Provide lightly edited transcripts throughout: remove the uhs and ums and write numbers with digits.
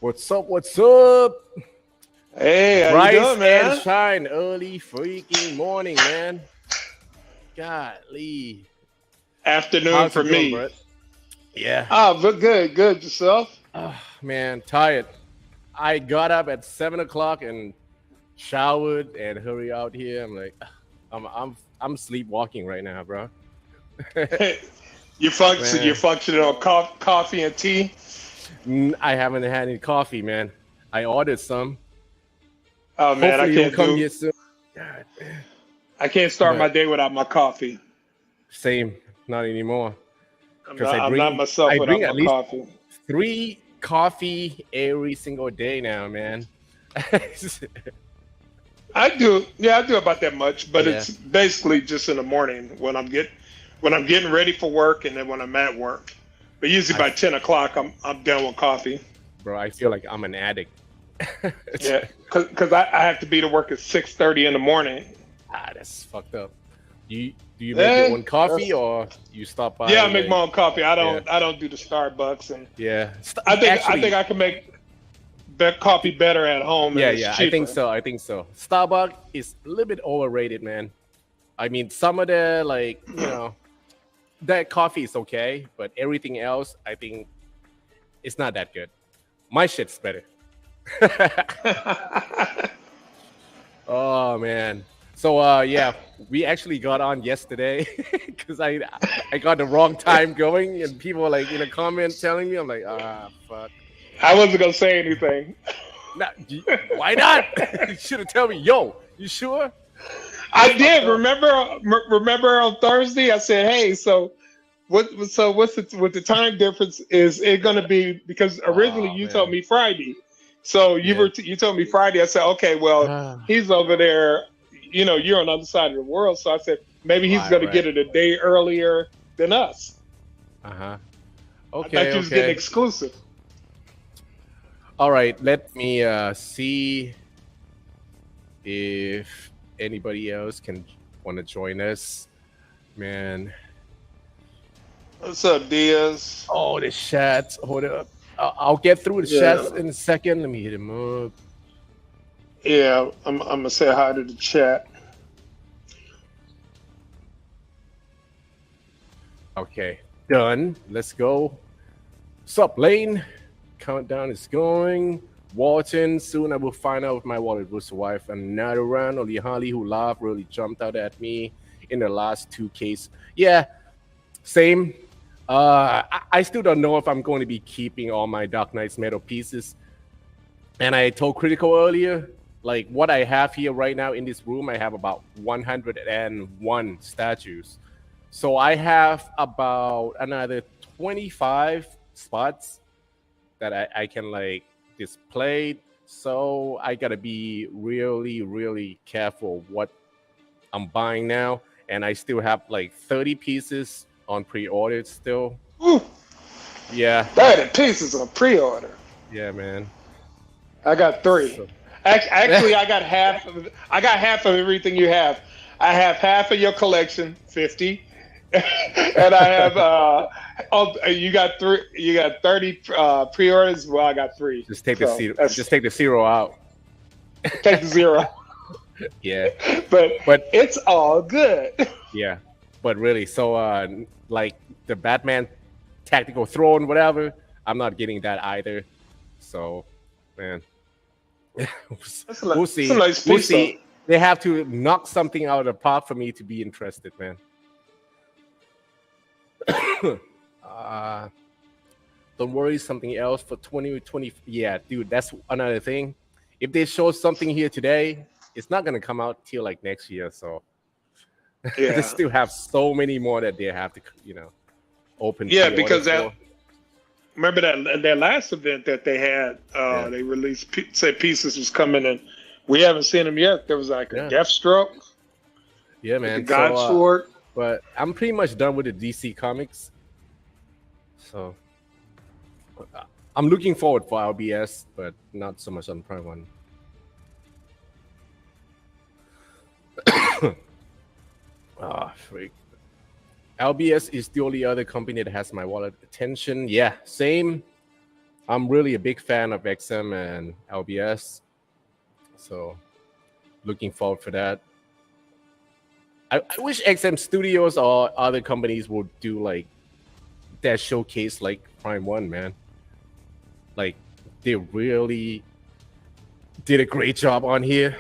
What's up? What's up? Hey, how you Rise doing, man? and shine early freaking morning, man. Golly. Afternoon How's for it doing, me. Brett? Yeah. But good yourself. Man, tired. I got up at 7 o'clock and showered and hurry out here. I'm like, I'm sleepwalking right now, bro. You're Man, functioning on coffee and tea. I haven't had any coffee, man. I ordered some. Oh man, Hopefully, it'll come here soon. God, I can't start my but day without my coffee. same, not anymore. I'm Because not, I'm not myself I without drink my at least coffee. 3 coffee every single day now, man. I do about that much, but Yeah, it's basically just in the morning when I'm getting ready for work and then when I'm at work. But usually I by 10 o'clock, I'm done with coffee. bro, I feel like I'm an addict. Yeah, because I have to be to work at 6:30 in the morning. That's fucked up. Do you make your Eh, own coffee that's, or you stop by yeah, I make like my own coffee. I yeah don't I don't do the Starbucks, and yeah I think actually I can make coffee better at home, and it's yeah I think cheaper. so Starbucks is a little bit overrated, man. I mean, some of the like that coffee is okay, but everything else I think it's not that good. My shit's better. Oh man. So yeah, we actually got on yesterday because I got the wrong time going and people were like in a comment telling me, I'm like, fuck. I wasn't gonna say anything. Nah, why not? You should have told me, yo, you sure? That's I fucked did. up. Remember on Thursday, I said, "Hey, so what? So what's the time difference? Is it going to be because originally Oh you told man. me Friday, so Yeah. you told me Friday. I said, okay, well he's over there. You're on the other side of the world. So I said maybe he's Right, going to right. get it a day earlier than us. Uh-huh. I thought Okay, you was getting okay. exclusive. All right, let me see if anybody else can want to join us. Man. What's up, Diaz? Oh, the chats. Hold up. I'll get through the Yeah, chats in a second. Let me hit him up. yeah. I'm gonna say hi to the chat. Okay, done. Let's go. Sup, Lane? Countdown is going. Walton, soon I will find out if my wallet will survive another round. Only Harley, who laughed, really jumped out at me in the last two cases. Yeah, same. I still don't know if I'm going to be keeping all my Dark Knight's metal pieces. And I told Critical earlier, like what I have here right now in this room, I have about 101 statues. So I have about another 25 spots that I can like display. So I gotta be really, really careful what I'm buying now. And I still have like 30 pieces on pre-order still. Whew, Yeah, 30 pieces on pre-order. yeah, man. I got three. So Actually, I got half of everything you have. I have half of your collection, 50, and I have you got three. You got 30 pre-orders. Well, I got three. just take the So zero, that's just take the zero out. take the zero, Yeah, but but it's all good. yeah, but really, so like the Batman tactical throne, whatever, I'm not getting that either. So, man, we'll That's a see. nice We'll piece, though. see. They have to knock something out of the park for me to be interested, man. uh, don't worry, something else for 2020. Yeah, dude, that's another thing. If they show something here today, it's not gonna come out till like next year. So they Yeah, still have so many more that they have to, open yeah, pre-order because that for. remember that last event that they had. Yeah, They released said pieces was coming, and we haven't seen them yet. There was like a yeah, Deathstroke, yeah, like a man. So, God Sword. but I'm pretty much done with the DC comics. So I'm looking forward for LBS, but not so much on Prime One. Freak. LBS is the only other company that has my wallet attention. Yeah, same. I'm really a big fan of XM and LBS, so looking forward for that. I wish XM Studios or other companies would do like that showcase like Prime One, man. Like they really did a great job on here.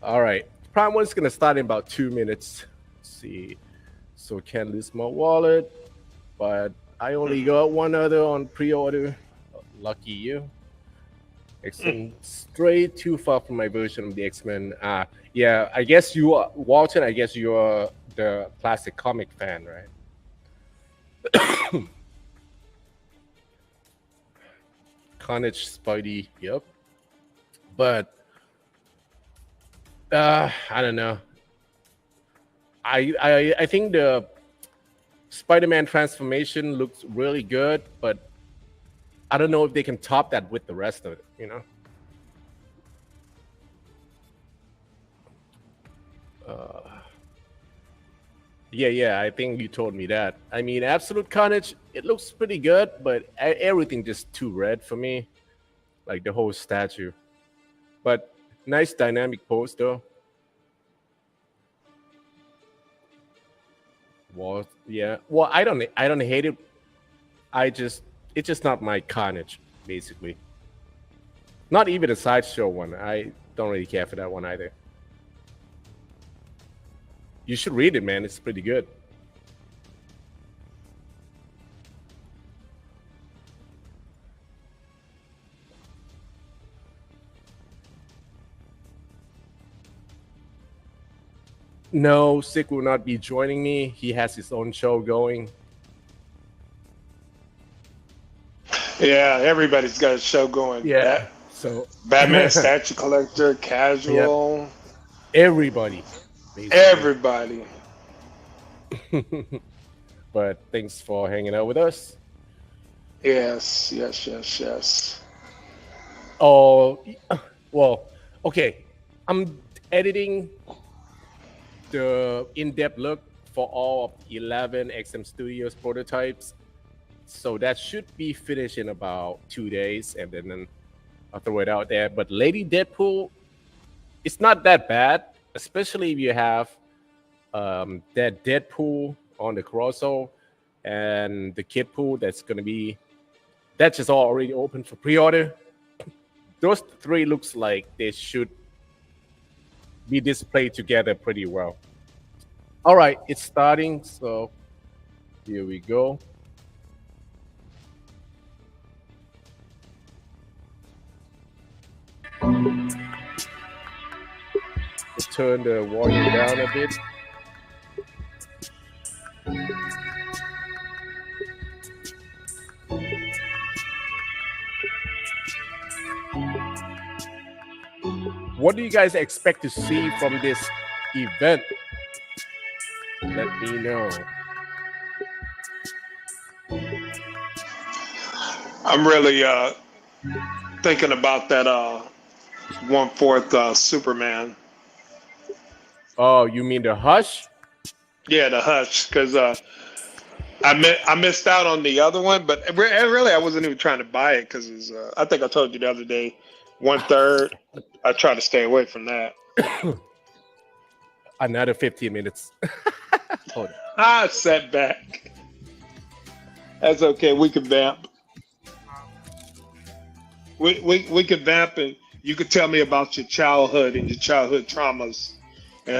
All right, Prime One's gonna start in about 2 minutes. Let's see, so can't lose my wallet, but I only got one other on pre-order. Lucky you. X-Men straight too far from my version of the X-Men. Yeah, I guess you are Walton. I guess you are the classic comic fan, right? Carnage, Spidey, yep. But I don't know. I think the Spider-Man transformation looks really good, but I don't know if they can top that with the rest of it, you know? Yeah, I think you told me that. I mean, Absolute Carnage, it looks pretty good, but everything just too red for me. Like the whole statue. But nice dynamic pose, though. Well, yeah. Well, I don't hate it. It's just not my Carnage, basically. Not even a sideshow one. I don't really care for that one either. You should read it, man. It's pretty good. No, Sick will not be joining me. He has his own show going. Yeah, everybody's got a show going. Yeah. So Batman statue collector, casual. Yep. Everybody. Basically. Everybody. But thanks for hanging out with us. Yes. Oh, well, okay. I'm editing the in-depth look for all of 11 XM Studios prototypes. So that should be finished in about 2 days, and then I'll throw it out there. But Lady Deadpool, it's not that bad, especially if you have that Deadpool on the Corozo and the Kid Pool that's just already open for pre-order. Those three looks like they should be displayed together pretty well. All right, it's starting, so here we go. Turn the volume down a bit. What do you guys expect to see from this event? Let me know. I'm really thinking about that 1/4 Superman. Oh, you mean the Hush? Yeah, the Hush, because I missed out on the other one, but really I wasn't even trying to buy it because I think I told you the other day, 1/3. I try to stay away from that. Another 15 minutes. Hold on. Setback. That's okay. We can vamp. We could vamp, and you could tell me about your childhood and your childhood traumas, and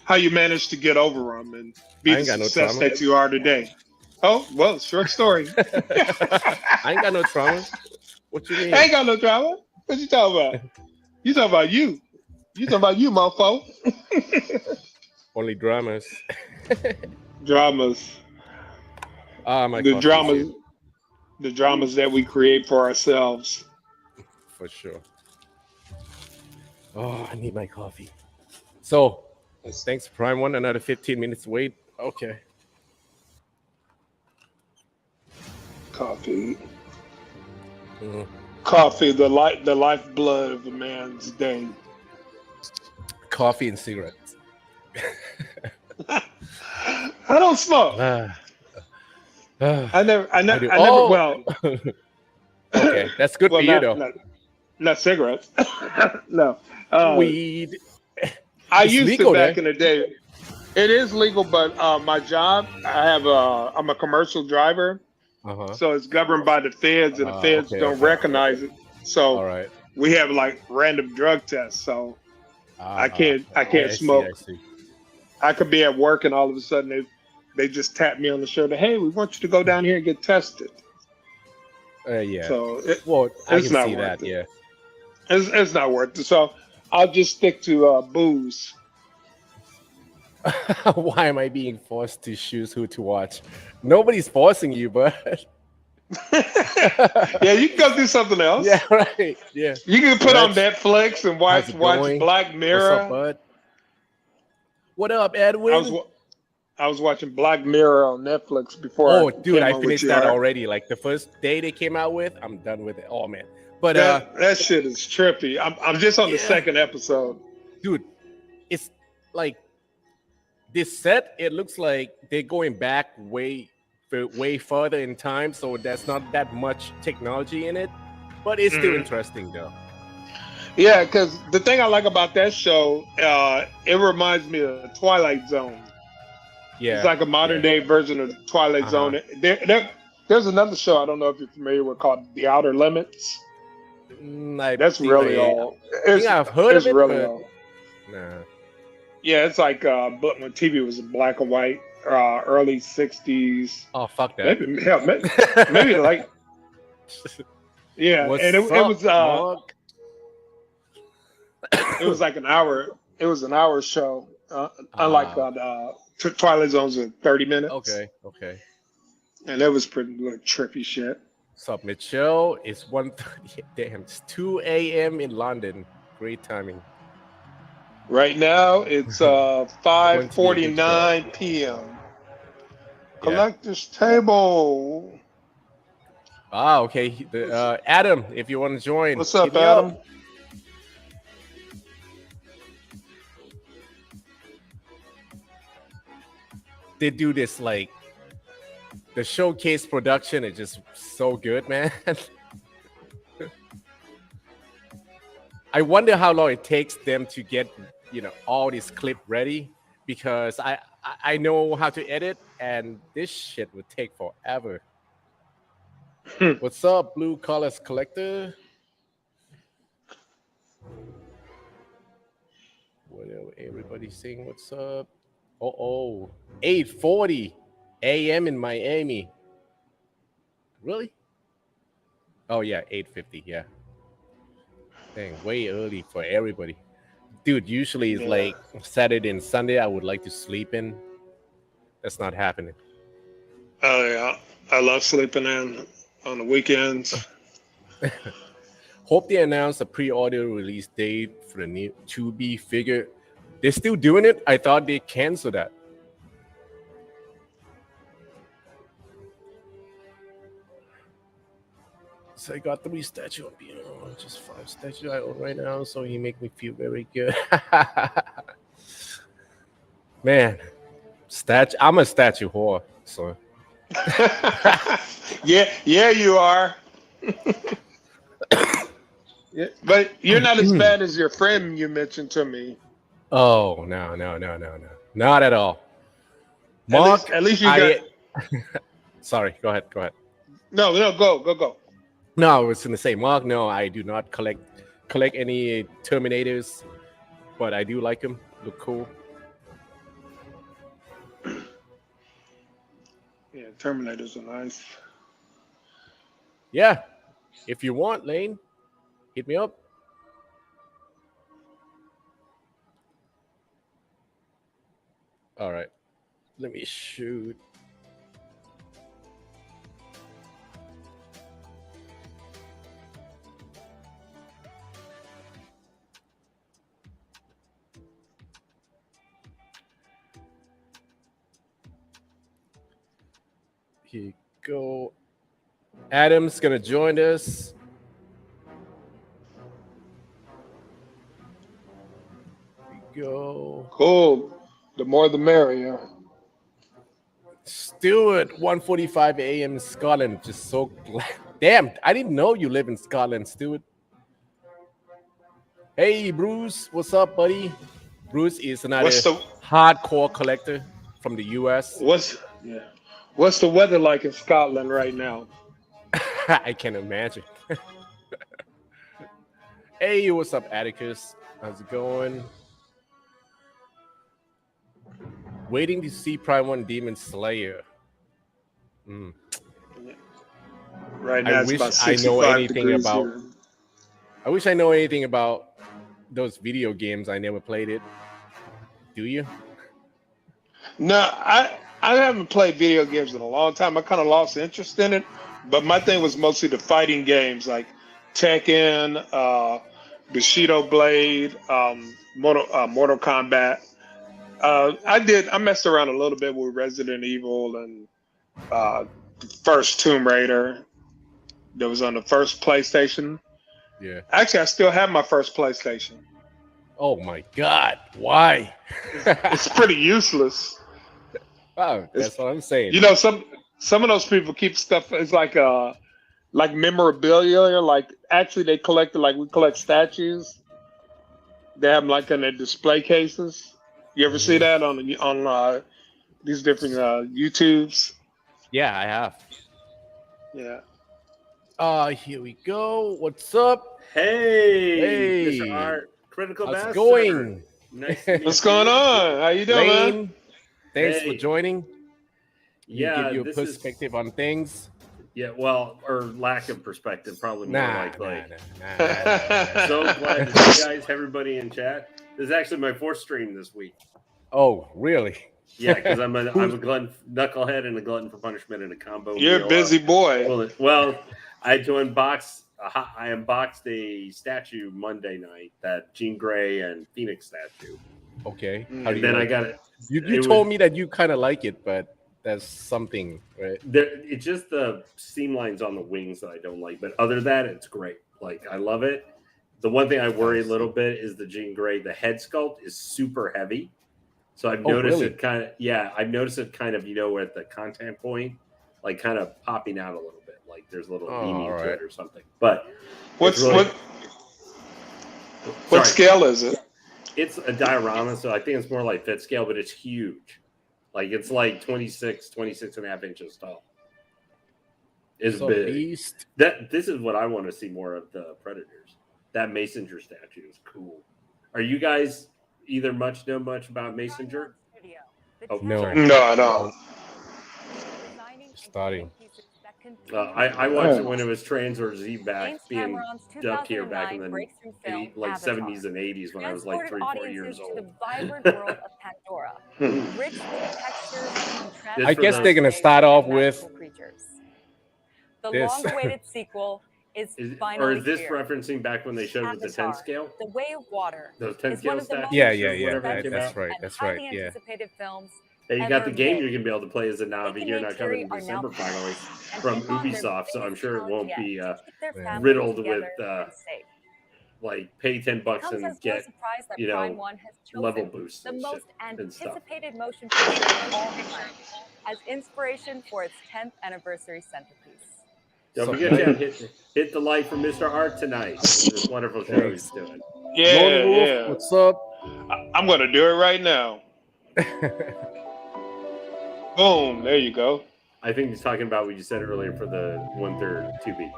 how you managed to get over them and be the success that you are today. Oh, well, short story. I ain't got no trauma. What you mean? I ain't got no trauma. What you talking about? You talking about you. You talking about you, mofo. Only dramas. Dramas. The dramas that we create for ourselves. For sure. Oh, I need my coffee. So, thanks, Prime One. Another 15 minutes wait. Okay. Coffee. Coffee, the lifeblood of a man's day. Coffee and cigarettes. I don't smoke. I never, I I never, do. I never. Oh, Well, okay, that's good well, for you though. not cigarettes. No. Uh, Weed, I it's used to legal there. back in the day. It is legal, but my job, I'm a commercial driver, Uh huh. so it's governed by the feds, and the feds Okay, don't okay. recognize it. All So right. we have like random drug tests. So I can't I see. I smoke. see. I could be at work, and all of a sudden they just tap me on the shoulder. Hey, we want you to go down here and get tested. Yeah. So Well, I it's can not see worth that. it. Yeah. It's not worth it. So I'll just stick to booze. Why am I being forced to choose who to watch? Nobody's forcing you, but Yeah, you can go do something yeah, else. right. Yeah. You can put on Reg, Netflix and how's it watch going? Black What's up, Mirror. bud? What up, I was Edwin? wa- I was watching Black Mirror on Netflix before Oh, I dude, came I on with finished you. that All right? already. Like the first day they came out with, I'm done with it. Oh man. But That shit is trippy. I'm just on the yeah, second episode. dude, it's like this set. It looks like they're going back way further in time, so there's not that much technology in it, but it's still Mhm. interesting though. Yeah, because the thing I like about that show, it reminds me of Twilight Zone. It's Yeah, like a modern yeah. day version of Twilight Uh-huh. Zone. There's another show I don't know if you're familiar with called The Outer Limits. I That's think really all. I've heard It's of it, really but all. nah. Yeah, it's like but when TV was black and white, early '60s, Oh, fuck that. maybe hell, maybe like yeah, and What's it up, Mark? was like an hour. It was an hour show, unlike Ah, Twilight Zone's at 30 minutes, okay, okay. and it was pretty like, trippy shit. Submit show is 1:30. Damn, it's 2 a.m. in London. Great timing. Right now, it's Going to be a good show. 5:49 p.m. Yeah. Collector's table. Ah, okay. Adam, if you want to join, What's hit up, me up. Adam? They do this like the showcase production is just so good, man. I wonder how long it takes them to get all this clip ready because I know how to edit and this shit would take forever. What's up, Blue Collars Collector? What everybody saying? What's up? 8:40 a.m. in Miami. Really? Oh yeah, 8:50. Yeah. Dang, way early for everybody. Dude, usually it's Yeah. like Saturday and Sunday. I would like to sleep in. That's not happening. Oh yeah, I love sleeping in on the weekends. Hope they announce a pre-order release date for the new 2B figure. They're still doing it? I thought they canceled that. So I got 3 statues on piano, just 5 statues I own right now, so he make me feel very good. Man, I'm a statue whore, so Yeah, you are. Yeah, but you're not as bad as your friend you mentioned to me. oh no, not at all. Mark, At least you got. Sorry, go ahead. No, go. No, I was gonna say, Mark. No, I do not collect any Terminators, but I do like them. Look cool. Yeah, Terminators are nice. Yeah, if you want, Lane, hit me up. All right, let me shoot. Here you go. Adam's gonna join us. Here you go. Cool. The more the merrier. Stewart, 1:45 a.m. in Scotland. Just so glad. Damn, I didn't know you live in Scotland, Stewart. Hey, Bruce, what's up, buddy? Bruce is another hardcore collector from the U.S. What's the weather like in Scotland right now? I can imagine. Hey, what's up, Atticus? How's it going? Waiting to see Prime 1 Demon Slayer. Right now, it's about 65 degrees here. I wish I know anything about those video games. I never played it. Do you? No, I haven't played video games in a long time. I kind of lost interest in it, but my thing was mostly the fighting games like Tekken, Bushido Blade, Mortal Kombat. I messed around a little bit with Resident Evil and the first Tomb Raider that was on the first PlayStation. Yeah. Actually, I still have my first PlayStation. Oh my God! Why? It's pretty useless. Oh, that's what I'm saying. You know, some of those people keep stuff. It's like memorabilia. Like actually, they collect it like we collect statues. They have them like in their display cases. You ever see that on these different YouTubes? Yeah, I have. Yeah. Here we go. What's up? Hey, Mr. Art, Critical How's Master. it going? Nice to meet What's going on? How you doing, man? Lane, thanks for joining. Yeah, give you a perspective on things. Yeah, well, or lack of perspective, probably more likely. Nah. So glad to see you guys, everybody in chat. This is actually my fourth stream this week. Oh, really? Yeah, because I'm a glutton, knucklehead, and a glutton for punishment in a combo. You're a busy boy. Well, I unboxed a statue Monday night, that Jean Grey and Phoenix statue. Okay. How do you then I got it. You told me that you kind of like it, but there's something, right? It's just the seam lines on the wings that I don't like. But other than that, it's great. Like, I love it. The one thing I worry a little bit is the Jean Grey. The head sculpt is super heavy. So I've noticed it kind of, I've noticed it kind of, at the content point, like kind of popping out a little bit. Like there's a little beaming to it or something. But what scale is it? It's a diorama, so I think it's more like fit scale, but it's huge. Like it's like 26 and a half inches tall. It's big. Beast. This is what I want to see more of the Predators. That Messenger statue is cool. Are you guys either know much about Messenger? Oh, no, I don't. Starting. I watched it when it was Trans or Z-Back being dubbed here back in the 70s and 80s when I was like 3-4 years old. I guess they're going to start off with the this. long-awaited sequel is finally or is this here. referencing back when they showed with the 10 scale? The Way of Water. Those 10 scale statues? Yeah. That's right. Anticipated films. Hey, you got the game you're going to be able to play as a Navi here now coming in December finally from Ubisoft, so I'm sure it won't be riddled with like pay $10 and get level boosts the and most and stuff. anticipated motion picture of all time as inspiration for its 10th anniversary centerpiece. Don't forget to hit the like for Mr. Art tonight. This wonderful show he's doing. Yeah. What's up? I'm going to do it right now. Boom, there you go. I think he's talking about what you said earlier for the 1/3 2B.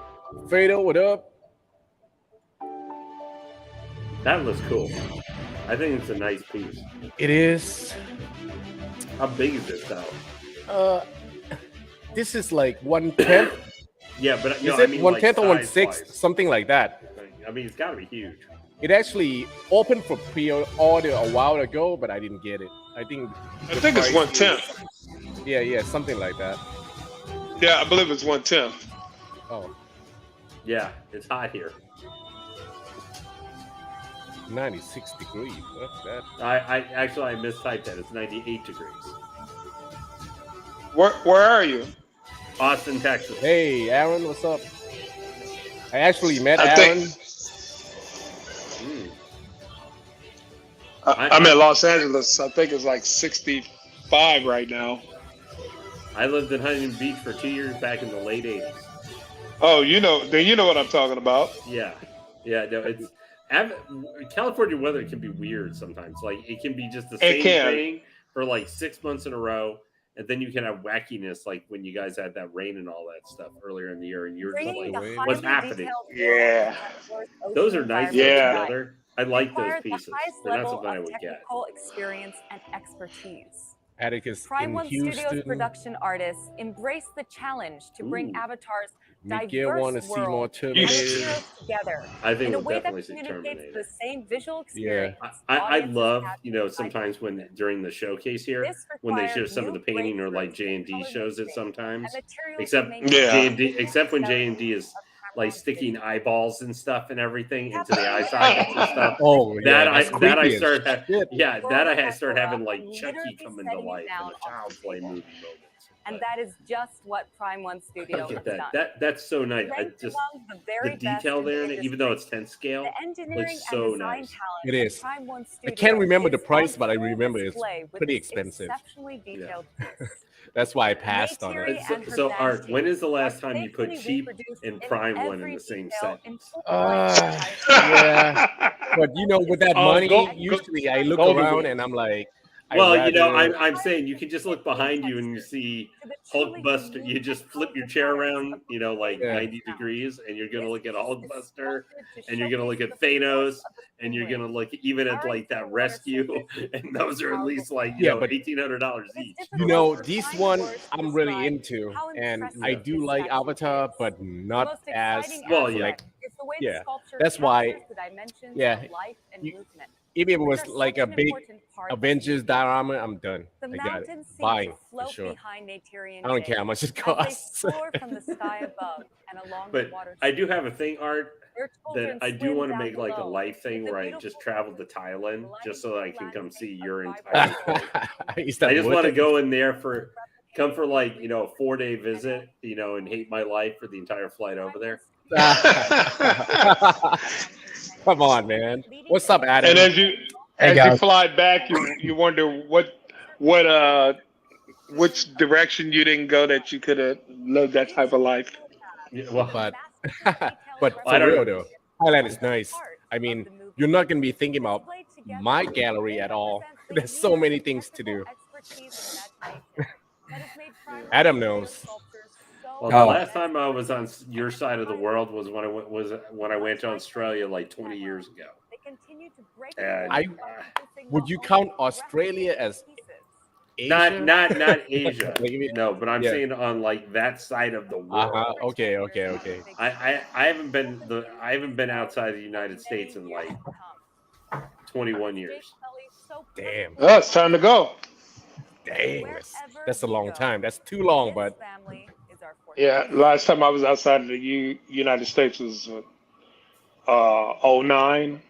Fredo, what up? That looks cool. I think it's a nice piece. It is. How big is this though? This is like 1/10. Yeah, but Is it 1/10 or 1/6? Something like that. I mean, it's got to be huge. It actually opened for pre-order a while ago, but I didn't get it. I think it's 1/10. Yeah, something like that. Yeah, I believe it's 1/10. Oh. Yeah, it's hot here. 96 degrees. What's that? I mistyped that. It's 98 degrees. Where are you? Austin, Texas. Hey, Aaron, what's up? I actually met Aaron. I'm in Los Angeles. I think it's like 65 right now. I lived in Huntington Beach for 2 years back in the late 80s. Oh, then you know what I'm talking about. Yeah. Yeah, no, it's California weather can be weird sometimes. Like it can be just the It same can. thing for like 6 months in a row, and then you can have wackiness like when you guys had that rain and all that stuff earlier in the year, and you're just Bringing like, the what's highly happening? detailed Yeah. Those are nice Yeah. together. I like those requires the pieces. highest They're not level something I of would get. technical experience and expertise. Atticus Prime in One Studios Houston. production artists embrace the challenge to bring Ooh. Avatar's Miguel want to diverse see more world and Terminator. heroes together I think in a we'll way that definitely see communicates Terminator. the same visual Yeah. experience. I audiences love, have you know, with sometimes science when fiction. during the showcase here, This when they show requires some of new the painting or like breakthroughs J in and D color shows it mixing sometimes, and materials except that make Yeah. J&D, except when J&D is like sticking eyeballs and stuff and everything into the eye sockets and stuff. Oh yeah, That that's I creepy as start shit. that I start Flora having like are Chucky literally come into setting it life down in a on the child's play table. movie moments. And But that is just what Prime One Studio look has at that. done. That's so nice. I Ranked just among the very the best detail in the there in it, even though it's industry, 10 scale, the engineering looks and so design nice. talent It of is. Prime One I Studio can't remember the is price, on but I full remember it's display with pretty this expensive. exceptionally detailed piece. That's why I passed on Neytiri it. and her So band Art, when team is the last are time you put faithfully cheap reproduced and in prime one in every the same detail in sentence? full Yeah, but you know, with that Oh, money, usually I look Golden around Wheel. and I'm like, I Well, you know, rather. I'm saying you can just look behind you and you see Hulkbuster. You just flip your chair around, you know, like Yeah. 90 degrees, and you're gonna look at Hulkbuster, and you're gonna gonna look at Thanos, and you're gonna look even at like that rescue, and those are at least like Yeah, but $1,800 each. you know, this one I'm really into, and I Yeah. do like Avatar, but not as Well, yeah. like. Yeah, that's why. Yeah, you- if it was like a big Avengers diorama, I'm done. The I got it. mountains seem Buying to for float sure. behind Neytiri I don't care how much it as they costs. soar from the sky above and along But the water. I do have a thing, Art, Their that children I do swim want to down make like a below life thing in the where I beautiful just travel to rivers, Thailand just so that I can come see your landscape entire of thing. Is that I just worth want to it? go in there come for like, you know, a 4-day visit, you know, and hate my life for the entire flight over there. Come on, man. What's up, Adam? And as you guys. fly back, you wonder which direction you didn't go that you could have lived that type of life. Yeah, well, but but I for don't real know. though, Thailand is nice. I mean, you're not gonna be thinking about my gallery at all. There's so many things to do. Adam knows. Well, the last time I was on your side of the world was when I went to Australia like 20 years ago. And Would you count Australia as Asia? not Asia. Like, No, but I'm yeah. saying on like that side of the world. Okay. I haven't been outside the United States in like 21 years. Damn. Oh, it's time to go. Dang. That's a long time. That's too long, but Yeah, last time I was outside of the United States was 09.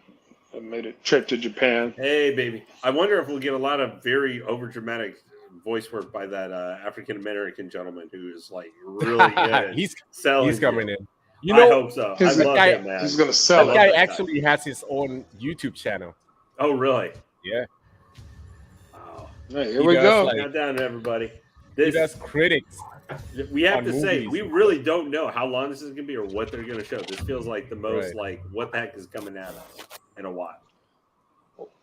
I made a trip to Japan. Hey, baby. I wonder if we'll get a lot of very overdramatic voice work by that African American gentleman who is like really good at selling. he's coming in. You I know, hope so. I He's love guy- him, man. He's gonna sell that it. guy that guy. actually has his own YouTube channel. Oh, really? Yeah. Wow. Hey, here He we does, go. like- Count down, everybody. He does critics. We have on to say, movies. we really don't know how long this is going to be or what they're going to show. This feels like the most Right. like what the heck is coming at us in a while.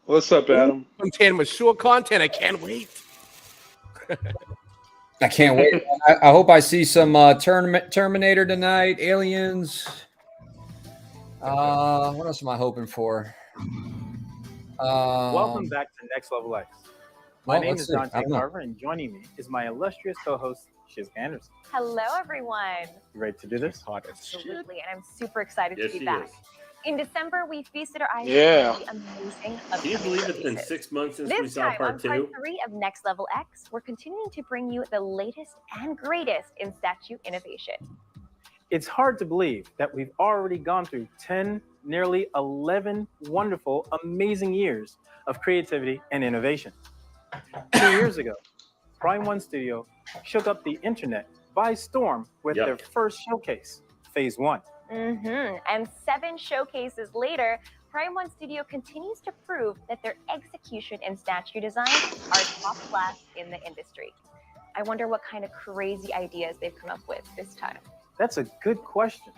What's up, Adam? Content, mature content. I can't wait. I can't wait. I hope I see some Terminator tonight. Aliens. What else am I hoping for? Welcome back to Next Level X. My well, name let's is see. I Dante don't know. Carver, and joining me is my illustrious co-host, Shiz Anderson. Hello, everyone. You ready to do this? Hot as shit. Absolutely, and I'm super excited Yes, to be she back. is. In December, we feasted our eyes Yeah. on the amazing. Can you believe it's been releases. 6 months since we This saw time, on part 2? part 3 of Next Level X, we're continuing to bring you the latest and greatest in statue innovation. It's hard to believe that we've already gone through 10, nearly 11 wonderful, amazing years of creativity and innovation. 2 years ago, Prime One Studio shook up the internet by storm with Yep. their first showcase, Phase 1. And 7 showcases later, Prime One Studio continues to prove that their execution and statue design are top class in the industry. I wonder what kind of crazy ideas they've come up with this time. That's a good question.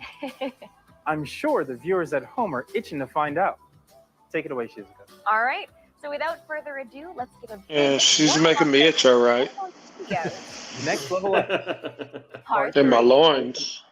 I'm sure the viewers at home are itching to find out. Take it away, Shizuka. All right. So without further ado, let's give a Yeah, she's making me itch, all right. Next level up. Part In my 3. loins.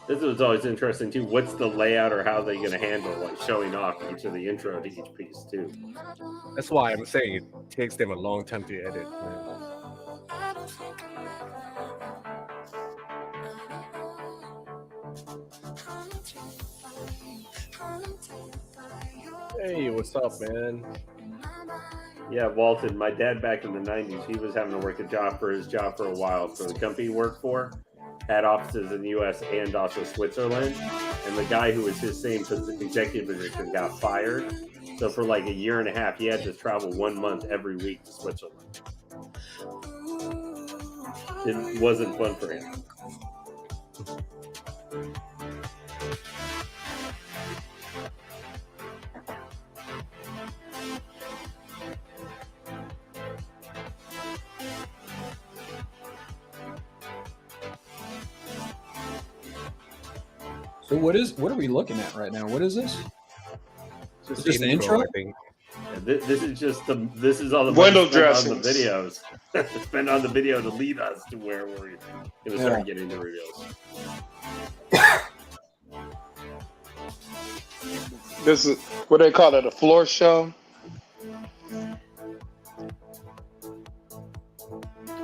This was always interesting too. What's the layout, or how are they going to handle like showing off each of the intro to each piece too? That's why I'm saying it takes them a long time to edit. Man. Hey, what's up, man? Yeah, Walton, my dad back in the 90s, he was having to work a job for his job for a while. So the company he worked for had offices in the U.S. and also Switzerland. And the guy who was his same executive position got fired. So for like a year and a half, he had to travel 1 month every week to Switzerland. It wasn't fun for him. So what are we looking at right now? What is this? Just Just the intro? I think. This is just this is all the Window money spent on dressings. the videos. Spend on the video to lead us to where we're going to start getting the reveals. This is what they call it, a floor show.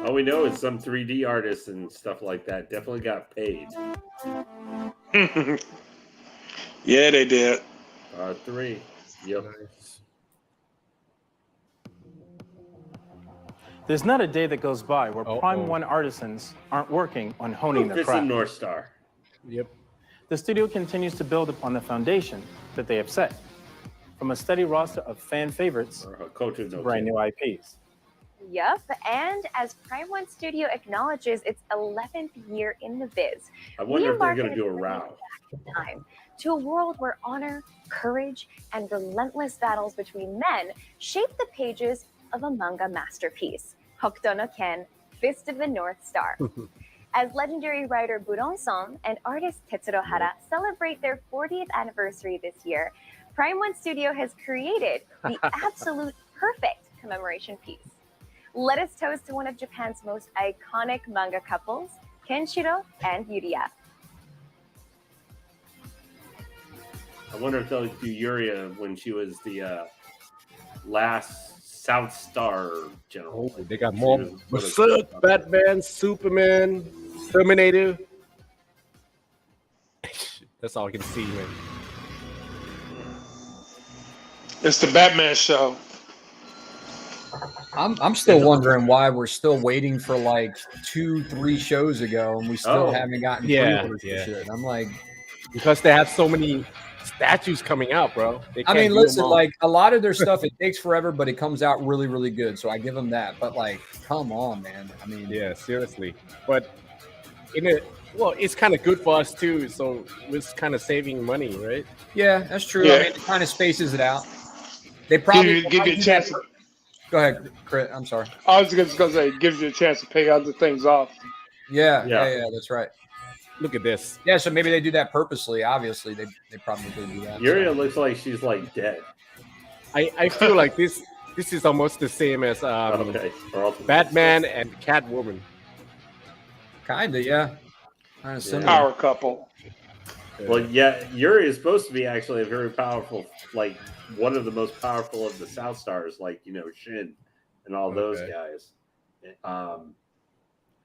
All we know is some 3D artists and stuff like that definitely got paid. Yeah, they did. R3. Yep. Nice. There's not a day that goes by where Uh-oh. Prime 1 artisans aren't working on honing their It's a craft. North Star. Yep. The studio continues to build upon the foundation that they have set, from a steady roster of fan favorites Or Coach to brand new IPs. Yup, and as Prime 1 Studio acknowledges its 11th year in the biz, I wonder if they're embark going on to do a journey row. back in time to a world where honor, courage, and relentless battles between men shape the pages of a manga masterpiece, Hokuto no Ken, Fist of the North Star. As legendary writer Buron-san and artist Tetsuro Hara celebrate their 40th anniversary this year, Prime 1 Studio has created the absolute perfect commemoration piece. Let us toast to one of Japan's most iconic manga couples, Kenshiro and Yuria. I wonder if they'll do Yuria when she was the last South Star general. Oh, they got She more was- Berserk, Batman, Superman, Terminator. That's all I can see, man. It's the Batman show. I'm still wondering why we're still waiting for like 2-3 shows ago and we still Oh. haven't gotten Yeah, pre-orders for yeah. shit. I'm like, Because they have so many statues coming out, bro. They I can't mean, do them listen, all. like a lot of their stuff, it takes forever, but it comes out really, really good. So I give them that. But like, come on, man. I mean, Yeah, seriously. But it's kind of good for us too. So we're kind of saving money, right? yeah, that's true. Yeah. I mean, it kind of spaces it out. They probably Give you a chance. Go ahead, Crit. I'm sorry. I was just gonna say, it gives you a chance to pay other things off. Yeah, Yeah. yeah, that's right. Look at this. Yeah, so maybe they do that purposely. Obviously, they probably do that. Yuria looks like she's like dead. I feel like this is almost the same as Okay. Or else- Batman and Catwoman. Kinda, yeah. Kind of similar. Power couple. Well, yeah, Yuri is supposed to be actually a very powerful, like one of the most powerful of the South Stars, like Shin and all those Okay. guys.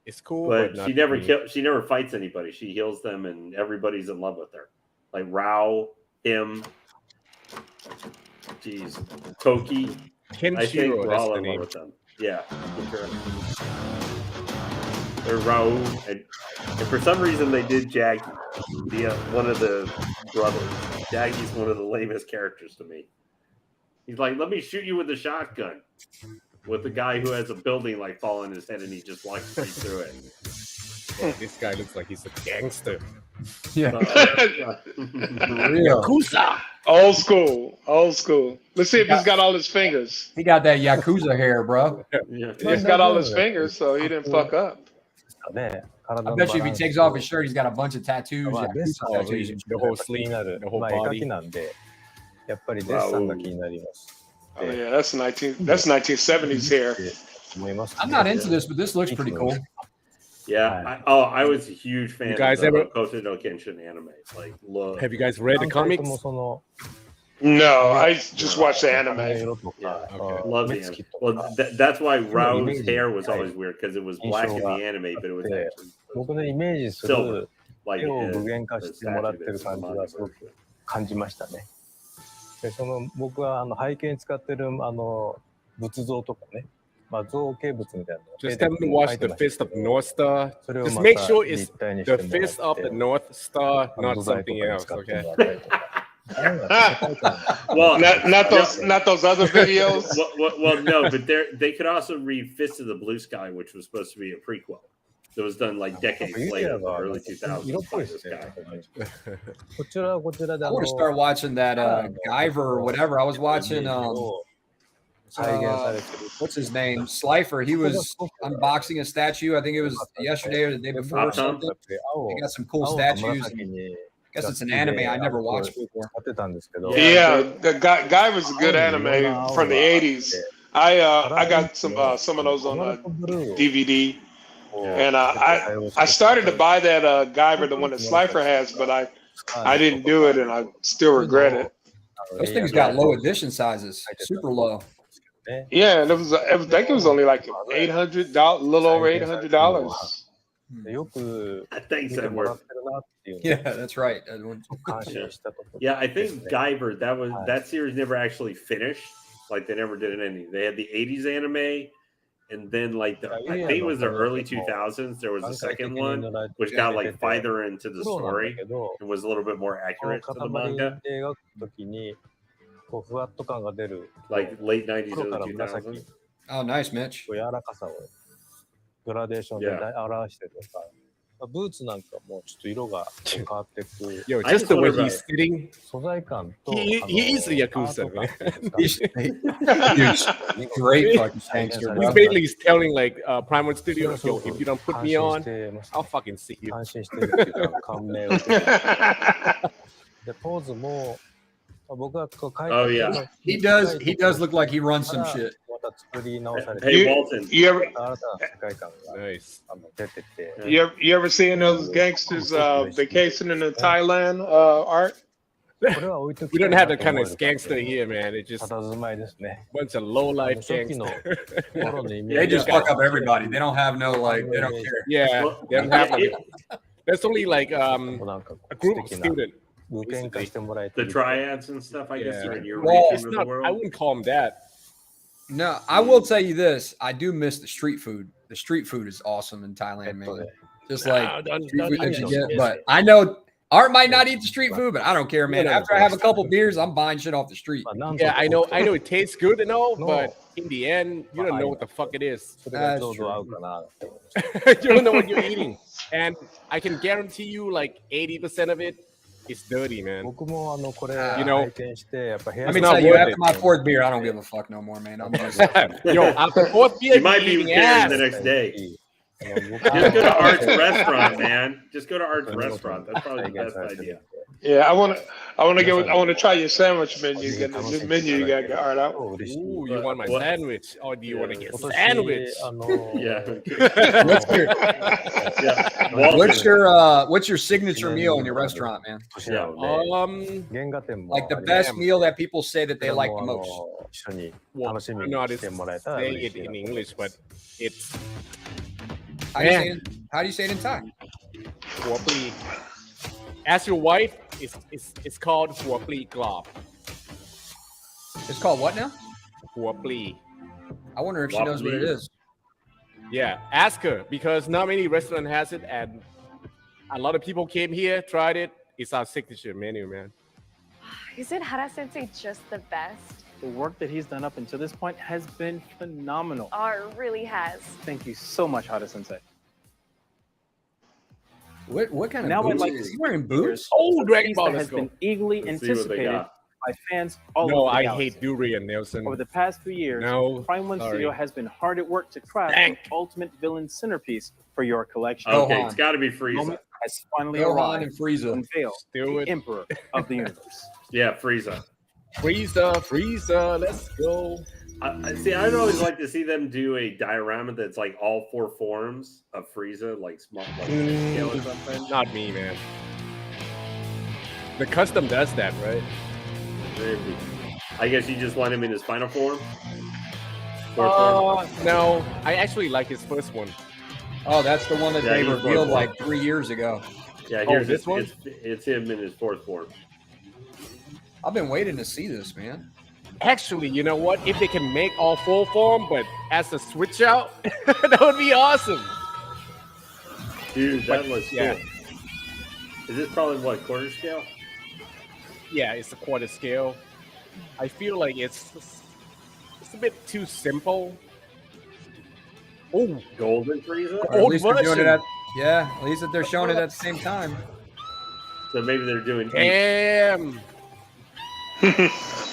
It's cool, But not she never me. she never fights anybody. She heals them, and everybody's in love with her. Like Rao, him, jeez, Toki. I think Kenshiro, we're that's all the in love name. with them. Yeah, for sure. They're Rao, and for some reason they did Jaggy, one of the brothers. Jaggy's one of the lamest characters to me. He's like, "Let me shoot you with a shotgun." with the guy who has a building like fall on his head and he just walks right through it. This guy looks like he's a gangster. Yeah. Yakuza. Old school. Let's see if he's got all his fingers. He got that Yakuza hair, bro. Yeah. He's got all his fingers, so he didn't fuck up. I bet you if he takes off his shirt, he's got a bunch of tattoos. Yakuza Oh, tattoos. the whole sleeve, the whole body. やっぱりデッサンが気になります。 Oh yeah, that's 1970s hair. 思います。 I'm not into this, but this looks pretty cool. Yeah. I was a huge fan You guys of the ever- Koto no Kenshin anime. Like, look. Have you guys read the 何回と comics? もその No, I just watched the 髪の anime. 色と Yeah, か、 okay. love 目 the つ anime. きと Well, か。 that's why Rao's amazing. hair was always weird because it was black in the anime, but it was Yeah. actually 僕のイメージす silver. る Like 絵を the 具現化してもらってる感じがすごく感じましたね。でその僕は背景に使ってる仏像とかね、まあ、造形物みたいなのを Just tell them to watch the Fist of North Star. それを Just ま make た sure 立 it's 体にして the もらっ Fist of the て North Star, 土 not 材と something かに else. 使って Okay. もらったりとか。Well, Not those other videos. well, no, but they could also read Fist of the Blue Sky, which was supposed to be a prequel. That was done like decades later, in the early 2000s. 色っぽい by で this すね guy.。こちらはこちらで I want to start watching that Guyver or whatever. I was watching 再現されてる。 what's his name? Slifer. He was unboxing a statue. I think it was yesterday or the day before or something. He got some cool 青と statues. 紫に I guess it's an anime I never watched before. 使ってたんですけど。 Yeah, the guy was a good anime from the 80s. I got some of those on DVD, and I started to buy that Guyver, the one that Slifer has, but I didn't do it, and I still regret it. Those things got low edition sizes, super low. Yeah, and I think it was only like $800, a little over $800. よく I think 見 so. てもらってるなっていう Yeah, that's right. 感心したところ。 Yeah, I think Guyver, that series never actually finished. Like they never did an ending. They had the 80s anime, and then like I think it was the early 2000s. There was a second one which got like farther into the プロなんだ story けど、 and was a little bit more この accurate to the 塊 manga. で描くときにこうふわっと感が出る Like late 90s, 黒から early 紫 2000s. Oh, nice, Mitch. 柔らかさをグラデーションで表してるとか、ブーツなんかもちょっと色が変わっていく Yo, I just the way just he's sitting. 素材感と He is a Yakuza, man. He's great fucking gangster, He's bro. basically telling like Primal Studios, yo, if you don't put me on, I'll fucking see you. 感心してるっていうか感銘を受けてでポーズも僕がこう書い Oh, て yeah. He does look like he runs some shit. また作り直されて Hey, Walton. You ever 新たな世界観が Nice. 出てて you ever seen those gangsters vacationing in Thailand art? これは置いとき We たい don't な have と that 思 kind え of る gangster here, man. It's just 佇まいですね a bunch of low life 初期の gangsters. 頃のイメ They ージ just fuck up everybody. They don't have no like. They don't care. Yeah, Well, they don't have it- like, there's only like なんか a 素 group of 敵な students. 具現化してもらえて The る triads and stuff, I guess, Yeah. are in your Well, region It's of the not. world. I wouldn't call them that. No, I will tell you this. I do miss the street food. The street food is awesome in Thailand, man. Just like street food that you get. But I know Art might not eat the street food, but I don't care, man. After I have a couple beers, I'm buying shit off the street. まあなんと Yeah, か I know it tastes good and all, No. but in the end, you don't know what the fuck it is. それがちょうど合うかなって思いました You don't know what you're eating, and I can guarantee you, like 80% of it is dirty, man. 僕もこれ You know, 拝見してやっぱ部屋 Let me not tell you, worth after it, my man. fourth beer, I don't give a fuck no more, man. I'm just Yo, after fourth beer, You might be eating there ass. the next day. 僕 Just go to Art's restaurant, man. Just go to Art's restaurant. That's probably the best idea. Yeah, I want to try your sandwich menu. Get the new menu you got to art out. Ooh, you want my What? sandwich, or do you want to get 今年 sandwich? Yeah. what's your Yeah. Walton. what's your signature meal in your restaurant, man? 年なので Um, 原画展も Like the あります best meal that people say that they こ like れ the も most. 一緒に well, 楽し I み don't know how に to してもらえたら say 嬉 it しい in な English, but it's How do you say it in Thai? huapli. Ask your wife. It's called huapli glop. It's called what now? Huapli. I wonder if she knows what it is. Yeah, ask her because not many restaurant has it, and a lot of people came here, tried it. It's our signature menu, man. Isn't Hara Sensei just the best? The work that he's done up until this point has been phenomenal. Oh, it really has. Thank you so much, Hada-sensei. What kind of Now boots? I'd like Is to he wearing boots? Oh, a Dragon piece Ball, that let's has go. been eagerly Let's see what they anticipated got. by fans all No, over the I galaxy. hate Durian, Nelson. Over the past few years, No, Prime One sorry. Studio has been hard at work to craft Dang. the ultimate villain centerpiece for your collection. Oh, Okay, Gohan. it's got to be The Frieza. moment has finally Gohan arrived and to Frieza. unveil Do the it. Emperor of the Universe. Yeah, Frieza. Frieza, let's go. See, I'd always like to see them do a diorama that's like all 4 forms of Frieza, like small, like scale or something. Not me, man. The custom does that, right? Maybe. I guess you just want him in his final form. Fourth form? No, I actually like his first one. Oh, that's the one that Yeah, they he's revealed fourth like 3 years ago. Yeah, Oh, here's this one? It's him in his 4th form. I've been waiting to see this, man. Actually, you know what? If they can make all 4 form, but as a switch out, that would be awesome. Dude, that But, looks yeah. cool. Is this probably what, quarter scale? Yeah, it's a quarter scale. I feel like it's a bit too simple. Oh, Golden Frieza? Or at Old least they're doing it version. at least that they're showing it at the same time. So maybe they're doing. damn.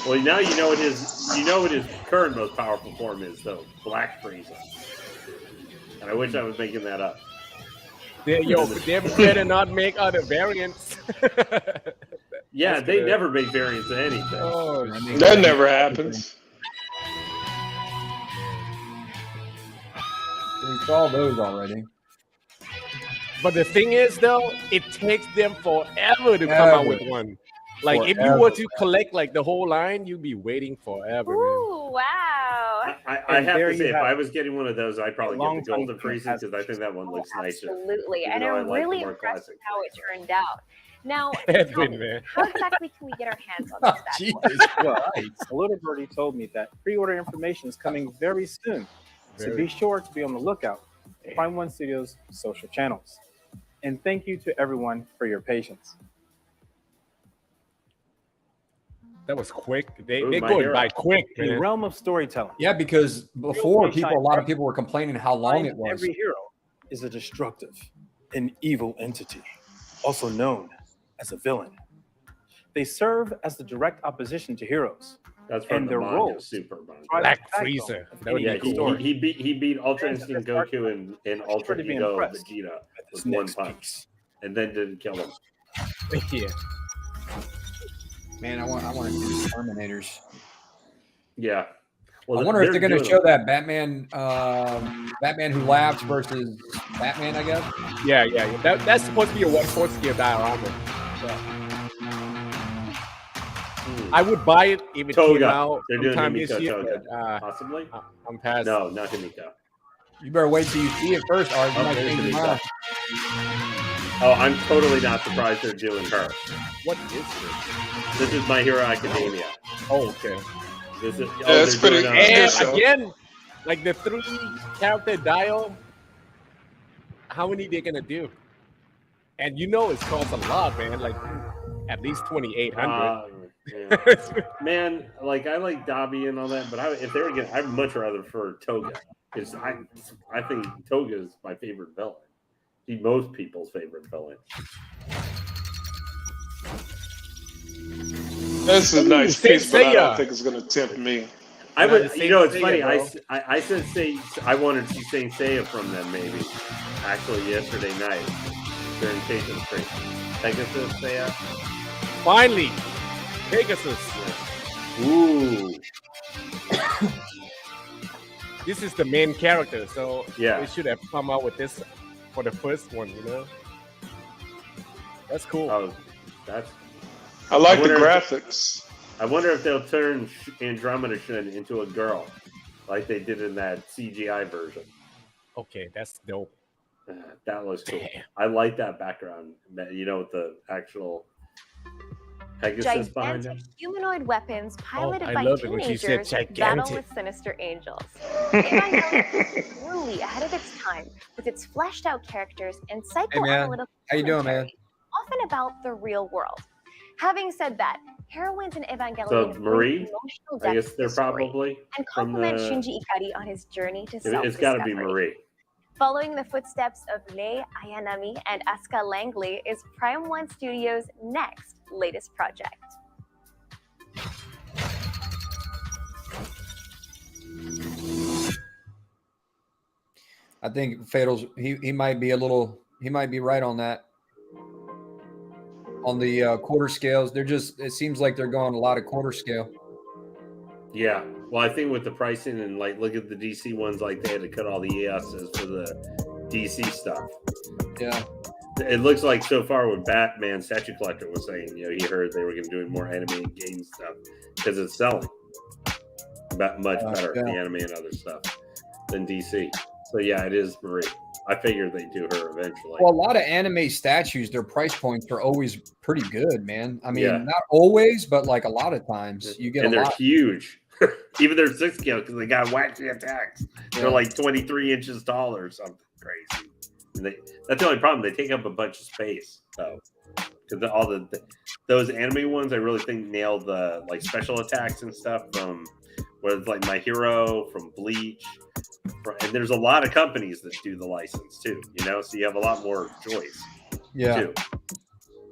Well, now you know what his current most powerful form is, though. Black Frieza. And I wish I was making that up. They better not make other variants. Yeah, That's they good. never make variants of anything. Oh, That never happens. We saw those already. but the thing is, though, it takes them forever to come out with one. Like, if you were to collect like the whole line, you'd be waiting forever, man. Ooh, wow. I And have there to say, you if have I it. was getting one of those, I'd probably Long get the Golden time Frieza because I think that one looks nicer. Absolutely. Even And though I I'm like the really more impressed with classic how it Frieza. turned out. Now, That's tell good, me, man. how exactly can we get our hands on this bad boy? Jesus. Well, a little birdie told me that pre-order information is coming very soon. So Very. be sure to be on the lookout for Prime One Studios' social channels. And thank you to everyone for your patience. That was quick. They're My going hero. by quick, In the man. realm of storytelling, Yeah, because before a lot of people were complaining how long behind it was. every hero is a destructive, an evil entity, also known as a villain. They serve as the direct opposition to heroes. That's from And the their manga, roles Super manga. Try Black the backbone Frieza. of That would any Yeah, be good cool. story. he beat Ultra Fans of Instinct this arc Goku and are Ultra sure to be Ego impressed Vegeta at with this one next punch, piece. and then didn't kill him. Yeah. Man, I want to do Terminators. Yeah. I wonder if they're going to show that Batman, Batman Who Laughs versus Batman. I guess. Yeah. That's supposed to be a 1/4 scale diorama. I would buy it if it came Toga. out They're doing sometime this Himiko year. Toga. But, Possibly. I'm past. No, not Himiko. You better wait till you see it first, or you Oh, might there's change your Himiko. mind. Oh, I'm totally not surprised they're doing her. What is this? This is My Hero Academia. Oh, okay. This is. Yeah, it's they're pretty- doing, Yeah, And so- again, like the 3 character dial, how many they gonna do? And you know, it costs a lot, man. Like at least 2,800. yeah. Man, like I like Dabi and all that, but if they were getting, I'd much rather for Toga because I think Toga is my favorite villain. He's most people's favorite villain. This is a Ooh, nice piece, but I Seiya. don't think it's going to tempt me. I would, the you know, it's Saint funny. Seiya, I said I wanted to see Saint Seiya from them maybe. Actually, yesterday night during Taken Street. Pegasus Seiya. Finally, Pegasus. Ooh, This is the main character, so Yeah. they should have come out with this for the first one. You know, that's cool. oh, that's. I like I the wonder if- graphics. I wonder if they'll turn Andromeda Shin into a girl, like they did in that CGI version. Okay, that's dope. That looks cool. Damn. I like that background. You know, with the actual Pegasus behind him. Gigantic humanoid weapons piloted I by love it when she said teenagers battle gigantic. with sinister angels. It is truly ahead of its time with its fleshed out characters and man. psychoanalytical How you doing, man? commentary, often about the real world. Having said that, heroines in Evangelion So bring Marie, emotional I guess guess they're probably and from compliment the. Shinji Ikari on his journey to self-discovery. It's got to be Marie. Following the footsteps of Lei Ayanami and Asuka Langley is Prime One Studios' next latest project. I think Fatal's he might be right on that. On the quarter scales, it seems like they're going a lot of quarter scale. Yeah. Well, I think with the pricing and like look at the DC ones, like they had to cut all the ESs for the DC stuff. Yeah. It looks like so far what Batman Statue Collector was saying, he heard they were going to do more animated game stuff because it's selling much better, the anime and other stuff than DC. So yeah, it is Marie. I figured they'd do her eventually. Well, a lot of anime statues, their price points are always pretty good, man. I mean, not always, but like a lot of times you get and they're huge. Even their 6 scale because they got wacky attacks. They're like 23 inches tall or something crazy. And that's the only problem. They take up a bunch of space, though. Because those anime ones, I really think nailed the like special attacks and stuff from whether it's like My Hero, from Bleach. And there's a lot of companies that do the license too, so you have a lot more choice. Yeah, too.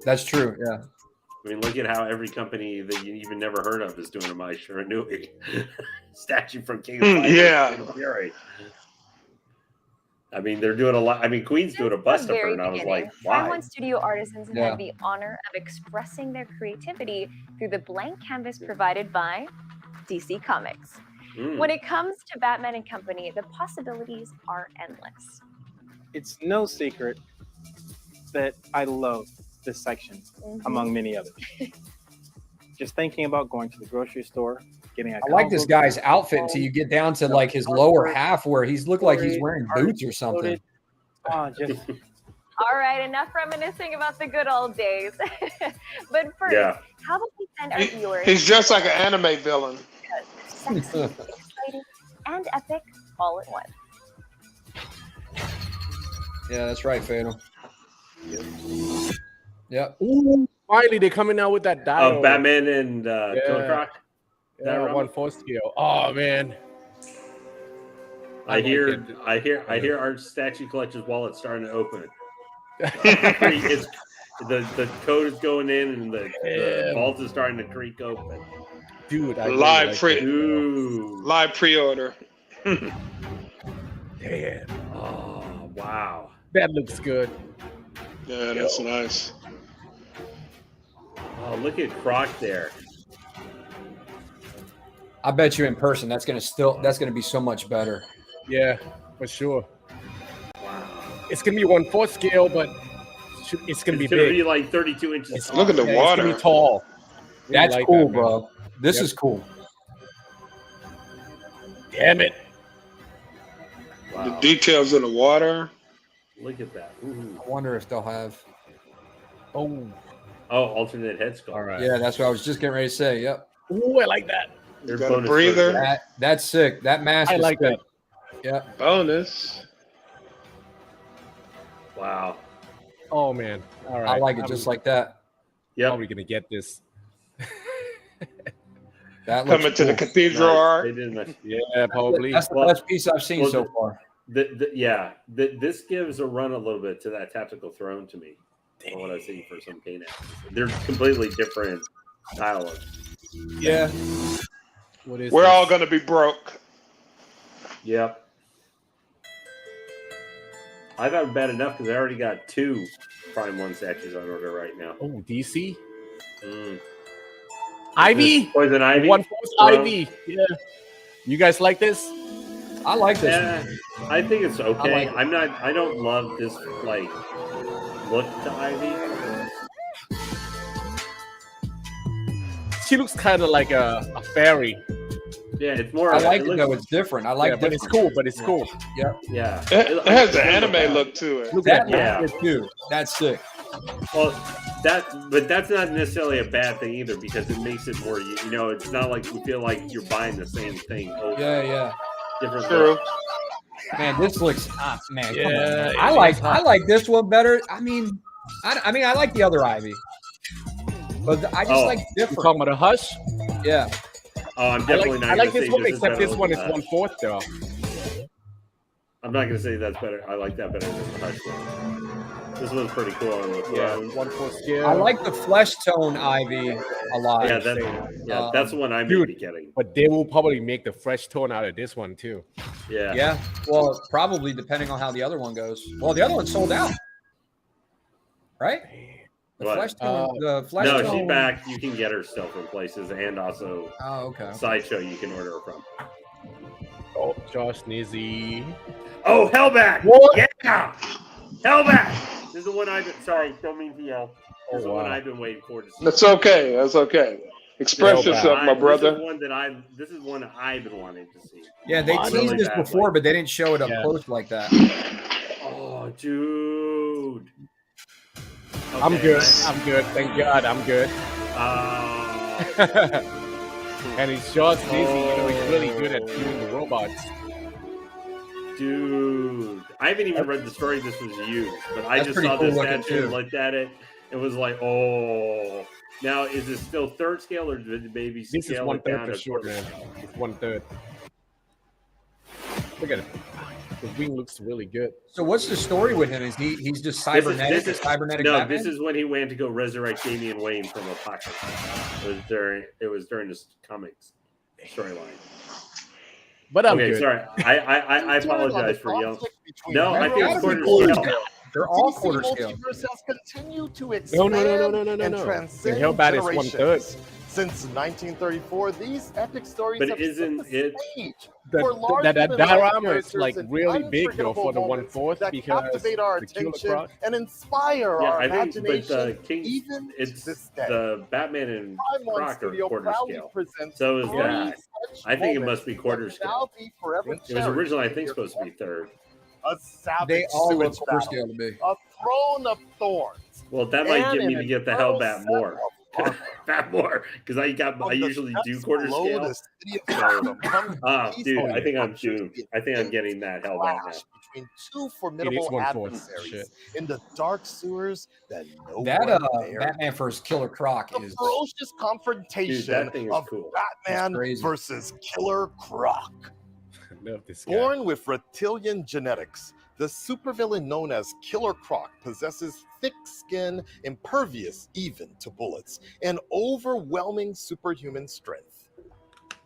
That's true. Yeah, I mean, look at how every company that you even never heard of is doing a My Shiranui statue from King of Fighters. Yeah. Fury. I mean, they're doing a lot. I mean, Queen's doing a bust of her, and I was like, why? Prime One Studio artisans had the honor of expressing their creativity through the blank canvas provided by DC Comics. When it comes to Batman and Company, the possibilities are endless. It's no secret that I love this section, among many others. Just thinking about going to the grocery store, getting a I like this guy's outfit until you get down to like his lower half where he's looked like he's wearing boots or something. All right, enough reminiscing about the good old days. But first, how about we send our viewers... He's just like an anime villain. Sexy, exciting, and epic all at once. Yeah, that's right, Fatal. Yeah. Ooh, finally, they're coming out with that dial. Batman and Killer Croc. Yeah, 1/4 scale. Oh man. I hear our statue collector's wallet starting to open. The code is going in and the vault is starting to creak open. Dude, live pre-order. Damn. Oh, wow. That looks good. Yeah, that's nice. Oh, look at Croc there. I bet you in person that's gonna be so much better. Yeah, for sure. Wow. It's gonna be 1/4 scale, but it's gonna be big. It's gonna be like 32 inches tall. Look at the water. It's gonna be tall. That's like cool, that, bro. This is cool. Damn it. Wow. The details in the water. Look at that. Ooh. I wonder if they'll have. Oh, alternate head sculpt. All right. Yeah, that's what I was just getting ready to say. Yep. Ooh, I like that. You got a breather. That's sick. That mask I is like sick. that. Yeah. Bonus. Wow. Oh man. All right. I like it just like that. Yeah. How are we gonna get this? That coming to the cathedral art. Yeah, probably. That's the best piece I've seen so far. This gives a run a little bit to that tactical throne to me. From what I've seen for some paint actors. They're completely different style of. Yeah. We're all gonna be broke. Yep. I got bad enough because I already got 2 Prime 1 statues on order right now. Oh, DC. Ivy. Poison Ivy. 1/4 Ivy. Yeah. You guys like this? I like this. Yeah, I think it's okay. I don't love this like look to Ivy. She looks kind of like a fairy. Yeah, it's more. I like it though. It's different. I like. But it's cool. But it's cool. Yeah. Yeah. It has an anime look to it. Look That at that. yeah. Too. That's sick. Well, but that's not necessarily a bad thing either because it makes it more. It's not like you feel like you're buying the same thing. Over. Yeah. Different. True. Man, this looks. Man, come on, man. I like this one better. I mean, I like the other Ivy. But I just like You different. talking about a Hush? Yeah. Oh, I'm definitely not. I like gonna this say one, is except better this one is than the 1/4 though. I'm not gonna say that's better. I like that better than the Hush one. This one's pretty cool on the Yeah, throne. 1/4 scale. I like the flesh tone Ivy a lot. Yeah, that's the one I may be getting. But they will probably make the fresh tone out of this one too. Yeah. Yeah. Well, probably depending on how the other one goes. Well, the other one sold out. Right? The What? flesh tone. The flesh No, tone. she's back. You can get her still from places, and also okay. Sideshow you can order her from. Oh, Josh Nizzy. Oh, Hellbat! What? Yeah! Hellbat! This is the one I've been. Sorry, don't mean to yell. This is the one wow. I've been waiting for to see. That's okay. That's okay. Express yourself, my brother. This is one I've been wanting to see. Yeah, they teased this before, but they didn't show it up close like that. Oh, dude. I'm good. I'm good. Thank God, I'm good. And it's Josh Nizzy. You know, he's really good at doing the robots. Dude, I haven't even read the story this was used, but I That's just pretty saw cool this looking, statue too. and looked at it and was like, oh. Now, is it still third scale or did it maybe This is scale it 1/3 down for to sure, quarter man. scale? It's 1/3. Look at it. The wing looks really good. So what's the story with him? Is he's just cybernetic? Cybernetic No, Batman? this is when he went to go resurrect Damian Wayne from Apocalypse. It was during this comics storyline. But I'm okay, good. sorry. I apologize for yelling. No, I think it's quarter scale. They're all DC quarter scale. Multiverse has continued to No. expand and The transcend Hellbat is generations. 1/3. Since 1934, these epic stories But have isn't set the it- stage That for diorama larger-than-life is like characters really and big though for the unforgettable 1/4 that because captivate our the Killer attention Croc. and inspire Yeah, our I think, but imagination King, even it's to this day. the Batman and Time One Croc are Studio quarter proudly scale. presents So is three that. such I think it moments must be quarter that scale. shall be forever It was cherished originally, I in think, your supposed to be third. A savage They all look sewage quarter battle, scale to me. a throne of thorns. Well, that might and get me an to get the infernal Hellbat set more. of armor. Bat more, because I From the usually do steps quarter below scale. the city of Gotham comes the Dude, I think I'm captures doomed. the I think I'm getting that Hellbat now. clash between two It is formidable 1/4. adversaries Shit. in the dark sewers that no That one dared. Batman vs. Killer Croc The is ferocious Dude, confrontation that thing is of cool. Batman It's crazy. versus Killer Croc. I love this guy. Born with reptilian genetics, the supervillain known as Killer Croc possesses thick skin, impervious even to bullets, and overwhelming superhuman strength.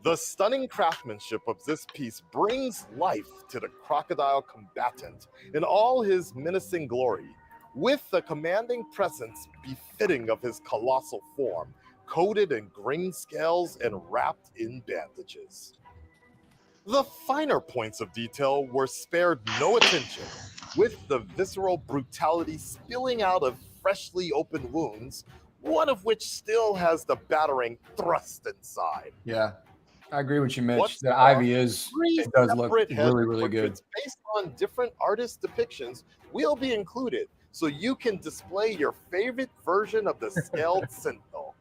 The stunning craftsmanship of this piece brings life to the crocodile combatant in all his menacing glory, with a commanding presence befitting of his colossal form, coated in green scales and wrapped in bandages. The finer points of detail were spared no attention, with the visceral brutality spilling out of freshly opened wounds, one of which still has the battering thrust inside. Yeah. I agree with you, Mitch. What's The more, Ivy is Three it does look separate head really, really good. portraits based on different artist depictions will be included, so you can display your favorite version of the scaled Sentinel.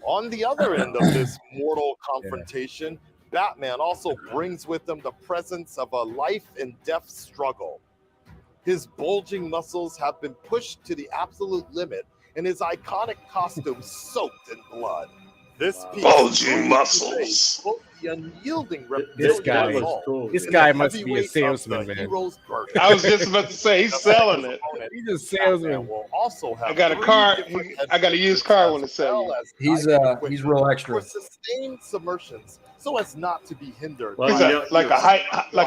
On the other end of this mortal confrontation, Batman also brings with him the presence of a life and death struggle. His bulging muscles have been pushed to the absolute limit, and his iconic costume soaked in blood. This piece Bulging muscles. both the unyielding This guy reptilian is soul cool. This and guy the must be a heavyweight of salesman, the man. hero's burden. I was just about to say he's selling it. He's a Batman salesman. will also have I got a three car. different I got a used car when as to sell you. well as He's high-tech he's equipment real for extra. sustained submersions, so as not to be hindered. Well, He's by you know- like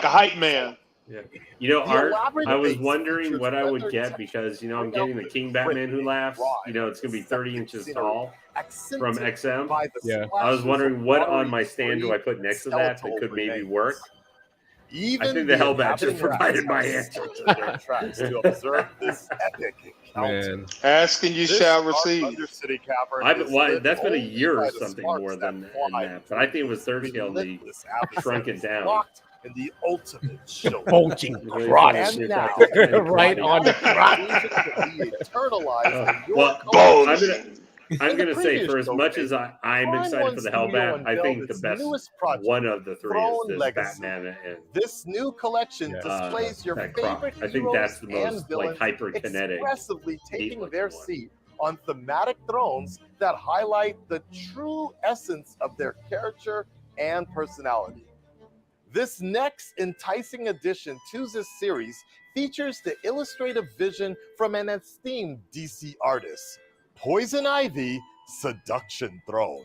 a hype man. Yeah. You know, The Art, elaborate I was base wondering features what I would leather get textures because, you know, I'm carried out getting the with King Batman who grit laughs. and You know, it's going to be 30 inches scenery, tall from accented XM. by the Yeah. I was splashes wondering of what on watery my stand do I put next to that skeletal could maybe remains. work. Even I think the Hellbat inhabiting just provided my rats answer. have stood their tracks to observe this epic encounter. Man. Ask and you This shall dark receive. Undercity cavern is lit That's been a only year by or the something sparks more than fly that. But I think it was third between scale. They relentless shrunk it adversaries down. locked in the ultimate show. Bulging Really crotch. And now, Right on the crotch. Eternalized in your Well, collection. I'm In the going to say, for as previous much as showcase, I'm Time excited One for the Studio Hellbat, I unveiled think the its best newest project, one of the three Throne is this Legacy. Batman and This new collection Yeah. displays your that Croc. favorite I think heroes that's the and most villains hyperkinetic. expressively taking neat-looking their one. seat on thematic thrones that highlight the true essence of their character and personality. This next enticing addition to this series features the illustrative vision from an esteemed DC artist, Poison Ivy Seduction Throne.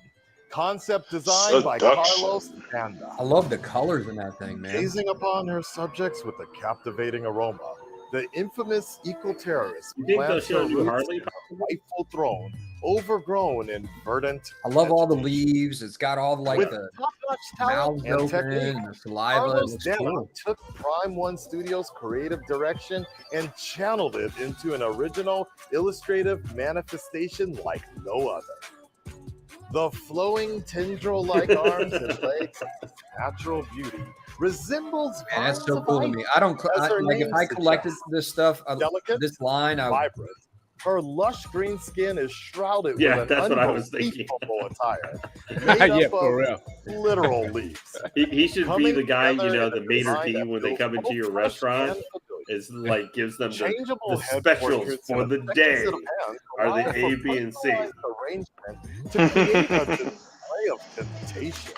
Concept designed by Carlos Tanda. I love the colors in that thing, man. Gazing upon her subjects with a captivating aroma, the infamous eco-terrorist plants her roots in a rightful throne, overgrown and verdant. I love all the leaves. It's got all like with the top-notch talent mouths and open technique. and the saliva. It Carlos looks Tanda cool. took Prime One Studios' creative direction and channeled it into an original illustrative manifestation like no other. The flowing tendril-like arms and legs of this natural beauty resembles Man, that's so vines cool of to me. light. I don't As her like if name I collected suggests. this stuff, Delicate, this line. I vibrant. Her lush green skin is shrouded Yeah, with an that's what I was thinking. unbelievable attire made Yeah, up for of real. literal leaves. He should be Coming the guy, you together know, in the a maitre design d' that when they feels come into both your fresh restaurant. and familiar. Is like gives them Changeable the head specials portraits for and the a thick day set of hands are allow the for A, B, and C. personalized arrangement to create a display of temptation.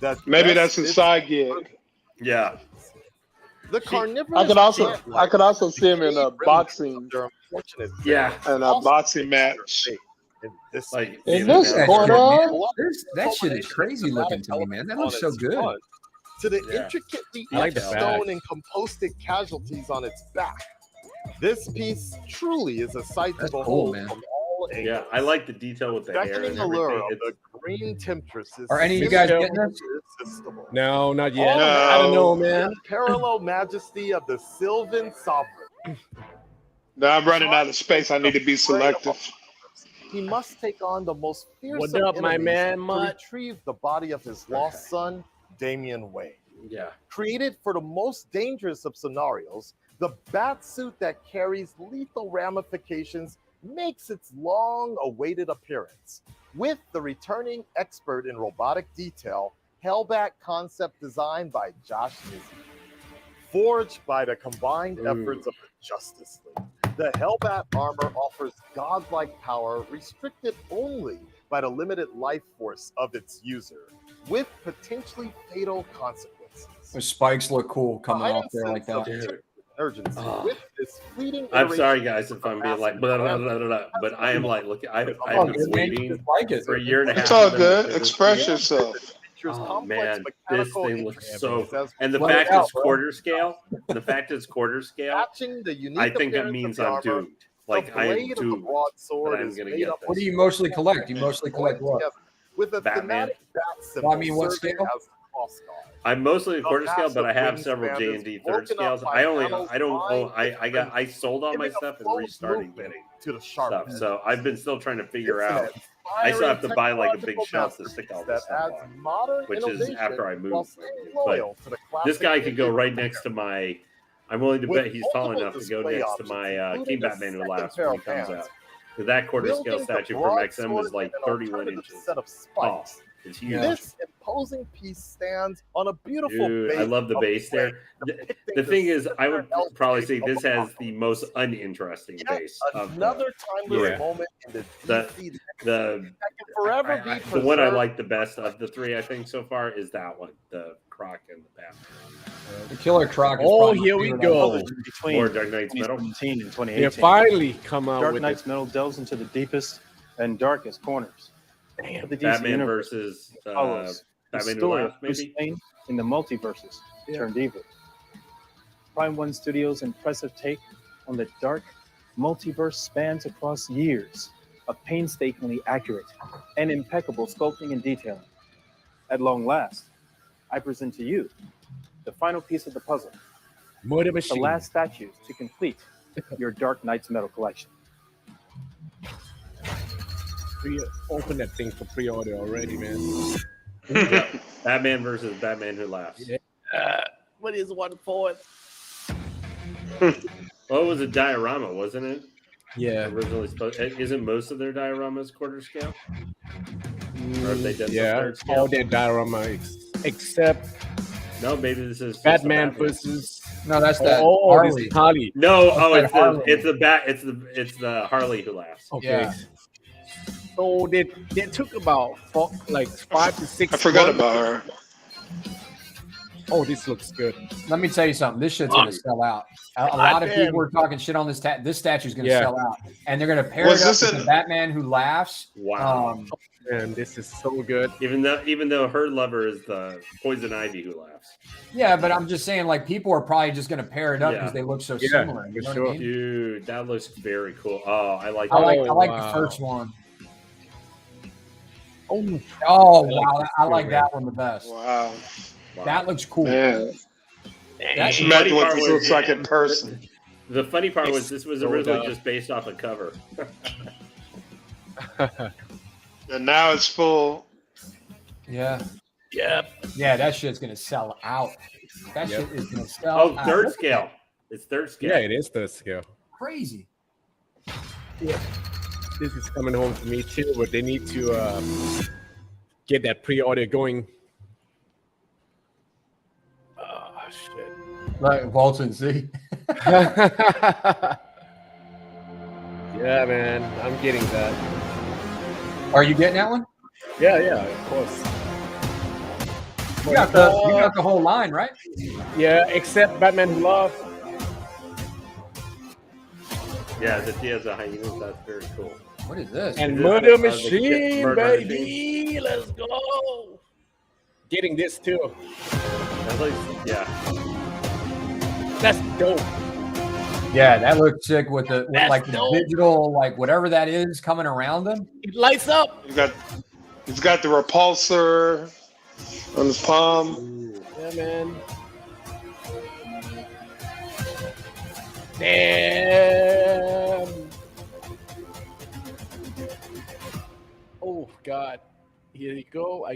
That Maybe best that's a fits side gig. Yeah. the carnivorous. I could also see him in a create boxing their unfortunate Yeah. in a boxing match. in this Like Is in this that- going on? That shit is crazy looking to me, man. That looks so good. To the Yeah. intricately I like the etched back. stone and composted casualties on its back. This piece truly is a sight to That's cool, behold man. from all angles. Yeah, I like the detail with the hair Beckoning and allure everything. of the green temptress is Are any of you guys getting this? irresistible. No, not yet. No. I don't know, man. The parallel majesty of the Sylvan sovereign. Now I'm running out of space. I need to be selective. He must take on the most fearsome What up, my enemies man, to Mutt? retrieve the body of his lost son, Damian Wayne. Yeah. Created for the most dangerous of scenarios, the bat suit that carries lethal ramifications makes its long-awaited appearance. With the returning expert in robotic detail, Hellbat concept design by Josh Nizzi. Forged by the combined efforts of the Justice League, the Hellbat armor offers godlike power restricted only by the limited life force of its user, with potentially fatal consequences. Those spikes look cool coming Iron off there like sense of that. urgency Oh. with this fleeting I'm iteration sorry, guys, if I'm being like, blah, blah, blah, blah, blah, but I am like, look, I've Oh, been good, man. waiting Just like it. for a year and a half. It's all for them to good. do this. Express yourself. features Oh, complex man, this mechanical thing looks intricacies so. as And the Let fact it out, it's bro. quarter scale, matching the unique I think that appearance of means the I'm armor. doomed. Like the I am blade of the doomed. broadsword that I'm is gonna made get up this. What do you mostly collect? You mostly collect what? together with a Batman. thematic bat symbol Well, I mean, what serving scale? as a cross guard. I'm mostly a quarter scale, but I have massive several wingspan J is and D third broken up scales. by I don't panels own. lined I sold all my giving a stuff and full restarting movement bidding to the stuff. sharp edge. So I've been still trying to figure It's an out. I still have to buy like a big technological shelf to stick all this that stuff adds on, modern which is innovation after I while move. staying But loyal to the this classic guy could go Indian right next to my. I'm willing to With bet he's tall multiple enough to go display next to options, my including King a Batman Who second Laughs pair when he of comes hands. out. Because that quarter scale Wielding the statue from XM is broadsword like and an 31 alternative inches set of tall. spikes. It's huge. Yeah. This imposing piece stands on a beautiful Dude, base. I love the of base there. flame, The depicting thing is, I would sinister probably say L this shape of has the most uninteresting Yet base of another timeless Yeah. moment in the The- DC the that can forever be the one I preserved. like the best of the three, I think, so far is that one, the Croc and the Batman. The Killer Croc is Oh, probably here my we favorite go. out of Between Or Dark Knight's Metal. 2017 and They 2018. finally come out Dark with Knight's it. Metal delves into the deepest and darkest corners of the DC Batman universe. versus Follows the Batman Who story Laughs, of Bruce maybe. Wayne in the multiverses turned evil. Prime One Studios' impressive take on the dark multiverse spans across years of painstakingly accurate and impeccable sculpting and detailing. At long last, I present to you the final piece of the puzzle, Murder the Machine. last statues to complete your Dark Knight's Metal collection. Open that thing for pre-order already, man. Yeah. Batman versus Batman Who Laughs. Yeah. What is 1/4? Well, it was a diorama, wasn't it? Yeah. Originally supposed. Isn't most of their dioramas quarter scale? Or have they done some Yeah, third scale? all their diorama except No, maybe this is just Batman a versus No, that's that Oh, Harley. this is Harley. No, That's that it's the Harley who laughs. Okay. Yeah. So they took about 5 to 6. I forgot about her. Oh, this looks good. Let me tell you something. This shit's gonna sell out. A lot of people are talking shit on this. This statue's gonna sell out, and they're gonna pair it up with the Batman who laughs. Wow. Man, this is so good. Even though her lover is the Poison Ivy who laughs. Yeah, but I'm just saying, like, people are probably just gonna pair it up because they look so similar. You know what I mean? Dude, that looks very cool. Oh, I like. I like the first one. Oh wow, I like that one the best. Wow. That looks cool. Man. That's imagine what this looks like in person. The funny part was this was originally just based off a cover. And now it's full. Yeah. Yep. Yeah, that shit's gonna sell out. That shit is gonna sell out. Third scale. It's third scale. Yeah, it is third scale. Crazy. Yeah. This is coming home to me too, but they need to get that pre-order going. Oh shit. Like Volton, see? Yeah, man, I'm getting that. Are you getting that one? Yeah, of course. You got the whole line, right? Yeah, except Batman Who Laughs. Yeah, the Diaz of Hyenas, that's very cool. What is this? And Murder Machine, baby. Let's go. Getting this too. Yeah. That's dope. Yeah, that looks sick with the digital, like whatever that is coming around them. It lights up. He's got the repulsor on his palm. Yeah, man. Damn. Oh God. Here you go.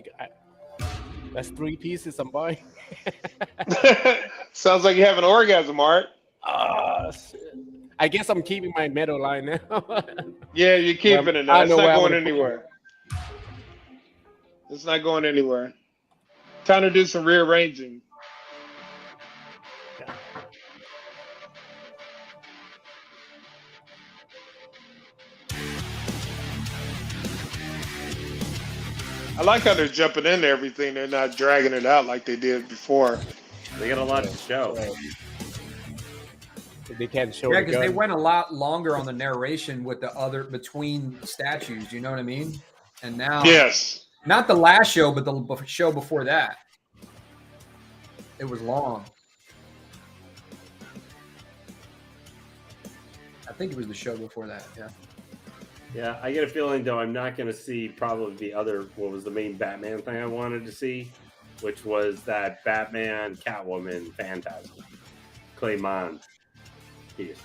That's 3 pieces I'm buying. Sounds like you have an orgasm, Art. I guess I'm keeping my metal line now. Yeah, you're keeping it now. It's not going anywhere. It's not going anywhere. Time to do some rearranging. I like how they're jumping into everything. They're not dragging it out like they did before. They got a lot to show. They can't show. Yeah, because they went a lot longer on the narration with the other between statues. You know what I mean? And now, yes, not the last show, but the show before that. It was long. I think it was the show before that. Yeah. Yeah, I get a feeling though I'm not going to see probably the other what was the main Batman thing I wanted to see, which was that Batman Catwoman Phantasm Claymont piece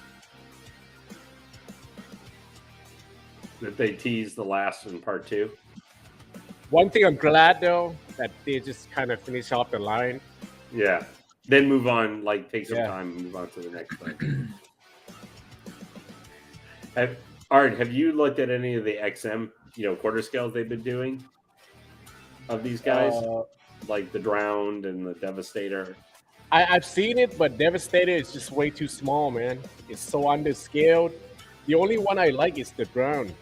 that they teased the last in part 2. One thing I'm glad though that they just kind of finish off the line. Yeah, then move on. Like take some time and move on to the next thing. Art, have you looked at any of the XM, quarter scales they've been doing of these guys, like the Drowned and the Devastator? I've seen it, but Devastator is just way too small, man. It's so underscaled. The only one I like is the Drowned.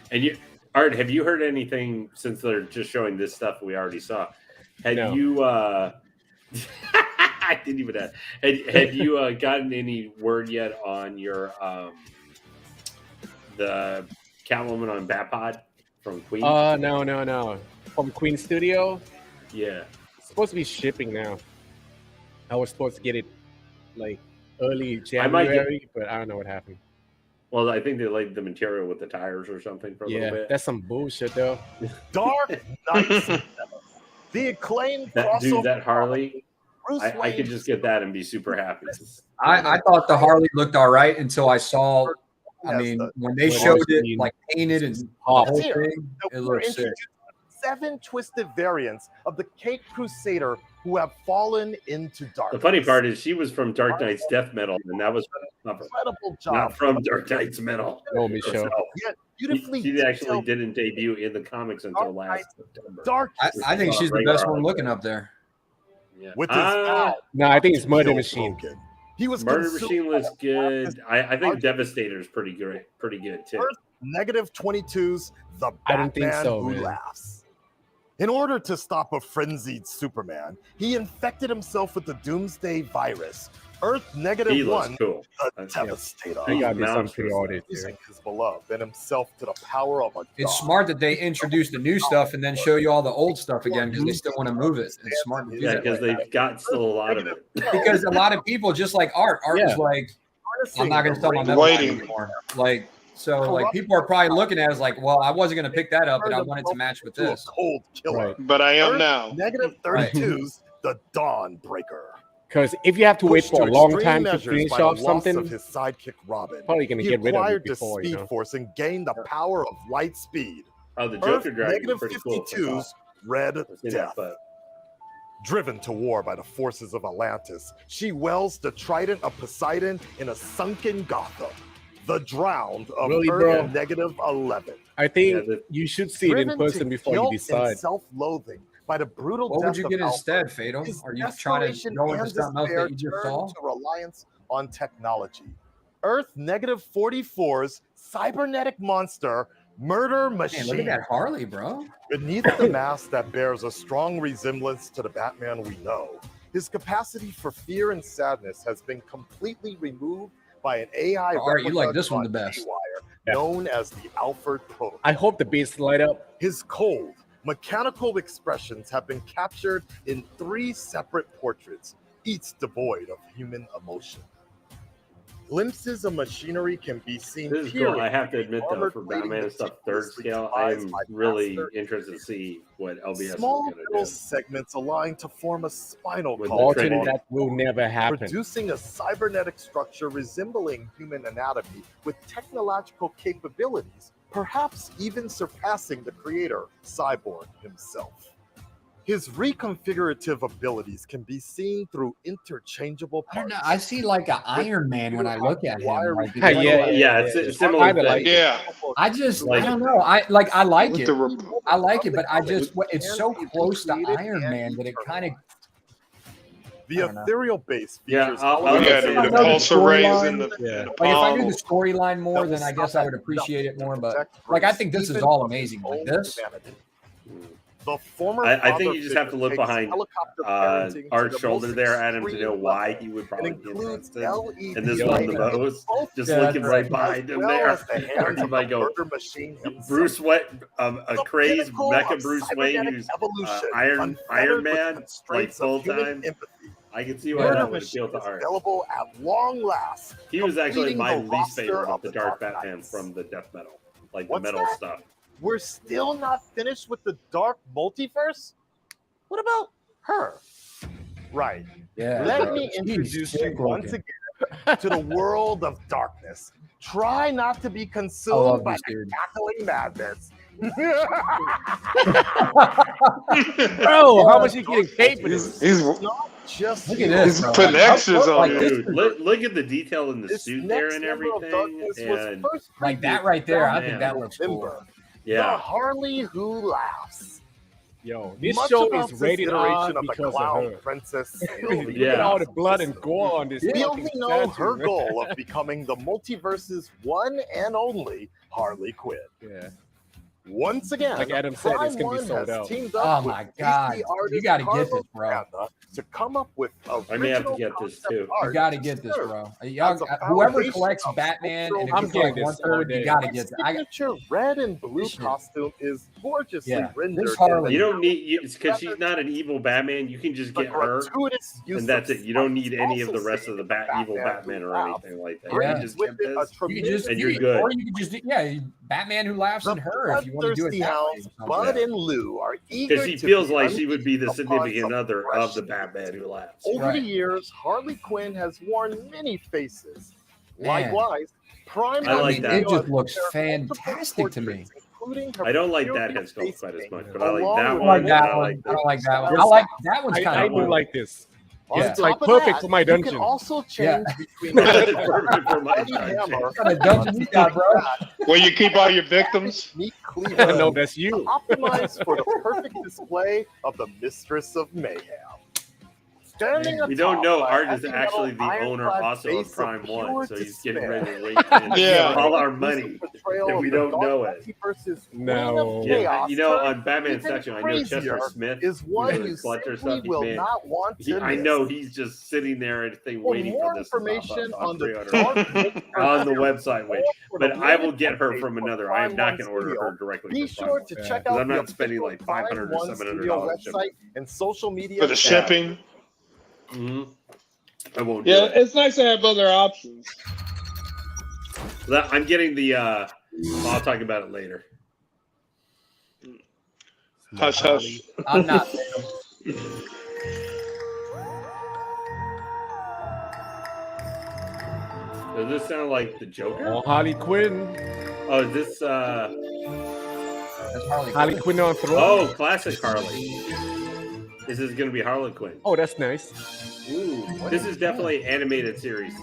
And Art, have you heard anything since they're just showing this stuff we already saw? Had you? I didn't even ask. Had you gotten any word yet on your? The Catwoman on Batpod from Queen? No. From Queen Studio? Yeah. It's supposed to be shipping now. I was supposed to get it like early January, but I don't know what happened. Well, I think they laid the material with the tires or something for a little bit. That's some bullshit though. Dark Knight. The acclaimed crossover. That Harley. I could just get that and be super happy. I thought the Harley looked all right until I saw. I mean, when they showed it like painted and the whole thing, it looks sick. 7 twisted variants of the Caped Crusader who have fallen into darkness. The funny part is she was from Dark Knight's Death Metal, and that was incredible job. Not from Dark Knight's Metal. No, Michelle. Yeah, beautifully. She actually didn't debut in the comics until last September. I think she's the best one looking up there. Yeah. With his mouth No, I think it's Murder still Machine. broken. He was Murder consumed Machine was by good. I think Devastator is pretty great, pretty good too. Earth -22's The I don't think Batman so, Who man. Laughs. In order to stop a frenzied Superman, he infected himself with the Doomsday virus. Earth He -1, looks cool. the Devastator, I got this on Mounts pre-order. using his beloved and himself to the power of a It's god. smart that they introduce the new stuff and then show you all the old stuff again because they still want to move it. It's smart to do Yeah, that. because they've got still a lot of it. Because a lot of people, just like Art was like, I'm not going to sell my metal Waiting. anymore. Like, so like people are probably looking at it as like, well, I wasn't going to pick that up, but I wanted to match with To a this. cold killer. Right. But I am Earth now. -32's The Dawnbreaker. Because if you have to wait Pushed for a to long extreme time to measures finish by the off loss something, of his sidekick Robin, probably gonna he get rid of it acquired the before, Speed Force and gained the power of light speed. Oh, the Earth Joker Dragon is pretty cool. -52's Red I've seen Death. that, but Driven to war by the forces of Atlantis, she welds the trident of Poseidon in a sunken Gotham. The drowned of Really, Earth bro? -11. I think Yeah, you should see it in Driven person to before you guilt decide. and self-loathing by the brutal What death would you of get Alfred, instead, Fatal? his Are you trying to desperation go into and something else despair that you just turned saw? to reliance on technology. Earth -44's cybernetic monster, Murder Man, Machine. look at that Harley, bro. Beneath the mask that bears a strong resemblance to the Batman we know, his capacity for fear and sadness has been completely removed by an AI Art, you like this one the replica best. G-Wire known as the Alfred Protocol. I hope the beats light up. His cold, mechanical expressions have been captured in 3 separate portraits, each devoid of human emotion. Glimpses of machinery can be seen. this is cool. I have to admit though, for Batman and stuff, third scale, I'm really interested to see what LBS Small is going little to segments align to form a spinal With column, the Walton, that will never happen. producing a cybernetic structure resembling human anatomy with technological capabilities, perhaps even surpassing the creator, Cyborg himself. His reconfigurative abilities can be seen through interchangeable I parts. don't know. I see like an Iron Man when I look at him. Like, Yeah, do. Yeah, it's similar. Kinda thing. like it. Yeah. I just, Like- I don't know. I like With it. the rep- I like it, but I just, it's so close to Iron Man that it kind of. The I don't know. ethereal base Yeah, features I'll We got say the that. pulsar rays and the, Yeah. and the Like if I knew palm. the storyline more, then I guess I would appreciate it more. But like I think this is all amazing. Like this, The former I think father you just have to figure look takes behind helicopter parenting to Art's the shoulder most there, Adam, to extreme know why level. he would It probably be includes interested LED in this one the lighting, most. both Just Yeah, looking that's right right. behind him as there. well as the hands Archie of might the go, murder machine himself. Bruce Wayne, a The crazed pinnacle mecha of Bruce Wayne cybernetic who's evolution, Iron unfettered with Man, like constraints of full human time. empathy. I can see why Murder that would Machine appeal to is Art. available at long last. He was actually completing my the least roster favorite of of the the Dark Dark Batman Knights. from the death metal, like What's the metal that? stuff. We're still not finished with the dark multiverse? What about her? Right. yeah. Let me Jeez, introduce you sick once looking. again to the world of darkness. Try not to be I love consumed by this the dude. cackling madness. Bro, how much you getting paid for this? He's Not just Look at you. this, he's bro. putting extras on Like it. this Dude, look at the detail in the This suit there next and member of everything. darkness was And first Like that previewed right there. I back think Man. that looks cool. November. The yeah, Harley Who Laughs. Yo, this Much show about is this rated R iteration of the because of clown her. princess. Look at Yeah. all the blood and gore on this. We fucking only know statue, her man. goal of becoming the multiverse's one and only Harley Quinn. Yeah. Once again, Like Adam said, it's Prime gonna be One sold has out. teamed Oh up with my DC God. You artist gotta get Carlos this, bro. Miranda to come up with I may have to original get this concept too. art You got to to get this, serve bro. as Y'all, a whoever foundation collects of Batman, and if I'm you collect getting one this all third, you day. got to get it. signature red and blue This shit. costume is gorgeously Yeah, rendered. this Harley- You don't need because she's not an evil Batman. You can just the get her, gratuitous use and that's of it. You don't need spikes any of the also rest of the seen in evil Batman Who or Laughs. anything like that. Yeah. You just With get it, a this. You can tremendous just, And you're you- good. or you can just, yeah, Batman Who Laughs The in her if you want to do it bloodthirsty that way. hounds, Bud and Lou are eager Because she to feels be like she would be the unleashed upon significant some other fresh of the Batman Who Laughs. Over Right. the years, Harley Quinn has worn many faces. Man. Likewise, Prime I like Video that. It just has looks prepared multiple fantastic to me. portraits, including her I don't like that purely head sculpt face quite as paint, much, but I like along that I with don't one. like that and I one. like I don't this. like that one. I like that one's kind I of do cool. like this. On Yeah. It's like top of perfect that, for my You dungeon. can also Yeah. change between Perfect for my Bloody dungeon. Hammer, What kind of dungeon you got, bro? Where you keep all your victims. Meat Cleaver, No, that's you. optimized for the perfect display of the Mistress of Mayhem. Standing We don't atop know a Art is heavy actually metal the owner ironclad also of base Prime of 1, pure so he's getting despair. ready to rake in Yeah. all our money Portrayal if of we the don't dark know it. multiverse's queen No. of Yeah, chaos you know, turned on Batman even section, I know Chester crazier Smith, is one who you does Fletcher simply stuff. He will man, not want to I miss. know he's just sitting there and thing For waiting more for this to pop information up on the pre-order dark on the website. Wait, or but the I will latest get her updates from from another. I am Prime not One going to order Studio, her directly. be from Prime sure One. to Yeah. check 'Cause out I'm the not spending like official Prime $500 or One Studio $700 shipping. website and social media For the tab. shipping. I won't do Yeah, it. it's nice to have other options. I'm getting the. I'll talk about it later. Hush, hush. I'm not. Does this sound like the Joker? Oh, Harley Quinn. Oh, is this That's Harley Harley Quinn. Quinn on throne. Oh, classic Harley. This is going to be Harley Quinn. Oh, that's nice. Ooh, this is definitely animated series,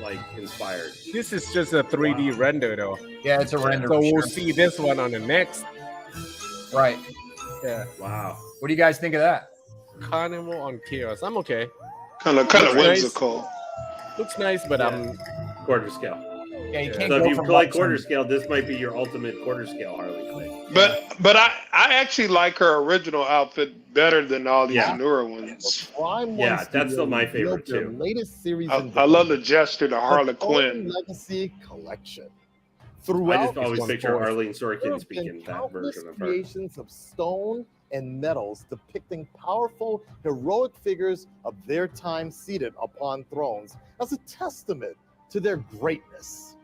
like inspired. This is just a 3D render, though. Yeah, it's a render. So for we'll sure. see this one on the next. Right. Yeah. Wow. What do you guys think of that? Carnival on Chaos. I'm okay. Kind of Looks nice. whimsical. Looks nice, but I'm Quarter scale. Yeah, you can't So go if you from play Bucks quarter and- scale, this might be your ultimate quarter scale Harley Quinn. But I actually like her original outfit better than all these Yeah. newer ones. Prime Yeah, One that's Studio still my revealed favorite, their too. latest series. I love the gesture to Harley the Thorn Quinn. Legacy Collection. I Throughout just always one picture fourth. Arlene there Sorkin have speaking been that countless version of her. creations of stone and metals depicting powerful, heroic figures of their time seated upon thrones as a testament to their greatness.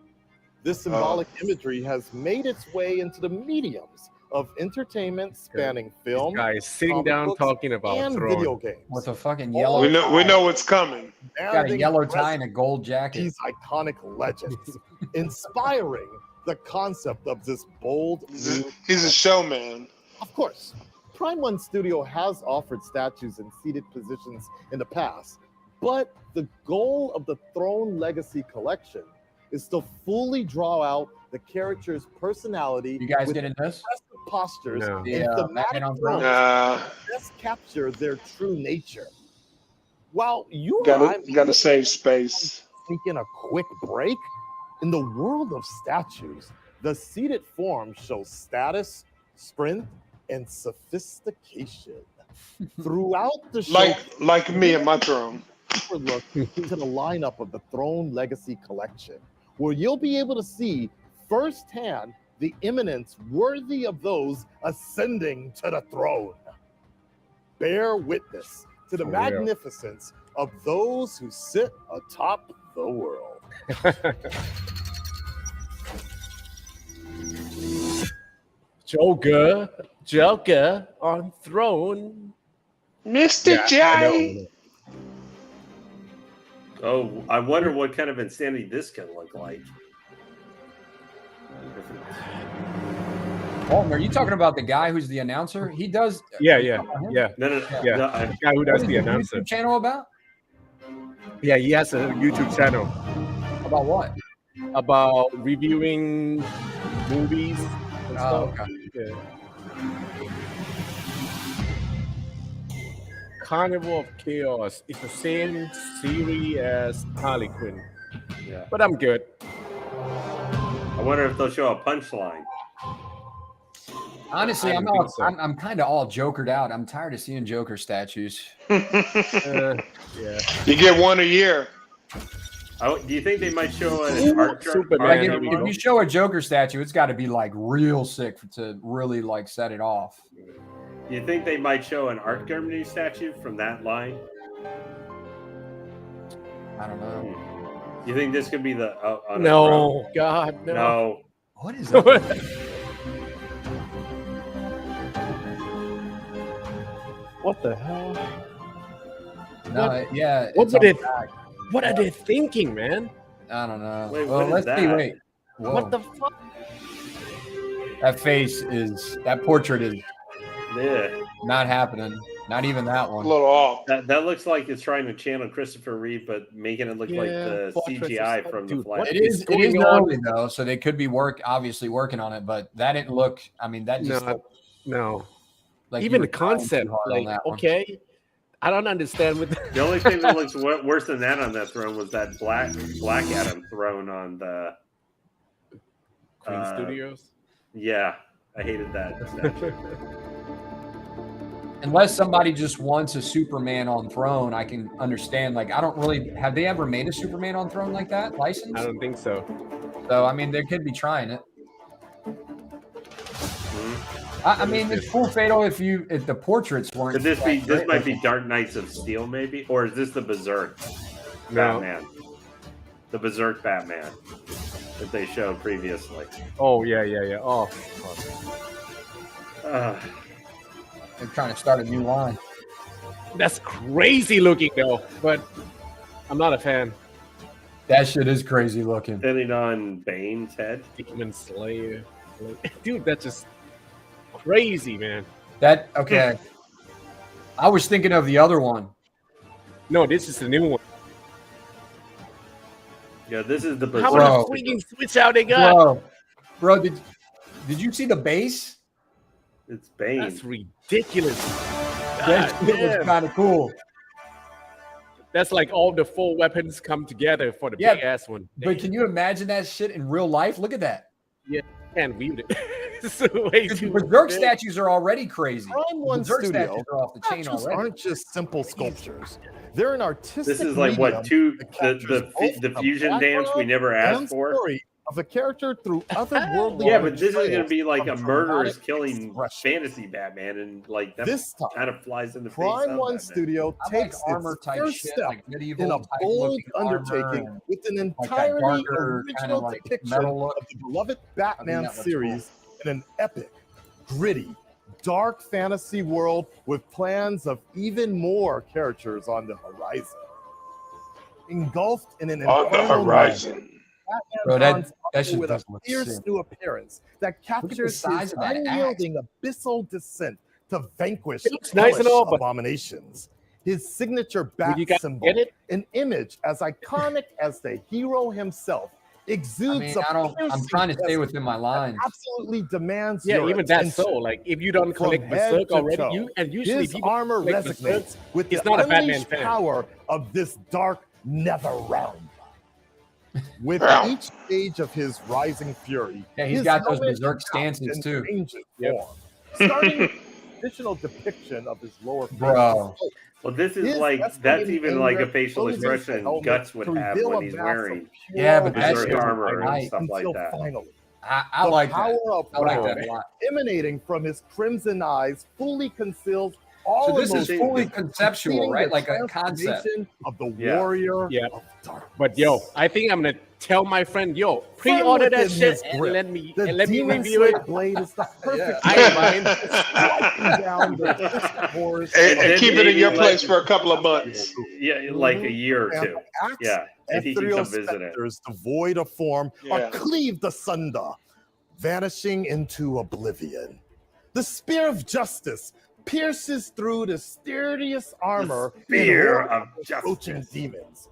This symbolic imagery has made its way into the mediums of entertainment spanning film, guys sitting comic down books, talking about and Throne. video games. with a fucking All yellow. We know what's coming. Got a Banding yellow presence tie and a gold jacket. these iconic legends, inspiring the concept of this bold new. He's a showman. Of course, Prime One Studio has offered statues in seated positions in the past, but the goal of the Throne Legacy Collection is to fully draw out the character's personality You guys with get in this? impressive postures No. and The thematic Batman on thrones Throne? best capture their true nature. While you and I Gotta save space. sneak in a quick break, in the world of statues, the seated form shows status, strength, and sophistication. Throughout the show, Like me and my throne. look into the lineup of the Throne Legacy Collection, where you'll be able to see firsthand the eminence worthy of those ascending to the throne. Bear witness to the For real. magnificence of those who sit atop the world. Joker on Throne. Mr. J. Oh, I wonder what kind of insanity this can look like. Oh, are you talking about the guy who's the announcer? He does. Yeah. No. Yeah. The guy who does the announcer. YouTube channel about? Yeah, he has a YouTube channel About what? about reviewing movies and Oh, stuff. okay. Yeah. Carnival of Chaos is the same series as Harley Quinn, Yeah. but I'm good. I wonder if they'll show a punchline. Honestly, I I'm don't think so. I'm kind of all jokered out. I'm tired of seeing Joker statues. Yeah. You get one a year. Do you think they might show an art Superman. Like there we if go. you show a Joker statue, it's got to be like real sick to really like set it off. Do you think they might show an Art Germany statue from that line? I don't know. You think this could be the on a No, throne? God, no. No. What is that? What the hell? No, yeah. What it's would on it- the back. What are they thinking, man? I don't know. Wait, well, what is let's see. that? Wait. Whoa. What the fuck? That face is. That portrait is Yeah. not happening. Not even that A one. little off. That looks like it's trying to channel Christopher Reeve, but making it look like Yeah, the Fortress CGI is- from dude, the Flash. what It is. It going is on? early though, so they could be obviously working on it. But that didn't look. I mean, that just No, looked no. like Even you the were trying too concept, hard on like, that one. okay, I don't understand what The only thing that looks worse than that on that throne was that Black Adam throne on the Queen Studios. Yeah, I hated that statue. Unless somebody just wants a Superman on throne, I can understand. Like, I don't really have they ever made a Superman on throne like that licensed? I don't think so. So I mean, they could be trying it. I mean, it's cool, Fatal. If the portraits weren't. Could this be? This might be Dark Knights of Steel, maybe, or is this the Berserk Batman? The Berserk Batman that they showed previously. Oh yeah. Oh. They're trying to start a new line. That's crazy looking though, but I'm not a fan. That shit is crazy looking. Standing on Bane's head. Demon Slayer. Dude, that's just crazy, man. That okay. I was thinking of the other one. No, this is the new one. Yeah, this is the How much freaking switch out they got? Bro, did you see the base? It's Bane. That's ridiculous. That shit was kind of cool. That's like all the 4 weapons come together for the big ass one. But can you imagine that shit in real life? Look at that. Yeah, can't wield it. Way too Berserk statues are already crazy. Prime One Berserk Studio statues are off the chain statues already. aren't just simple sculptures. They're an artistic. This is like what the fusion dance we never asked for. Story of a character through otherworldly. Yeah, but this is going to be like a murderous killing fantasy Batman, and like that this time, kind of flies in the face. Prime One Batman. Studio takes armor its type first shit, step like medieval in a type bold looking undertaking armor, with an like that entirely darker original kind of like depiction metal look. of the beloved Batman that looks series in an epic, gritty, dark fantasy world with plans of even more characters on the horizon. Engulfed in an On the horizon. Bro, that shit with a does look fierce sick. new appearance that captures size his of that axe. unyielding abyssal descent to vanquish It looks nice and hellish all, but- abominations. His signature bat you guys symbol, get it? an image as iconic as the hero himself, exudes I'm piercing trying to stay presence within my lines. that absolutely demands Yeah, your even that attention. so. Like if you don't From collect head Berserk to already, toe, usually his people armor collect Berserk, resonates with it's the not a Batman unleashed fan. power of this dark nether realm. With each stage of his rising fury, Yeah, he's his got those helmet Berserk adapts stances, and too. changes Yep. form. Starting with the additional depiction of his lower face. Bro. Well, this is His like that's escalating even like a anger facial closes expression the helmet Guts would to have reveal when a he's mass of wearing pure Yeah, but that Berserk shit was armor and nice. stuff like until that. finally, I the like that. power of I like Brown that a lot. emanating from his crimson eyes fully conceals all So this is emotions, fully conceptual, completing right? the Like a concept. transformation of the Yeah. warrior Yeah. of darkness. But yo, I think I'm gonna tell my friend, yo, pre-order that within shit his and grip. let me The review Demon it. Slayer blade is the perfect I ain't mind. striking down the twisted horrors And then keep it in your maybe place like- for a couple of months. Yeah, like a year or and two. the axe Yeah, and he can ethereal come visit it. specters devoid of form Yeah. are cleaved asunder, vanishing into oblivion. The spear of justice pierces through the sturdiest armor spear in of approaching justice. demons.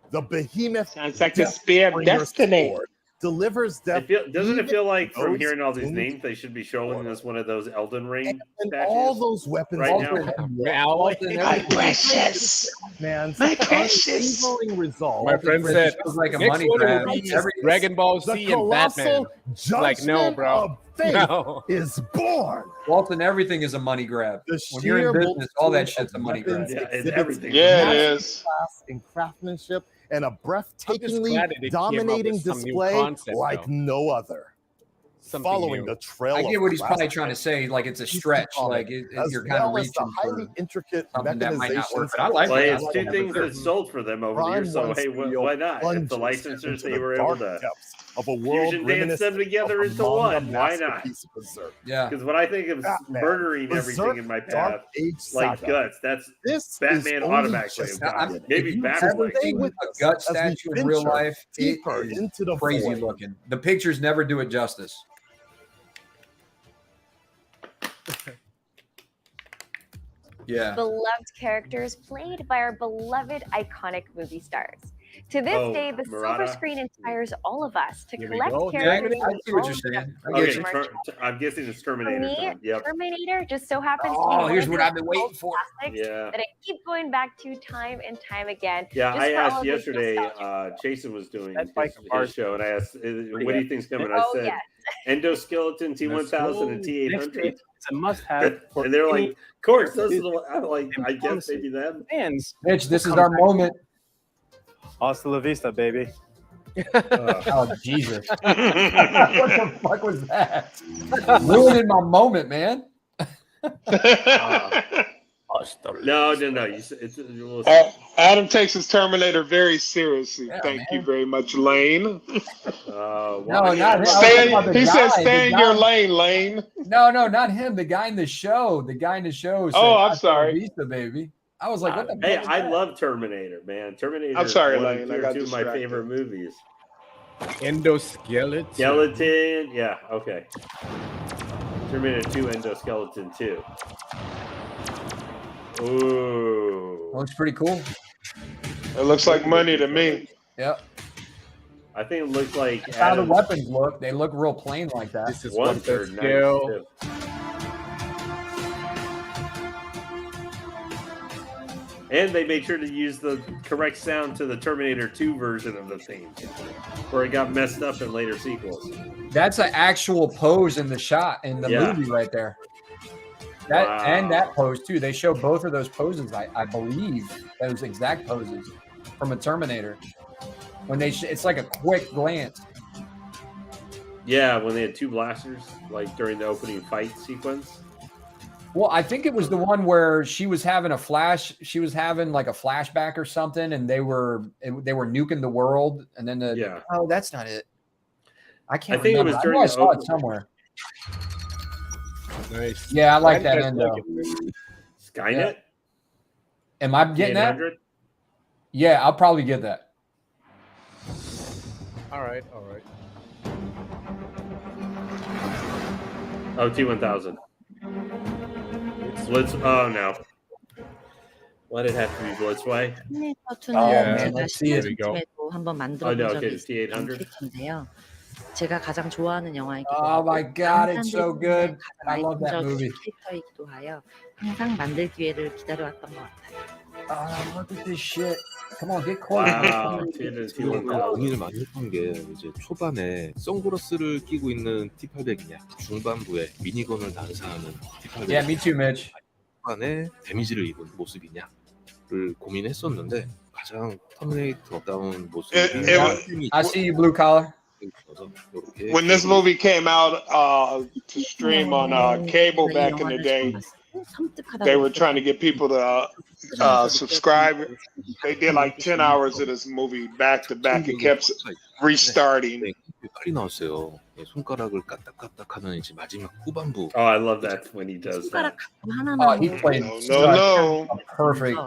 The behemoth Sounds like the spear of destiny. sword delivers death. Doesn't it feel like from those hearing all these doomed names, they should be showing us one of those Elden Ring and statues? all those weapons right now. My precious. Man, My precious. unwavering resolve. My friend said, It was like a next money one grab. will be Every- Dragon Ball the Z and Batman. colossal judgment Like, no, bro. of faith No. is born. Walton, everything is a money grab. The When you're in sheer business, all that multitude shit's a of money grab. weapons Yeah, it's exhibits everything. Yeah, it massive is. class in craftsmanship and a I'm just breathtakingly glad that they came up dominating with some new display concept, like though. no other. Something Following new. the trail I get of what he's probably classic trying to say. Like it's a pieces of stretch. comic, Like as you're kind of well as reaching the highly for intricate something that might not work. mechanizations. But I like Well, it. it's two things that sold for them over the Prime years, so One hey, Studio why not? If plunges the licensors into they the were able dark to depths of a world fusion dance them reminiscent together of into manga one, why not? masterpiece Berserk. Yeah. Because when I think of Batman, murdering everything Berserk in my Dark path, Age like Saga. Guts, that's This is Batman only automatically. just a I'm- guy. Maybe if you've Batman. ever Stay seen with a us gut as we statue in real venture life, it deeper is into the crazy void. looking. The pictures never do it justice. Yeah. Beloved characters played by our beloved iconic movie stars. To this Oh, day, the silver Murata. screen inspires all of us to Here we collect go. characters. I see what you're saying. I get Okay, you. I'm guessing it's For Terminator me, time. Yep. Terminator just so happens to be Oh, one here's of what those I've been waiting for. classics Yeah. that I keep going back to time and time again. Yeah, just I for all asked of the yesterday, nostalgia. Jason was doing That's like his show, and I asked, what do you think's coming? I Oh, said, yes. Endoskeleton T1000 and Next T800. week, it's a must-have. for And they're any like, of course, those are dude, the I'm like, I guess honestly, maybe them. fans. Mitch, this is Come our back. moment. Hasta la vista, baby. Oh, Jesus. What the fuck was that? Ruining my moment, man. No. It's we'll Adam takes his Terminator very seriously. Yeah, Thank you man. very much, Lane. No, not him. I was talking Stay, about the he guy, said, the "Stay in guy. your lane, Lane." No, not him. The guy in the show. The guy in the show. Said, Oh, I'm "Hasta la sorry. vista, baby." I was like, what the Hey, fuck is I that? love Terminator, man. Terminator. I'm sorry, is one Lane, and I two got are two of my distracted. favorite movies. Endoskeleton. Skeleton, yeah, okay. Terminator 2, Endoskeleton 2. Ooh. Looks pretty cool. It looks like money to me. Yep. I think it looks like That's how the Adam's weapons look. They look real plain like that. This is one what third the nice, scale. too. And they made sure to use the correct sound to the Terminator 2 version of the theme, where it got messed up in later sequels. That's an actual pose in the shot in the Yeah. movie right there. That Wow. and that pose too. They show both of those poses. I believe those exact poses from a Terminator. When they, it's like a quick glance. Yeah, when they had two blasters, like during the opening fight sequence. Well, I think it was the one where she was having a flash. She was having like a flashback or something, and they were nuking the world. And then oh, that's not it. I can't. I think remember. it was I during know I the saw it opening. somewhere. Nice. Yeah, I like Why that do you guys endo. like it? Skynet? Am I getting that? 800? Yeah, I'll probably get that. All right, all right. Oh, T1000. Blitz. Oh, no. Why did it have to be Blitzway? Yeah, let's see it. There we go. 한번 만들어 Oh, no, 본 okay, 적이 it's T800. 있는데요. 제가 가장 좋아하는 영화이기도 Oh 하고 my God, it's so good. I 가장 love that愛movie. 캐릭터이기도 하여 항상 만들 기회를 기다려왔던 것 같아요. Oh, look at this shit. Come on, get close. Wow, 고민을 T1000. 많이 했던 게 이제 초반에 선글라스를 끼고 있는 T800이냐 중반부에 미니건을 난사하는 T800 Yeah, me too, Mitch. 초반에 데미지를 입은 모습이냐를 고민했었는데 가장 터미네이터다운 모습이 I see you, blue collar. 이렇게 When this movie came out to stream on cable back in the day, they were trying to get people to subscribe. They did like 10 hours of this movie back to back. It kept restarting. 빨리 나왔어요. 손가락을 까딱까딱하는 이제 마지막 후반부. Oh, I love that when he does that. Oh, he played No. perfect.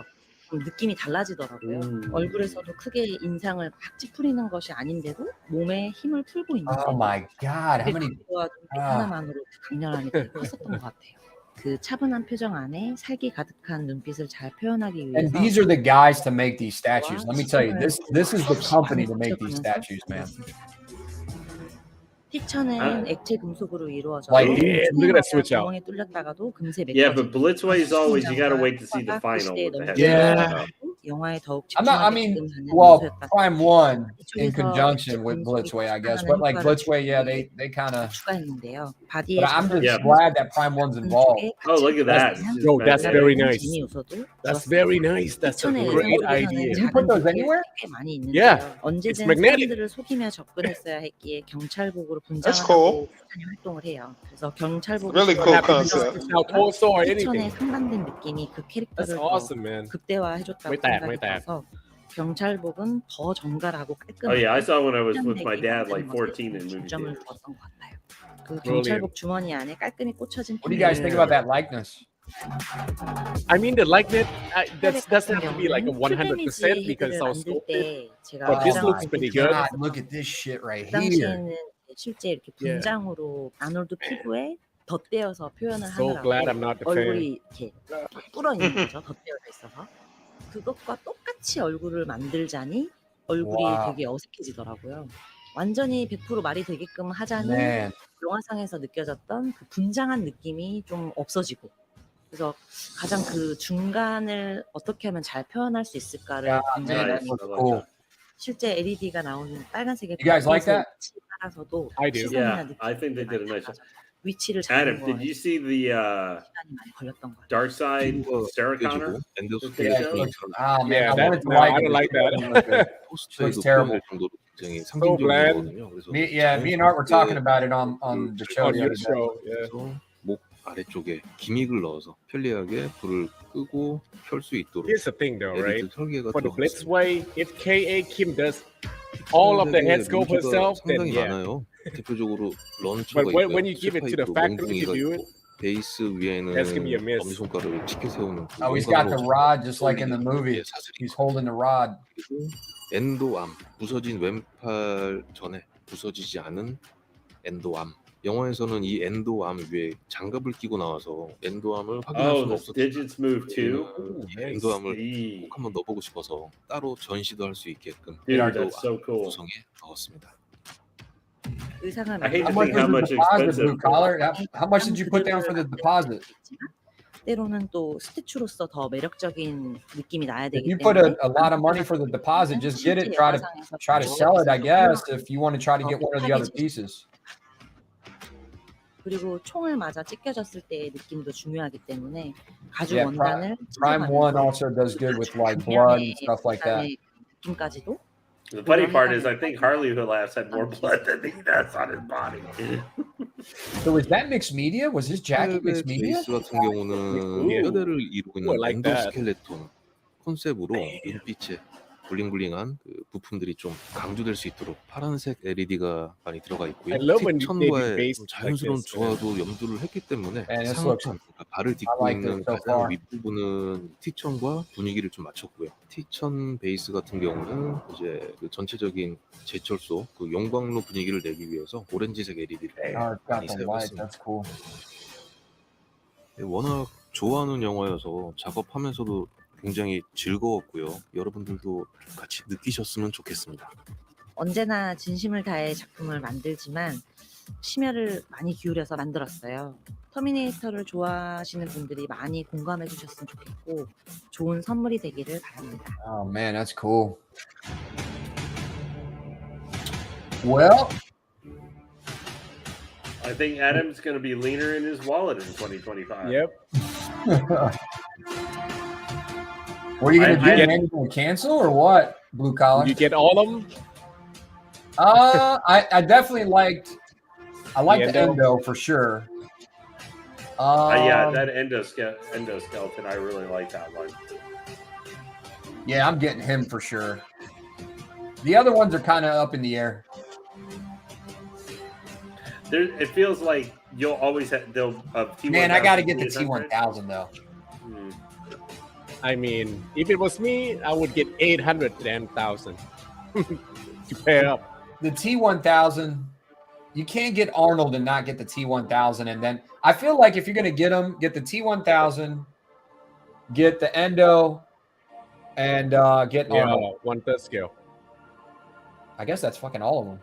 좀 느낌이 달라지더라고요. 얼굴에서도 크게 인상을 막 찌푸리는 것이 아닌데도 몸에 힘을 풀고 있는 Oh my God, how many? 그거와 하나만으로 강렬함이 되게 컸었던 것 같아요. 그 차분한 표정 안에 살기 가득한 눈빛을 잘 표현하기 And 위해서 these are the guys to make these statues. Let me tell you, this is the company to make these statues, man. 피처는 액체 금속으로 이루어져 Like, yeah, look at that switch out. 구멍에 뚫렸다가도 금세 Yeah, 메꿔지고 but Blitzway is always, you gotta wait to see the final. With the head. Yeah. 영화에 더욱 I'm not. I mean, 집중하게끔 하는 well, 요소였다. Prime One in conjunction with Blitzway, I guess. But like Blitzway, yeah, they kind of. 추가했는데요. 바디에 But I'm just Yeah. glad that Prime One's involved. Oh, look at that. Yo, that's very nice. 재미 요소도 That's very nice. That's a 피처의 great 영화에서는 idea. Did you put those 작은 anywhere? 꽤 많이 있는데요. Yeah, it's 언제든 magnetic. 사람들을 속이며 접근했어야 했기에 경찰복으로 That's 분장을 cool. 하고 꾸준히 활동을 해요. 그래서 경찰복을 Really 입고 cool Happy to concept. now torso or 피처의 anything. 상반된 느낌이 그 That's 캐릭터를 더 awesome, man. 극대화해줬다고 With that, 생각이 with that. 들어서 경찰복은 더 정갈하고 깔끔하고 Oh, yeah, I saw when I was with my 세련되게 dad, like 만드는 14 in 것에 movie 중점을 theaters. 두었던 것 같아요. 그 Brilliant. 경찰복 주머니 안에 깔끔히 꽂혀진 What do you guys think about that likeness? I mean, the likeness that doesn't have to be like a 100% because it's all sculpted. But this looks pretty good. God, look at this shit right 그 here. 당시에는 실제 이렇게 분장으로 아놀드 피부에 덧대어서 표현을 So glad I'm 하느라고 not the fan. 얼굴이 이렇게 뚫어 있는 거죠. 덧대어져 있어서 그것과 똑같이 얼굴을 만들자니 얼굴이 Wow. 되게 어색해지더라고요. 완전히 100% 말이 되게끔 하자니 Man. 영화상에서 느껴졌던 그 분장한 느낌이 좀 없어지고 그래서 가장 그 중간을 어떻게 하면 잘 표현할 수 있을까를 Yeah, 굉장히 man, that 많이 looks I like cool. that. 실제 LED가 나오는 빨간색의 You guys like that? 위치에 따라서도 I do. 시선이나 Yeah, I think they did a nice job. 위치를 잡는 Adam, did 거에 you see the 시간이 많이 걸렸던 거예요. Dark Side 피부가 Sarah Connor? 깨지고 엔더 that Yeah, they it showed? looks, oh man, Yeah, I wanted to no, like I it. don't like that. 포스터에도 Looks terrible. 표현될 정도로 굉장히 So bland. 상징적이거든요. 그래서 Me and Art were talking about it on the show On the your other day. show, yeah. 그래서 목 아래쪽에 기믹을 넣어서 편리하게 불을 끄고 켤 수 있도록 Here's the thing, though, right? LED 설계가 For the 들어갔습니다. Blitzway, if K.A. Kim does all of the head scope 런처가 herself, then 상당히 yeah. 많아요. 대표적으로 런처가 But when 있고요. you give it to the 스파이크로 factory to do 멍둥이가 it, 있고 베이스 위에는 that's gonna be a miss. 엄지손가락을 치켜 세우는 그 Oh, he's got the 용광로 rod just like in the 쏘는 movie. 사슬이 He's holding the rod. 그리고 엔도암 부서진 왼팔 전에 부서지지 않은 엔도암. 영화에서는 이 엔도암 위에 장갑을 끼고 나와서 엔도암을 확인할 Oh, 수는 the 없었지만 digits move too. 우리는 이 nice. 엔도암을 Gee. 꼭 한번 넣어보고 싶어서 따로 전시도 할 수 있게끔 Dude, 엔도암 that's so cool. 구성에 넣었습니다. 의상을 I hate How to much think how was much the deposit, expensive. blue collar? How much did you put down for the deposit? 때로는 또 스태츄로서 더 매력적인 느낌이 나야 If 되기 you put 때문에 a lot of money for the deposit, just get it. Try to sell it, I guess. If you want to try to get one of the other pieces. 그리고 총을 맞아 찢겨졌을 때의 느낌도 중요하기 때문에 가죽 Yeah, 원단을 Prime One also does good with like blood and stuff like that. 느낌까지도 The funny part is, I think Harley who laughs had more blood than he does on his body. So is that mixed media? Was his jacket mixed media? 베이스 같은 경우는 Ooh. 뼈대를 이루고 있는 Ooh, I like that. 엔도스켈레톤 컨셉으로 눈빛에 블링블링한 그 부품들이 좀 강조될 수 있도록 파란색 LED가 많이 들어가 있고요. I love when they do 틱천과의 base 좀 자연스러운 like this. 조화도 염두를 했기 때문에 And this 상하판, 그러니까 발을 딛고 like 있는 this so 가장 far. 윗부분은 틱천과 분위기를 좀 맞췄고요. 틱천 베이스 같은 경우는 이제 그 전체적인 제철소 그 용광로 분위기를 내기 위해서 오렌지색 LED를 Oh, it's got 많이 the light. 사용했습니다. That's cool. 워낙 좋아하는 영화여서 작업하면서도 굉장히 즐거웠고요. 여러분들도 같이 느끼셨으면 좋겠습니다. 언제나 진심을 다해 작품을 만들지만 심혈을 많이 기울여서 만들었어요. 터미네이터를 좋아하시는 분들이 많이 공감해 주셨으면 좋겠고 좋은 선물이 되기를 바랍니다. Oh man, that's cool. Well, I think Adam's going to be leaner in his wallet in 2025. Yep. what are you gonna do? I- Man, you gonna cancel or what? Blue collar. You get all of them? I definitely liked. I liked the Endo? endo for sure. Yeah, that endoskeleton, I really like that one. Yeah, I'm getting him for sure. The other ones are kind of up in the air. It feels like you'll always have T1000. Man, I got to get the T1000 though. I mean, if it was me, I would get 800,000 to pair up. The T1000, you can't get Arnold and not get the T1000. And then I feel like if you're going to get them, get the T1000, get the Endo, and get Arnold. 1/3 scale. I guess that's fucking all of them.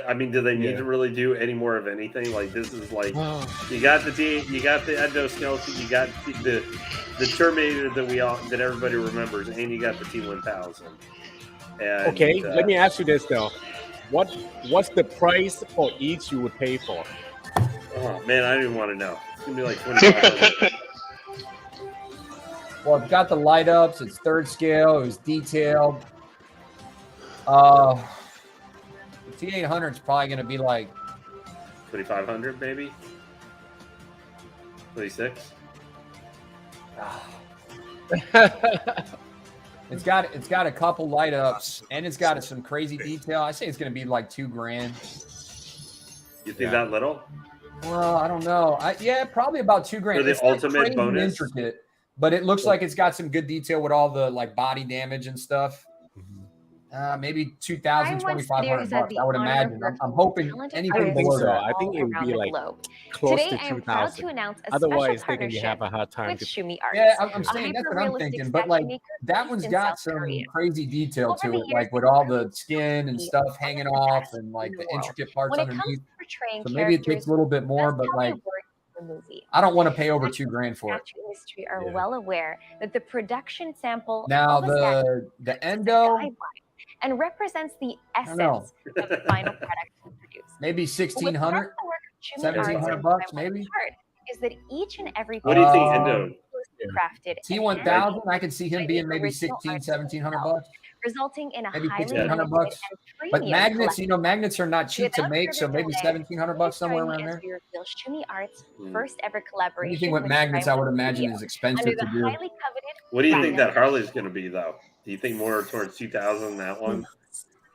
I mean, do they need Yeah. to really do any more of anything? Like this is like you got the endoskeleton, you got the Terminator that everybody remembers, and you got the T1000. And, Okay, let me ask you this though. What's the price for each you would pay for? Oh man, I don't even want to know. It's gonna be like $2,500. Well, it's got the light ups. It's 3rd scale. It was detailed. The T800 is probably going to be like 2,500 maybe. 26. It's got a couple light ups and it's got some crazy detail. I say it's going to be like $2,000. You think that little? Well, I don't know. Yeah, probably about $2,000. For the It's not ultimate crazy and bonus? intricate, but it looks like it's got some good detail with all the like body damage and stuff. Maybe 2,000, Prime One 2,500 Studios had bucks. the I would honor imagine. of working I'm hoping with talented anything I don't think below so. that. I think it would around be the like globe. close Today, to I am proud 2,000. to announce a Otherwise, special they're going to have partnership a hard time with to. Shumi Arts. Yeah, I'm a saying that's what I'm hyper-realistic thinking. But like statue maker that based one's in got South Korea. some crazy detail Over to the it, years, like with the all company the skin and has stuff hanging one of the off best and like in the the world. intricate parts When it comes underneath. to portraying So maybe it characters takes a little bit more, just but how they like were in the movie. I don't want to pay over $2,000 for it. Statue industry are Yeah. well aware that the production sample Now of a statue the is a endo, guideline and represents the I don't know. essence of the final product to produce. Maybe But what 1,600, sets the work of Shumi Arts 1,700 and bucks, Prime One maybe. apart is that each and every What do you think, piece Endo? is crafted and T1000, I could see him by being the maybe original 1,600, artist 1,700 himself, bucks, resulting in a maybe highly 1,500 limited bucks. and But premium magnets, collection. magnets are not cheap to Without make, so further maybe delay, 1,700 bucks please somewhere join me around as there. we reveal Shumi Arts' Hmm. first ever collaboration Anything with with magnets, I Prime would One imagine Studios is expensive under to the do. highly coveted What do you think platinum that Harley's going to be, though? Do you think more towards 2,000? That one,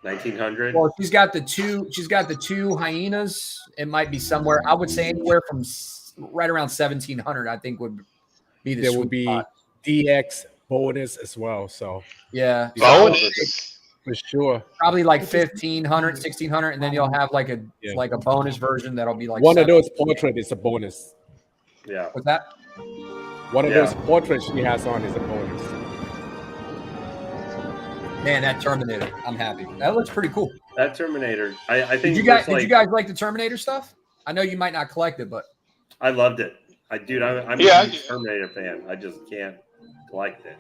1,900. Well, she's got the two hyenas. It might be somewhere. I would say anywhere from right around 1,700. I think would be the There sweet will be spot. DX bonus as well. So Yeah, Bonus. for sure, probably like 1,500, 1,600, and then you'll have like a Yeah. like a bonus version that'll be like one of 7. those portraits is a bonus. Yeah. What's that? One of Yeah. those portraits she has on is a bonus. Man, that Terminator. I'm happy. That looks pretty cool. That Terminator. I think Did you guys like the Terminator stuff? I know you might not collect it, but I loved it. Dude, I'm Yeah, a huge Terminator fan. I just can't collect it.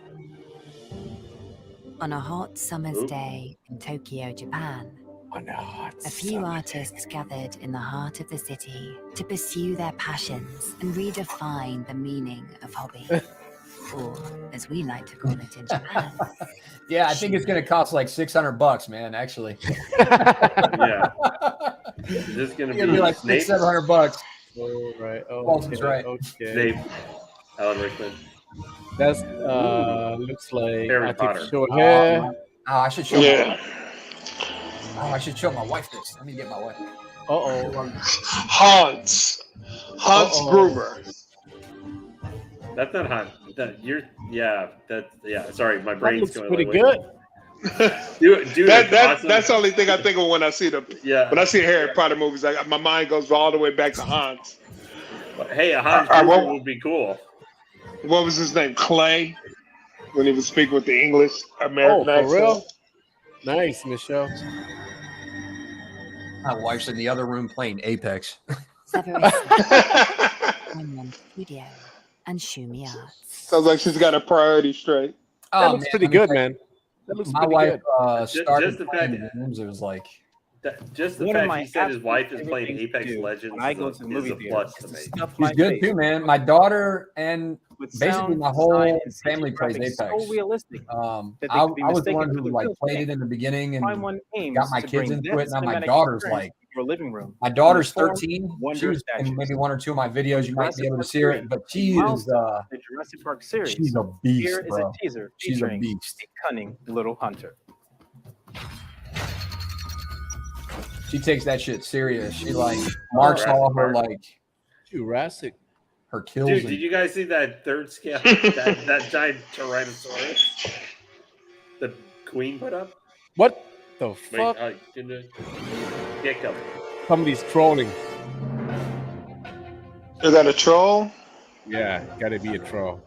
On a hot summer's Oop. day in Tokyo, Japan, Oh no, a few artists gathered in the heart of the city to pursue their passions and redefine the meaning of hobby. Or, as we like to call it in Japan, yeah, I think it's gonna cost like $600, man. Actually, Yeah. Is this going it's to gonna be like Snape? $600-700. Oh, right. Oh, Paulson's right. Okay. Snape. Alan Rickman. That's looks like Harry I think Potter. short hair. Oh, I should show. Yeah. I should show my wife this. Let me get my wife. Hans Gruber. That's not hot. Sorry, my That brain's looks going pretty like, good. Dude, awesome. That's the only thing I think of when I see Yeah. when I see Harry Potter movies. My mind goes all the way back to Hans. Hey, a Hans I Gruber won't- would be cool. What was his name? Clay, when he was speaking with the English American For accent. real? Nice, Michelle. My wife's in the other room playing Apex. Severus, Prime One Studio, and Shumi Arts. Sounds like she's got her priorities straight. That looks pretty good, man. That looks My pretty wife good. started just the playing fact- games. It was like Just the One of fact my he said his absolute wife is favorite playing things to Apex do Legends when I go to the is movie a theater plus is to to me. stuff she's my good face too, man. My daughter and with basically sound, my design, whole and family CG plays graphics Apex. so realistic I, that they I could be was the mistaken one for who the like real played thing. it in the beginning and Prime One aims got my to kids bring into that it. Now my cinematic daughter's experience like, to your living room. my daughter's in the form 13. of Wonder She was in statues. maybe 1 or 2 of my videos. You might be Jurassic able to Park see her, series, but she is milestone in Jurassic Park series. she's a beast, Here is bro. a teaser She's a featuring beast. a cunning little hunter. She takes that shit serious. She like marks all her like Jurassic. her kills. Dude, and- did you guys see that third scale, that giant Tyrannosaurus the Queen put up? What the Wait, fuck? Gecko. Somebody's trolling. Is that a troll? Yeah, gotta be a troll.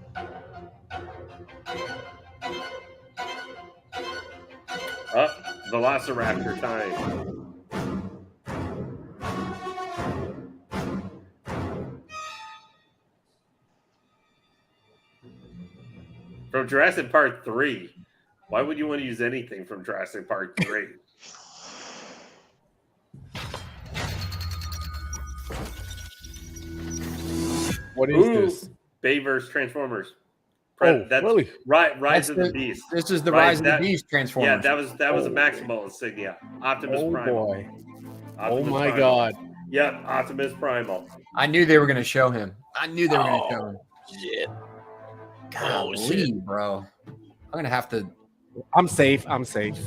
Velociraptor time. From Jurassic Park 3. Why would you want to use anything from Jurassic Park 3? What is this? Bayverse Transformers. Oh, That's really? Rise That's of the Beast. This is the Right, Rise of that- the Beast Transformers. Yeah, that was a Maximal insignia. Optimus Oh Primal. boy. Optimus Oh my Primal. god. Yep, Optimus Primal. I knew they were going to show him. I knew they were going to show him. Shit. Golly, bro. I'm going to have to. I'm safe. I'm safe.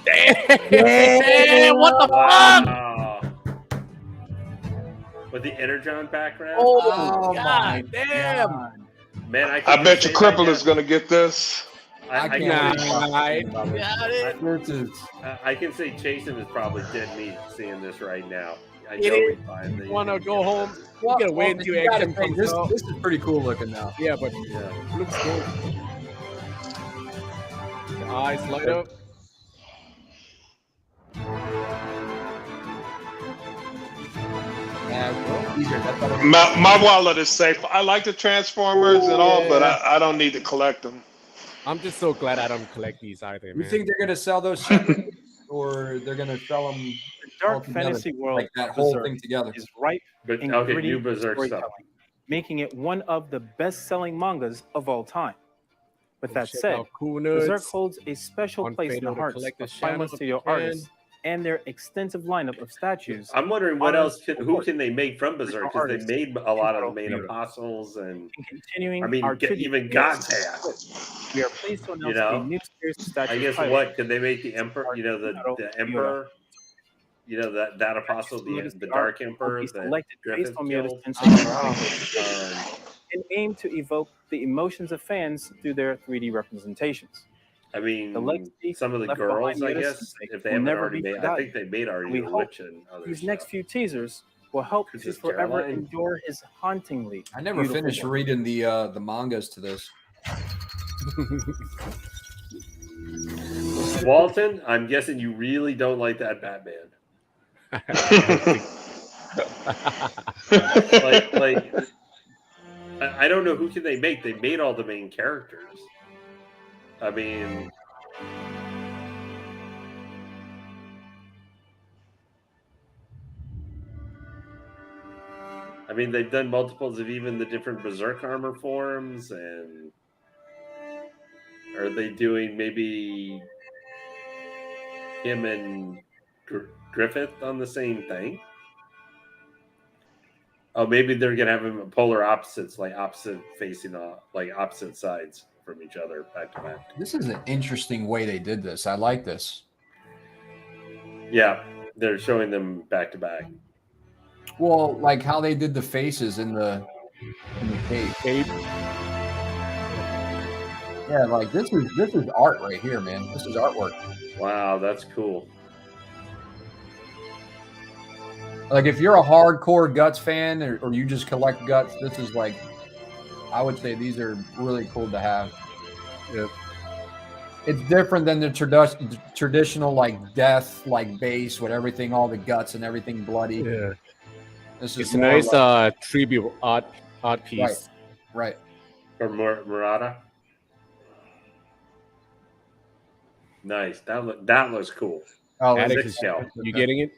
Damn, what the fuck? Wow. With the Energon background. Oh, my god damn. God. Man, I bet you Cripple is going to get this. I can say Jason is probably dead meat seeing this right now. I know You he want to go home? You gotta wait until action comes out. This is pretty cool looking now. Yeah, but looks good. The eyes light up. My wallet is safe. I like the Transformers and all, but I don't need to collect them. I'm just so glad I don't collect these either, man. You think they're gonna sell those separately, or they're gonna sell them? Dark fantasy world, like that whole Berserk thing together, is ripe But in okay, gritty new Berserk storytelling, stuff. making it one of the best-selling mangas of all time. With that Check said, out Cool Berserk Nerds holds a special on place in the Fatal to hearts collect the of Final shadows Studio if you can. artists and their extensive lineup of statues. I'm wondering what honors, else who can they make from Berserk, because they artists, made a lot of the main beautiful. apostles and Continuing I mean our tribute even to God's Yes. hand. We are pleased to announce You know? a new series of statues. I guess titled what could they make the emperor? You know the emperor. You know that apostle, the Dark Emperor, the selected based Griffith on killed. Miura's and aim to evoke the emotions of fans through their 3D representations. I mean, The legacy some of the left girls, behind I Miura's guess, sensei if they will haven't never already be made, I forgotten. think they made already We The hope Witch and other these stuff. next few teasers will help to Princess forever Caroline. endure his hauntingly. I never beautiful finished work. reading the mangas to this. Walton, I'm guessing you really don't like that Batman. like I don't know who can they make. They made all the main characters. I mean, they've done multiples of even the different Berserk armor forms, and are they doing maybe him and Griffith on the same thing? Oh, maybe they're gonna have them polar opposites, like opposite facing off, like opposite sides from each other, back to back. This is an interesting way they did this. I like this. Yeah, they're showing them back to back. Well, like how they did the faces in the cape. Yeah, like this is art right here, man. This is artwork. Wow, that's cool. Like if you're a hardcore Guts fan or you just collect Guts, this is like, I would say these are really cool to have. Yeah. It's different than the traditional like death, like base with everything, all the guts and everything bloody. Yeah. This is It's a nice like, tribute art piece. Right. Or Murata. Nice. That looks cool. Oh, Alex, you getting it?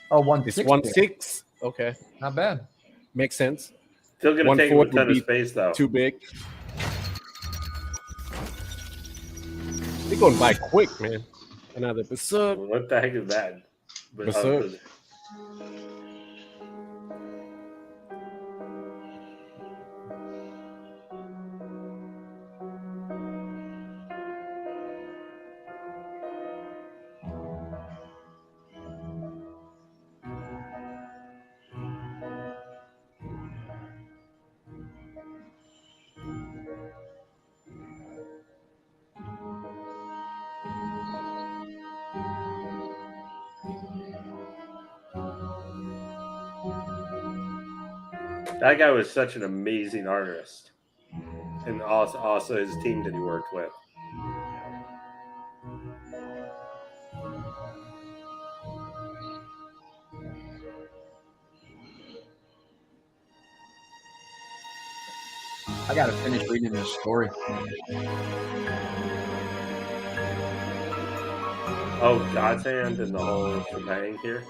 Oh, It's 1/6. Okay. Not bad. Makes sense. Still gonna take a 1/4 ton would of be space though. Too big. They're going by quick, man. Another Berserk. What the heck is that? Berserk. That guy was such an amazing artist, and also his team that he worked with. I gotta finish reading this story. Oh, God's hand and the whole shebang here.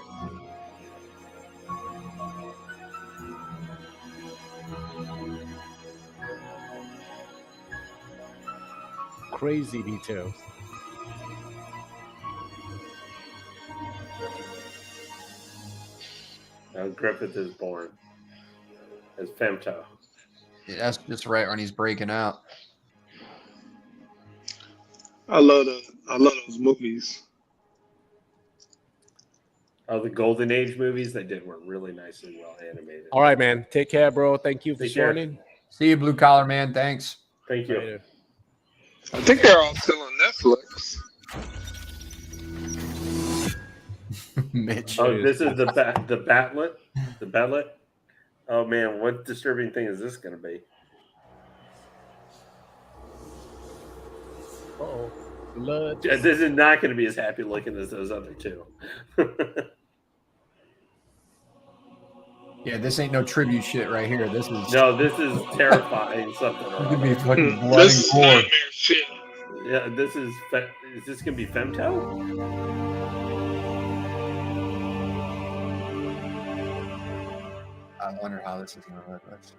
Crazy details. Now Griffith is born as Femto. Yeah, that's just right when he's breaking out. I love those movies. Oh, the Golden Age movies were really nicely well animated. All right, man. Take care, bro. Thank you for Take care. joining. See you, blue collar man. Thanks. Thank you. Later. I think they're all still on Netflix. Mitch. Oh, this is the Batlet? The Batlet? Oh, man, what disturbing thing is this going to be? Uh-oh. Blood. This is not going to be as happy looking as those other two. Yeah, this ain't no tribute shit right here. This is this is terrifying something. It could be fucking blood and This gore. nightmare shit. Yeah, this is this going to be Femto? I wonder how this is going to look. Let's see.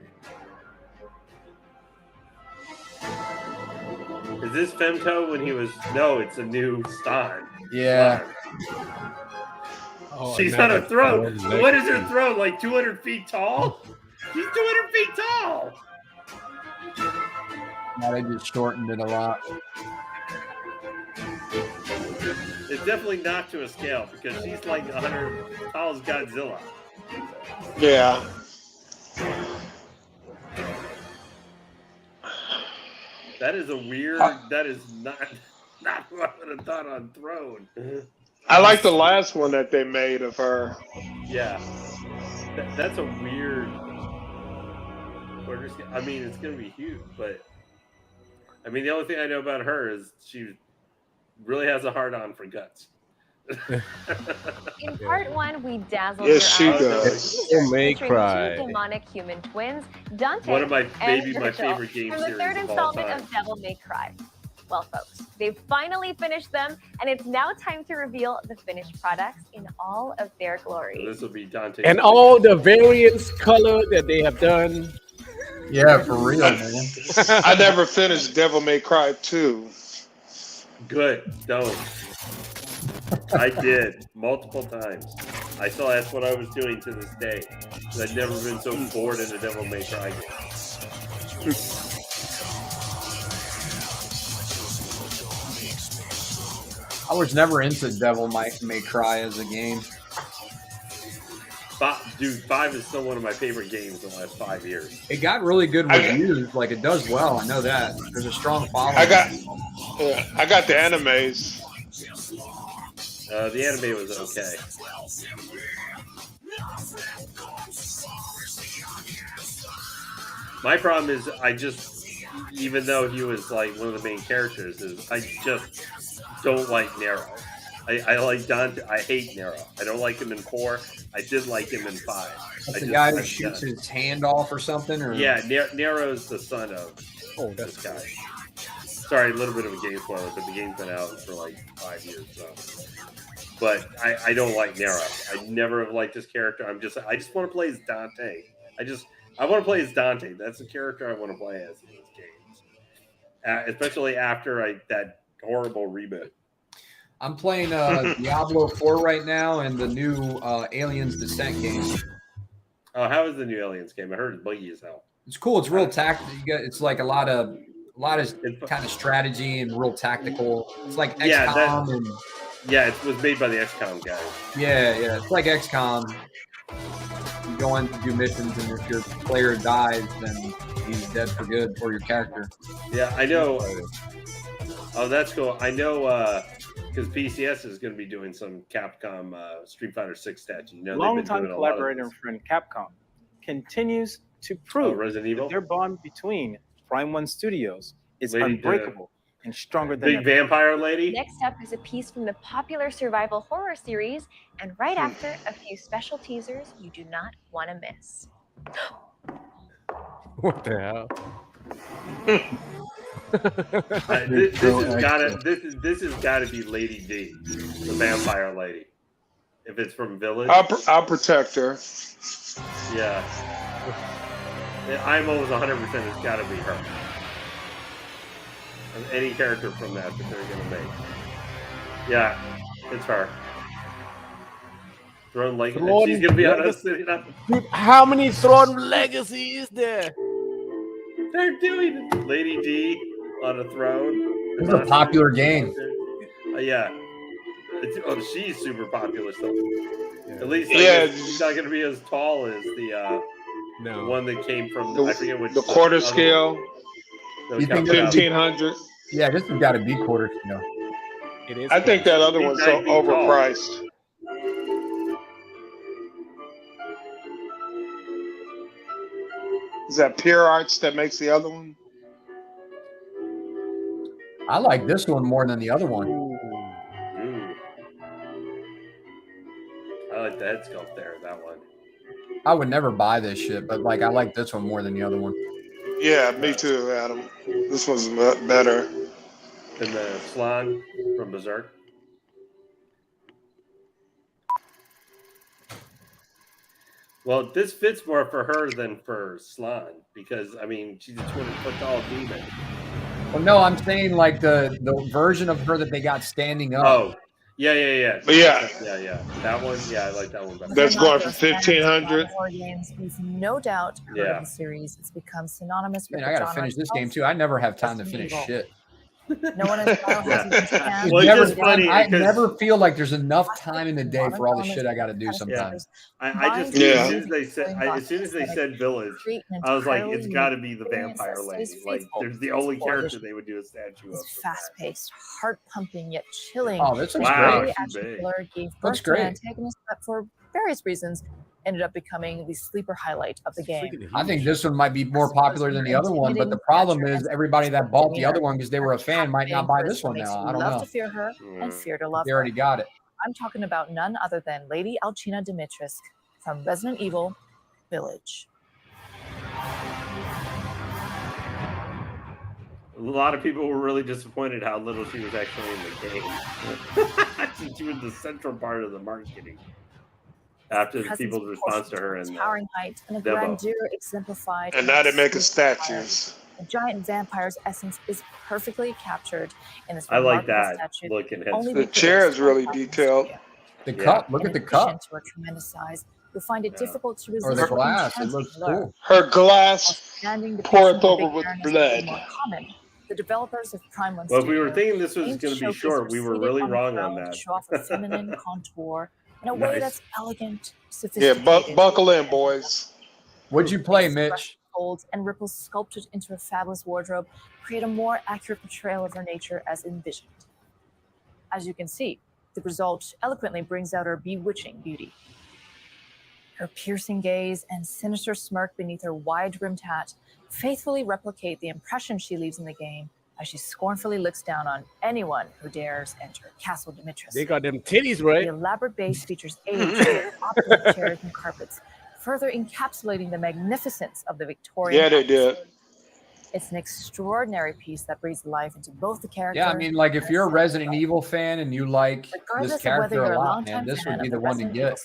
Is this Femto when he was... No, it's a new Stein. Yeah. Oh, She's now on a that's throne. blood. What is her throne? Like 200 feet tall? She's 200 feet tall. Now they just shortened it a lot. It's definitely not to a scale because she's like 100 tall as Godzilla. Yeah. That is a weird. That is not what I would have thought on Throne. I like the last one that they made of her. Yeah, that's a weird. I mean, it's gonna be huge, but I mean, the only thing I know about her is she really has a hard on for guts. In part one, we dazzled Yes, your she eyes does. with teasers Devil May featuring Cry. two demonic human twins, Dante One of my and maybe my Virgil, favorite game from the series third of all installment time. of Devil May Cry. Well, folks, they've finally finished them, and it's now time to reveal the finished products in all of their glory. So this will be Dante. And all the variants color that they have done. Yeah, for real, man. I never finished Devil May Cry 2. Good. Don't. I did multiple times. I still that's what I was doing to this day. I've never been so bored in a Devil May Cry game. I was never into Devil May Cry as a game. Dude, 5 is still one of my favorite games in the last 5 years. It got really good reviews. Like, it does well. I know that. There's a strong following. I got the animes. The anime was okay. My problem is even though he was like one of the main characters, I just don't like Nero. I like Dante. I hate Nero. I don't like him in 4. I did like him in 5. That's the guy who shoots his hand off or something? Or? Yeah, Nero's the son of this guy. Sorry, a little bit of a game spoiler, but the game's been out for like 5 years. So. But I don't like Nero. I never have liked this character. I just want to play as Dante. I want to play as Dante. That's the character I want to play as in these games. Especially after that horrible reboot. I'm playing Diablo 4 right now and the new Aliens Descent game. Oh, how is the new Aliens game? I heard it's buggy as hell. It's cool. It's real tactical. It's like a lot of kind of strategy and real tactical. It's like XCOM. It was made by the XCOM guys. Yeah. It's like XCOM. You go in to do missions, and if your player dies, then he's dead for good, or your character. Yeah, I know. Oh, that's cool. I know because PCS is going to be doing some Capcom Street Fighter 6 stats. You know, longtime collaborator and friend Capcom continues to prove Resident Evil? that their bond between Prime 1 Studios is unbreakable and stronger than Big ever. Vampire Lady. Next up is a piece from the popular survival horror series, and right after, a few special teasers you do not want to miss. What the hell? This has got to be Lady D, the vampire lady. If it's from Village, I'll protect her. Yeah, I'm almost 100%. It's got to be her. And any character from that they're gonna make. Yeah, it's her. Throne Legacy. She's gonna be on us. Dude, how many Throne Legacy is there? They're doing it. Lady D on a throne. This is a popular game. Yeah. She's super popular still. Yeah. At least she's not going to be as tall as the one that came from I forget which the quarter scale. You think 1500. Yeah, this has got to be quarter scale. It is. I think that other one's so overpriced. Is that Pure Arts that makes the other one? I like this one more than the other one. Ooh. I like the head sculpt there, that one. I would never buy this shit, but like I like this one more than the other one. Yeah, me too, Adam. This one's better. And the Slan from Berserk. Well, this fits more for her than for Slan because, I mean, she's a 20-foot tall demon. Well, no, I'm saying like the version of her that they got standing up. Oh, yeah. But yeah. That one, I like that one better. That's going for 1,500. Horror games, we've no doubt heard of the series. It's become synonymous with Man, I gotta finish this game too. I never have time to finish shit. No one has biohazard. Well, it's just funny. I never feel like there's enough time in the day for all the shit I got to do sometimes. I just as soon as they said village, I was like, it's got to be the vampire lady. Like, there's the only character they would do a statue of. It's fast-paced, heart-pumping yet chilling. Oh, this looks great. Gave birth to an antagonist, but for various reasons, ended up becoming the sleeper highlight of the game. I think this one might be more popular than the other one, but the problem is everybody that bought the other one because they were a fan might not buy this one now. I don't know. Love to fear her and fear to love They already got it. I'm talking about none other than Lady Alcina Dimitrescu from Resident Evil Village. A lot of people were really disappointed how little she was actually in the game. She was the central part of the marketing. After the people's response to her and towering height and a grandeur exemplified. And now they make a statues. The giant vampire's essence is perfectly captured in this. I like that look and head. The chair is really detailed. The cup, look at the cup. To a tremendous size, you'll find it difficult to resist. Or the glass, it looks cool. Her glass poured over with blood. The developers of Prime One. Well, if we were thinking this was going to be short, we were really wrong on that. Show off a feminine contour in a way that's elegant, sophisticated. Yeah, buckle in, boys. What'd you play, Mitch? Folds and ripples sculpted into a fabulous wardrobe create a more accurate portrayal of her nature as envisioned. As you can see, the result eloquently brings out her bewitching beauty. Her piercing gaze and sinister smirk beneath her wide-brimmed hat faithfully replicate the impression she leaves in the game as she scornfully looks down on anyone who dares enter Castle Dimitrescu. They got them titties, right? The elaborate base features aged opulent chairs and carpets, further encapsulating the magnificence of the Victorian. Yeah, they did. It's an extraordinary piece that breathes life into both the characters. Yeah, I mean, like if you're a Resident Evil fan and you like this character a lot, man, this would be the one to get.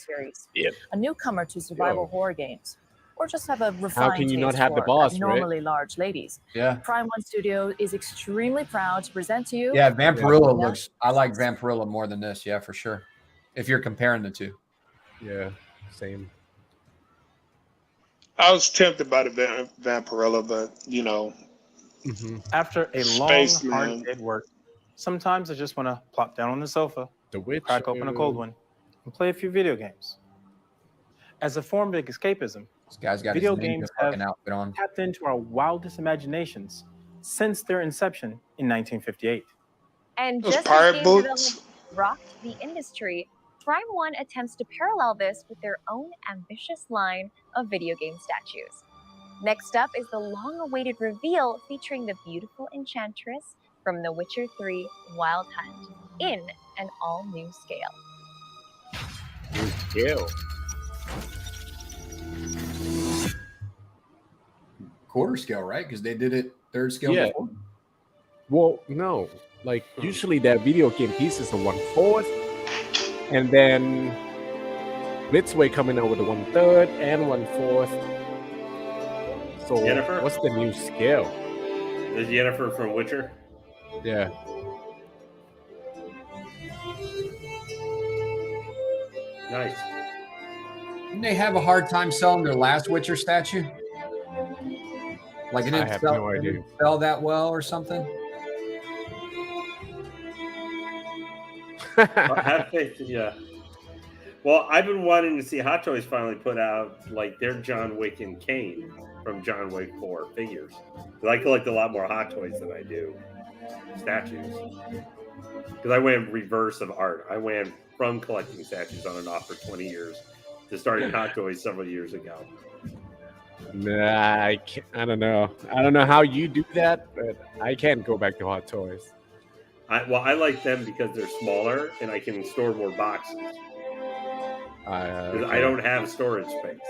Yep. A newcomer to survival horror games, or just have a refined How can you not taste have the for boss, abnormally large ladies. Yeah. Prime One Studio is extremely proud to present to you. Yeah, Vampirilla looks. I like Vampirilla more than this. Yeah, for sure. If you're comparing the two. Yeah, same. I was tempted by the Vampirilla, but you know, after a long, hard day's work, sometimes I just want to plop down on the sofa, crack open a cold one, and play a few video games. As a form of escapism, this guy's got video his games fucking have outfit on. tapped into our wildest imaginations since their inception in 1958. And Those just pirate as game boots. development rocked the industry, Prime One attempts to parallel this with their own ambitious line of video game statues. Next up is the long-awaited reveal featuring the beautiful enchantress from The Witcher 3 Wild Hunt in an all-new scale. New scale. Quarter scale, right? Because they did it third scale Yeah. before. Well, no. Like usually that video game piece is a 1/4, and then Blitzway coming out with a 1/3 and 1/4. So Yennefer? what's the new scale? Is Yennefer from Witcher? Yeah. Nice. Didn't they have a hard time selling their last Witcher statue? Like it I didn't, have sell, no it idea. didn't sell that well or something? Have faith, yeah. Well, I've been wanting to see Hot Toys finally put out like their John Wick and Kane from John Wick 4 figures. 'Cause I collect a lot more Hot Toys than I do statues. Because I went reverse of art. I went from collecting statues on and off for 20 years to starting Hot Toys several years ago. Nah, I don't know. I don't know how you do that, but I can't go back to Hot Toys. I like them because they're smaller and I can store more boxes. Because I don't have storage space.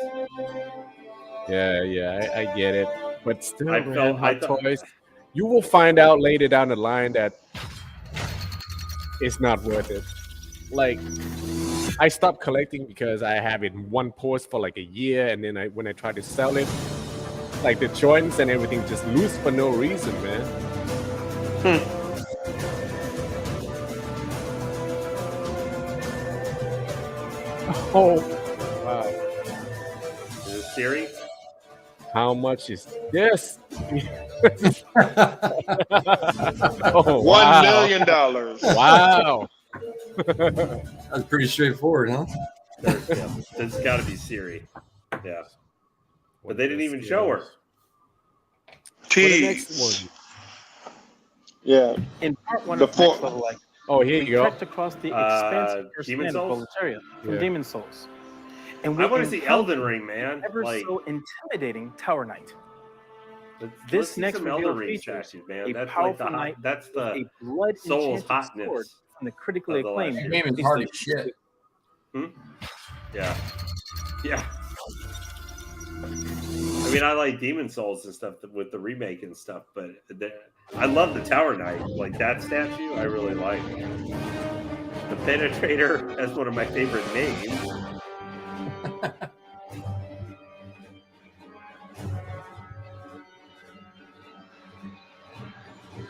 Yeah, I get it. But still, I thought Toys, you will find out later down the line that it's not worth it. Like, I stopped collecting because I have it in one post for like a year, and then when I try to sell it, like the joints and everything just loose for no reason, man. Oh, wow. Is it Siri? How much is this? Oh, wow. $1 million. Wow. That's pretty straightforward, huh? That's got to be Siri. Yeah. But they didn't even show her. Jeez. Yeah. In part one The of Next Level Life, oh, here you go. trekked across the expansive Demon land of Souls? Boletaria from Yeah. Demon Souls. And I want to see encountered Elden Ring, man. ever Like, so intimidating Tower Knight. let's This see next some reveal Elden Ring features statues, man. a That's like powerful knight that's with the a blood Soul's enchanted sword hotness. from the critically of the acclaimed. last The game is hard as shit. Yeah. Yeah. I mean, I like Demon Souls and stuff with the remake and stuff, but I love the Tower Knight. Like, that statue, I really like. The Penetrator, that's one of my favorite names.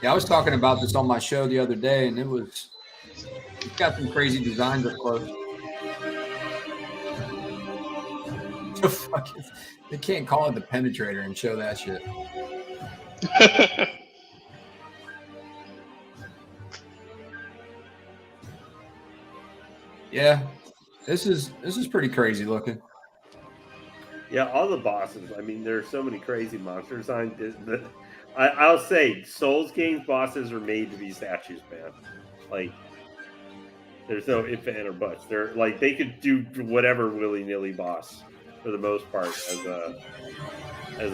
Yeah, I was talking about this on my show the other day, and it's got some crazy designs up close. They can't call it the Penetrator and show that shit. Yeah, this is pretty crazy looking. Yeah, all the bosses. I mean, there's so many crazy monster designs. I'll say, Souls games bosses are made to be statues, man. Like, there's no ifs, ands, or buts. They're like, they could do whatever willy-nilly boss for the most part as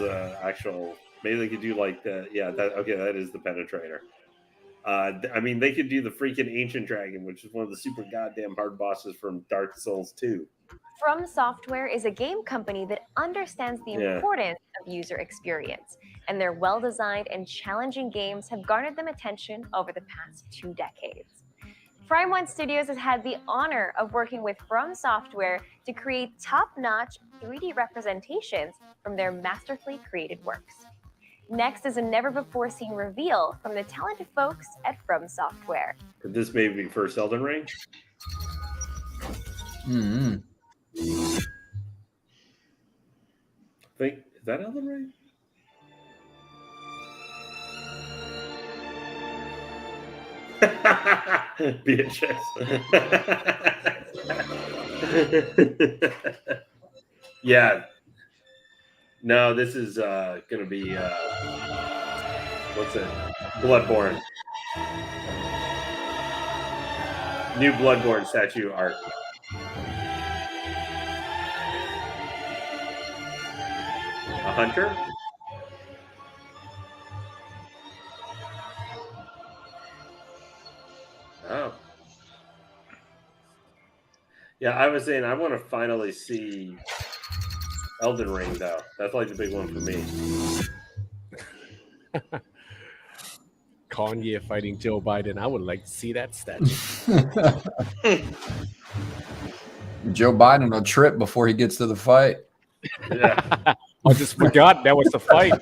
a actual. Maybe they could do like the that is the Penetrator. I mean, they could do the freaking Ancient Dragon, which is one of the super goddamn hard bosses from Dark Souls 2. From Software is a game company that understands the importance of user experience, and their well-designed and challenging games have garnered them attention over the past 2 decades. Prime One Studios has had the honor of working with From Software to create top-notch 3D representations from their masterfully created works. Next is a never-before-seen reveal from the talented folks at From Software. Could this maybe be first Elden Ring? Mm-hmm. Is that Elden Ring? Beatrice. Yeah. No, this is gonna be what's it? Bloodborne. New Bloodborne statue art. A hunter? Oh. Yeah, I was saying I want to finally see Elden Ring, though. That's like the big one for me. Kanye fighting Joe Biden. I would like to see that statue. Joe Biden will trip before he gets to the fight. Yeah. I just forgot that was the fight.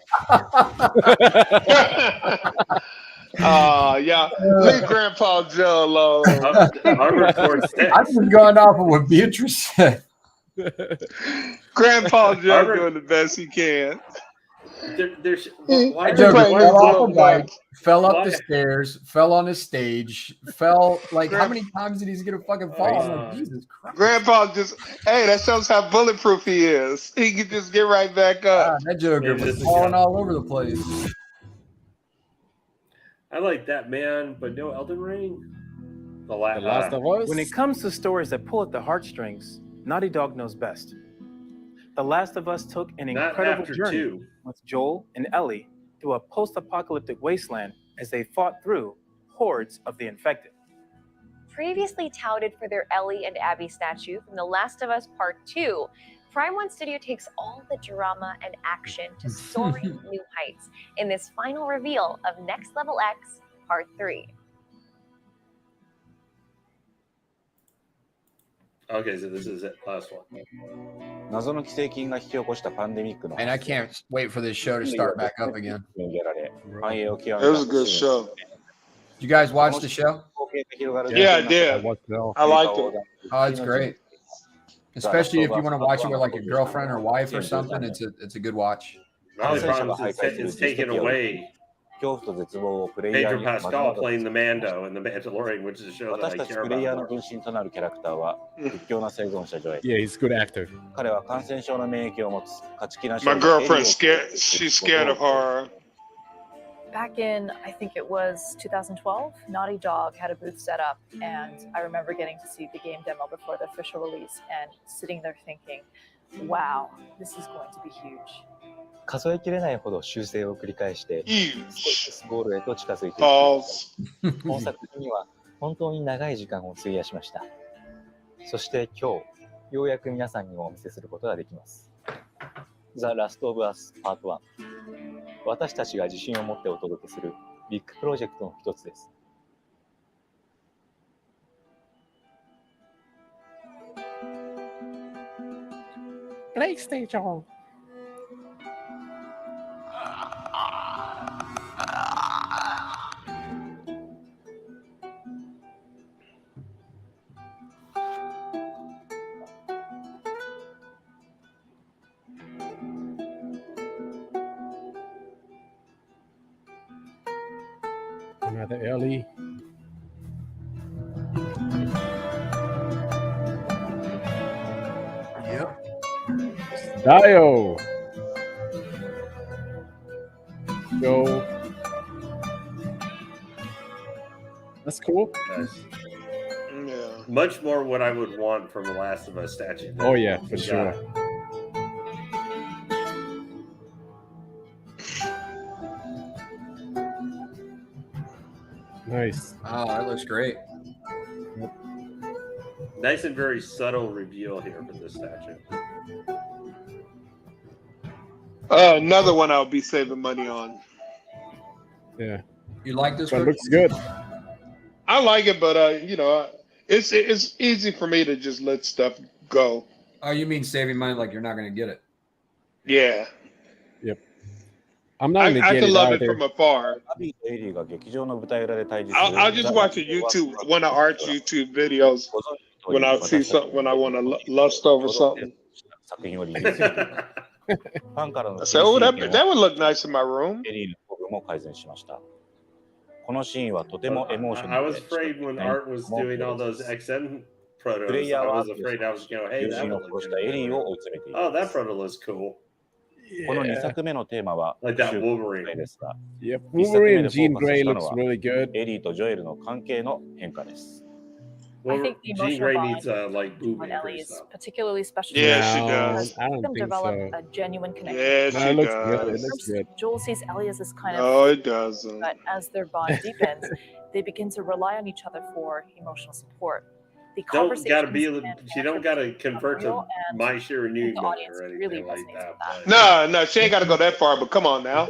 Yeah. Leave Grandpa Joe alone. I've been going off of what Beatrice said. Grandpa Joe doing the best he can. Why Joe fell off a bike, fell up the stairs, fell on a stage, fell like how many times did he get a fucking fall? I'm like, Jesus Christ. Grandpa that shows how bulletproof he is. He can just get right back up. That Joker was falling all over the place. I like that, man, but no Elden Ring. The Last of Us. When it comes to stories that pull at the heartstrings, Naughty Dog knows best. The Last of Us took an Not incredible after journey 2. with Joel and Ellie through a post-apocalyptic wasteland as they fought through hordes of the infected. Previously touted for their Ellie and Abby statue from The Last of Us Part 2, Prime 1 Studio takes all the drama and action to soaring new heights in this final reveal of Next Level X Part 3. Okay, so this is it. Last one. 謎の寄生菌が引き起こしたパンデミックの And I can't wait for this show to start back up again. にやられ、繁栄を極め It た was a good show. You guys watch the show? Yeah, I did. I liked it. Oh, it's great. Especially if you want to watch it with like a girlfriend or wife or something, it's a good watch. The only problem is it's taken away Pedro Pascal playing the Mando in The Mandalorian, which is a show that 私 I たち care プレイヤーの about. 分身となるキャラクターは屈強な生存者ジョエ。 Yeah, he's a good actor. 彼は感染症の免疫を持つ勝ち気な My girlfriend scared. She's scared of horror. Back in, I think it was 2012, Naughty Dog had a booth set up, and I remember getting to see the game demo before the official release and sitting there thinking, wow, this is going to be huge. 数えきれないほど修正を繰り返して少しずつゴールへと近づいていく。この作品には本当に長い時間を費やしました。そして今日ようやく皆さんにもお見せすることができます。The Last of Us Part 1。私たちが自信を持ってお届けするビッグプロジェクトの一つです。PlayStation. Another Ellie. Yep. Dio. Go. That's cool. Nice. Yeah. Much more what I would want from The Last of Us statue. Oh yeah, for sure. Nice. Oh, that looks great. Nice and very subtle reveal here for this statue. Another one I'll be saving money on. Yeah. You like this But one? it looks good. I like it, but it's easy for me to just let stuff go. Oh, you mean saving money like you're not going to get it? Yeah. Yep. I'm not gonna I get can it love either. it from afar. アビーとエリーが劇場の舞台裏で対峙する I'll just watch a YouTube, one of Art's YouTube videos when I see something, when I want to lust over something. 作品をリリースしていますファンからの I said, oh, that would look nice in my room. エリーの部分も改善しましたこのシーンはとてもエモーショナ I ル was で afraid when Art was doing all those XM protos, I was afraid I was going to, hey, 友 that 人を would 殺 look したエリー good. を追い詰めてい Oh, ま that す proto looks cool. この2作目のテーマは Like that 終 Wolverine. 盤ですが Yep. 1作目 Wolverine で and フォ Jean ーカス Grey したの looks は really good. エリーとジョエルの関係の変化です I think the Jean emotional Grey bond needs like boob on Ellie anchor is stuff. particularly special. Yeah, she No, does. I don't Them think develop so. a genuine connection. Yeah, No, she it looks good. It does. looks good. Joel sees Ellie as this kind of, No, it doesn't. but as their bond deepens, they begin to rely on each other for emotional support. The Don't gotta conversations be. and You don't gotta convert to real and My Share New the audience or anything really like resonates that. with that. No, she ain't got to go that far, but come on now.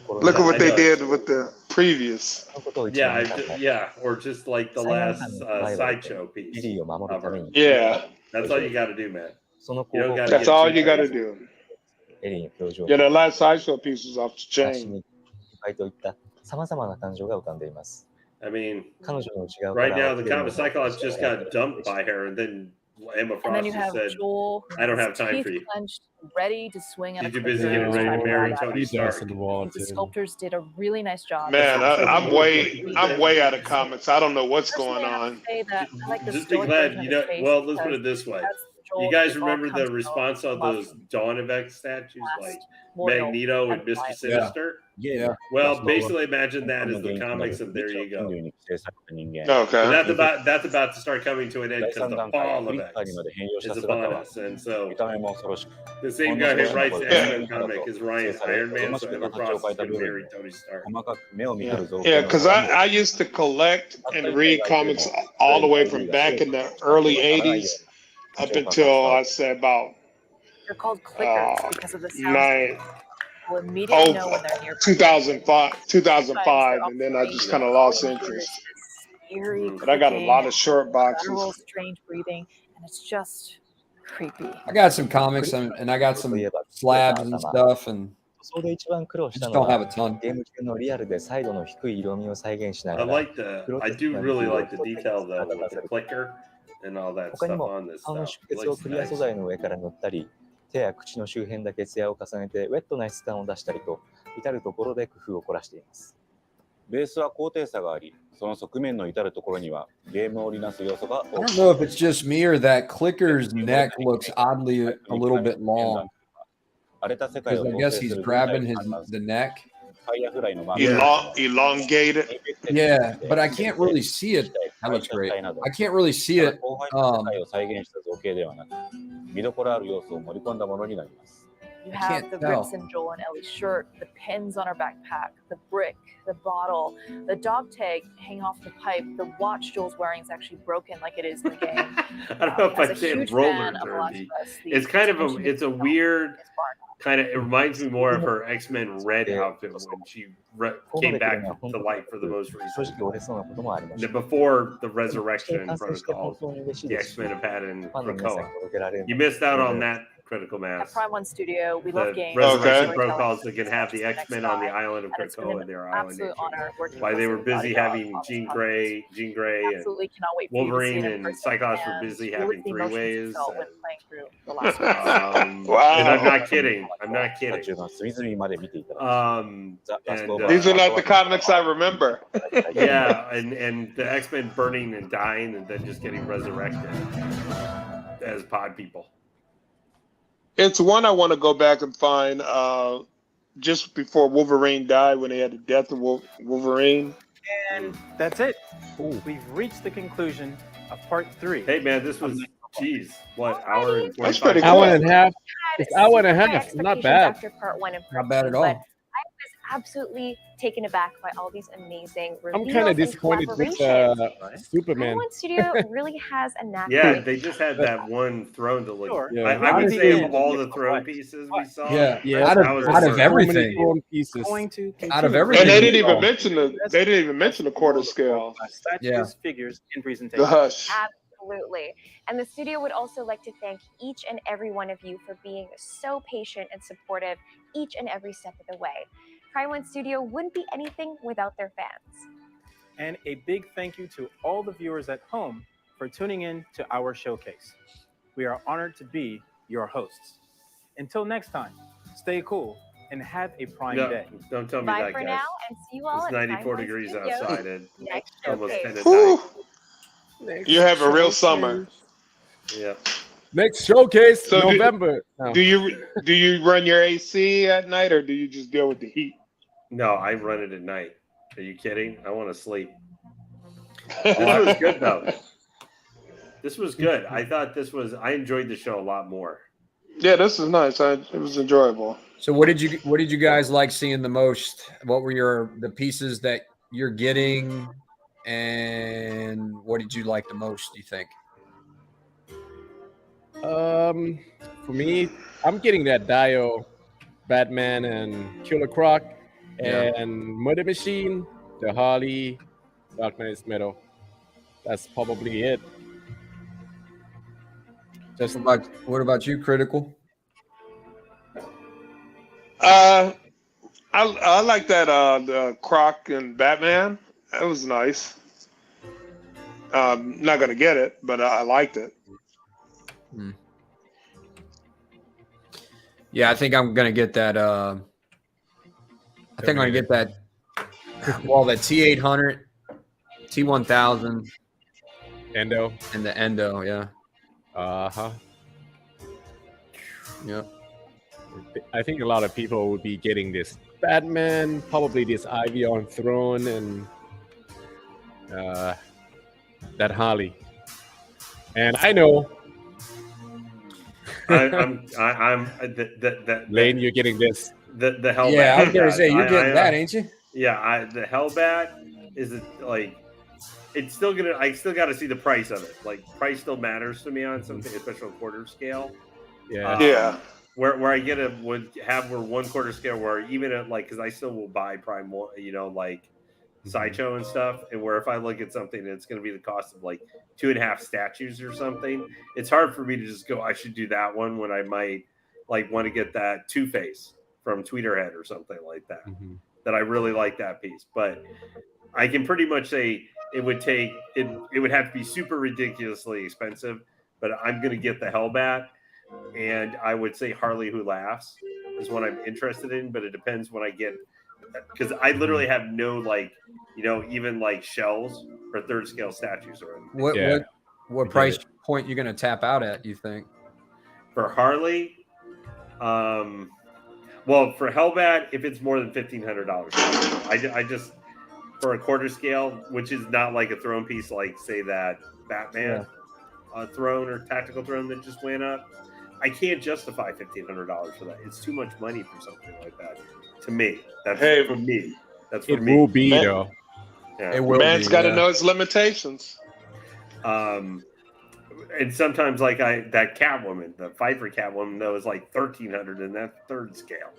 Look at what they did with the previous. Yeah, or just like the last sideshow エ piece. リーを守るために Yeah, That's all you gotta do, man. その You don't 行動 gotta that's get all too you got to crazy. do. エリーの表情 Yeah, that last sideshow piece was off the 足 chain. に深いといったさまざまな感情が浮かんでいます I mean, 彼女の内側 right から now the comic Cyclops just got dumped by her, and then Emma And then Frost you just have said, Joel, "I don't have his time teeth for you." clenched, ready to swing at You're a too busy creature getting who's ready trying to to marry grab at Tony him. He does Stark. the wall The too. sculptors did a really nice job. Man, I'm way out of comics. I don't know what's going Personally, I have on. to say that I like the Just be stoic glad version you of know. his face Well, let's put because it this way: that's You guys remember the response on those Dawn of X statues, like Magneto and Mr. Sinister? Yeah. Well, basically, imagine that as the comics, and there you go. Okay. But that's about to start coming to an end because the fall of X is upon us, and so the same guy who writes the X-Men comic is Ryan Iron Man, so Emma Frost is going to marry Tony Stark. Yeah, because I used to collect and read comics all the way from back in the early 80s up until I say about They're called clickers because of the sound. Will immediately know when they're near 2005, and then I just kind of lost interest. Eerie, but I got a lot of short guttural, boxes. strange breathing, and it's just creepy. I got some comics and I got some slabs and stuff, and それで一番苦労した just の don't have は a ton. ゲーム中のリアルでサイドの低い色味を再現しな I がら like I do really like the detail though with the clicker and all that 他に stuff も on this 顔の stuff. 出血をクリア素材の上から塗ったり手や口の周辺だけツヤを重ねてウェットな質感を出したりと至るところで工夫を凝らしています。ベースは高低差があり、その側面の至るところにはゲームを織りなす要素が I don't know if it's just me or that clicker's neck looks oddly a little bit long. 荒れた世界を Because I guess he's grabbing the neck. ファイヤーフライの漫 Elongated. Yeah, but I can't really see it. That looks great. I can't really see it. 荒廃の世界を再現した造形ではなく、見どころある要素を盛り込んだものになります。 You I have can't the tell. rips in Joel and Ellie's shirt, the pins on her backpack, the brick, the bottle, the dog tag hanging off the pipe. The watch Joel's wearing is actually broken like it is in the game. I don't know if As I'd a say huge roller fan of Last derby. of Us, the It's kind of attention it's a to weird is barn. kind of. It reminds me more of her X-Men Red outfit when she came back to life for the most 正 recent. 直折れそうなこともありました。 Before the resurrection 完成して本 protocols 当に嬉しい the ですし、 X-Men have had in ファンの皆さん Krakoa. に届けられる You missed out on that critical At mass. Prime One Studio, we love The games. resurrection Okay. protocols that can have the X-Men on the island of And it's been Krakoa an and their island absolute nation. honor working Why they were closely with busy Naughty Dog having on this Jean project. Grey, and Absolutely cannot wait for you to see Wolverine it in and person, Cyclops were and busy feel having the emotions you 3-ways. felt when playing through The Last of Us. Wow. And I'm not kidding. I'm not 途 kidding. 中の隅々まで見ていただきました。 ザ・ラストオブ These are not the comics I remember. Yeah, and the X-Men burning and dying and then just getting resurrected as pod people. It's one I want to go back and find just before Wolverine died when they had the death of Wolverine. And that's it. We've reached the conclusion of part 3. Hey man, this was what hour and 45 That's pretty minutes? cool. Hour and a half. It's hour and a My half. Not expectations bad. After part 1 and Not part bad 2, at all. but I was absolutely taken aback by all these amazing I'm reveals kind of and disappointed with collaborations. Superman. One Studio really has a knack Yeah, for they just had that one throne to look. Sure. Yeah. I would Honestly, say yeah. of all the throne pieces we saw, Yeah, Yeah, out that was of Berserk. everything. So many thrown pieces. Going to Out of continue everything. And they we didn't saw. even mention the quarter scale. statues, Yeah. figures, and The presentation. hush. Absolutely. And the studio would also like to thank each and every one of you for being so patient and supportive each and every step of the way. Prime One Studio wouldn't be anything without their fans. And a big thank you to all the viewers at home for tuning in to our showcase. We are honored to be your hosts. Until next time, stay cool and have a prime No, day. don't tell me Bye that, for guys. now, and see you all It's at Prime 94 One degrees Studios outside and next almost showcase. 10 at Whew. night. You have a real summer. Yeah. Next showcase, So do- November. No. Do you run your AC at night or do you just deal with the heat? No, I run it at night. Are you kidding? I want to sleep. This was good though. This was good. I thought I enjoyed the show a lot more. Yeah, this is nice. It was enjoyable. So what did you guys like seeing the most? What were the pieces that you're getting, and what did you like the most, do you think? For me, I'm getting that Dio, Batman and Killer Croc, and Murder Machine, the Harley, Dark Knight's Metal. That's probably it. Just what about you, Critical? I like that the Croc and Batman. That was nice. Not gonna get it, but I liked it. Yeah, I think I'm gonna get that. I think I'm gonna get that. Well, the T800, T1000, Endo, and the Endo. Yeah. Yep. I think a lot of people would be getting this Batman, probably this Ivy on Throne, and that Harley. And I know, I'm Lane, you're getting this. The Hellbat. Yeah, I was gonna say you're getting that, ain't you? Yeah, the Hellbat is like, it's still gonna. I still got to see the price of it. Like, price still matters to me on something, especially on quarter scale. Yeah. Where I get would have where 1/4 scale, where even at like, because I still will buy Prime, like Sideshow and stuff, and where if I look at something that's going to be the cost of like 2.5 statues or something, it's hard for me to just go, I should do that one when I might like want to get that Two-Face from Tweeterhead or something like that. That I really like that piece, but I can pretty much say it would take it. It would have to be super ridiculously expensive, but I'm going to get the Hellbat. And I would say Harley Who Laughs is what I'm interested in, but it depends when I get, because I literally have no even like shells or third scale statues or anything. What price point you going to tap out at, you think? For Harley, well, for Hellbat, if it's more than $1,500, I just for a quarter scale, which is not like a throne piece, like say that Batman throne or tactical throne that just went up. I can't justify $1,500 for that. It's too much money for something like that. To me, that's for me. That's for me. It will be though. Yeah. Man's got to know its limitations. And sometimes, like that Catwoman, the Pfeiffer Catwoman, that was like $1,300, and that's third scale.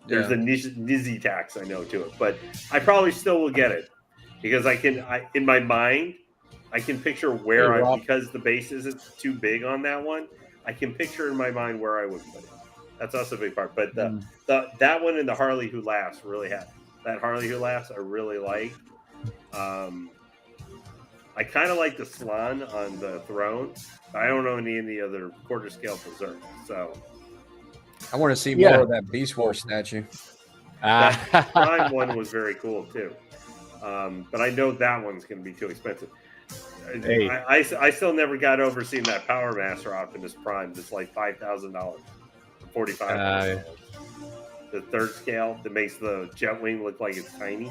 There's a Nizzy tax I know to it, but I probably still will get it because in my mind, I can picture where because the base isn't too big on that one. I can picture in my mind where I would put it. That's also a big part. But that one and the Harley Who Laughs really have that Harley Who Laughs I really like. I kind of like the Slan on the throne. I don't know any of the other quarter scale Berserk. So I want to see more of that Beast Wars statue. That Prime one was very cool too. But I know that one's going to be too expensive. Hey. I still never got over seeing that Power Master Optimus Prime. That's like $5,000, $45,000. The third scale that makes the Jetwing look like it's tiny.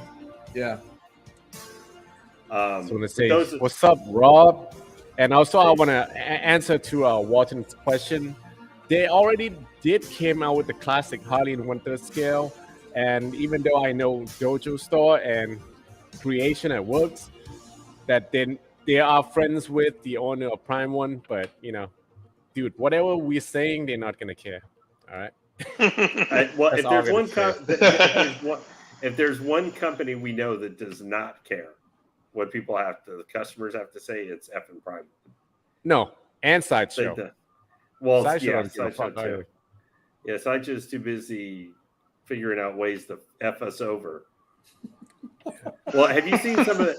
Yeah. So I want to say, what's up, Rob? And also, I want to answer to Walton's question. They already came out with the classic Harley in 1/3 scale, and even though I know Dojo Store and Creation at Works, that they are friends with the owner of Prime One, but dude, whatever we're saying, they're not gonna care. All right. Well, if there's one company we know that does not care what the customers have to say, it's effing Prime. No, and Sideshow. Sideshow too. Yeah, Sideshow's too busy figuring out ways to F us over. Well, have you seen some of the?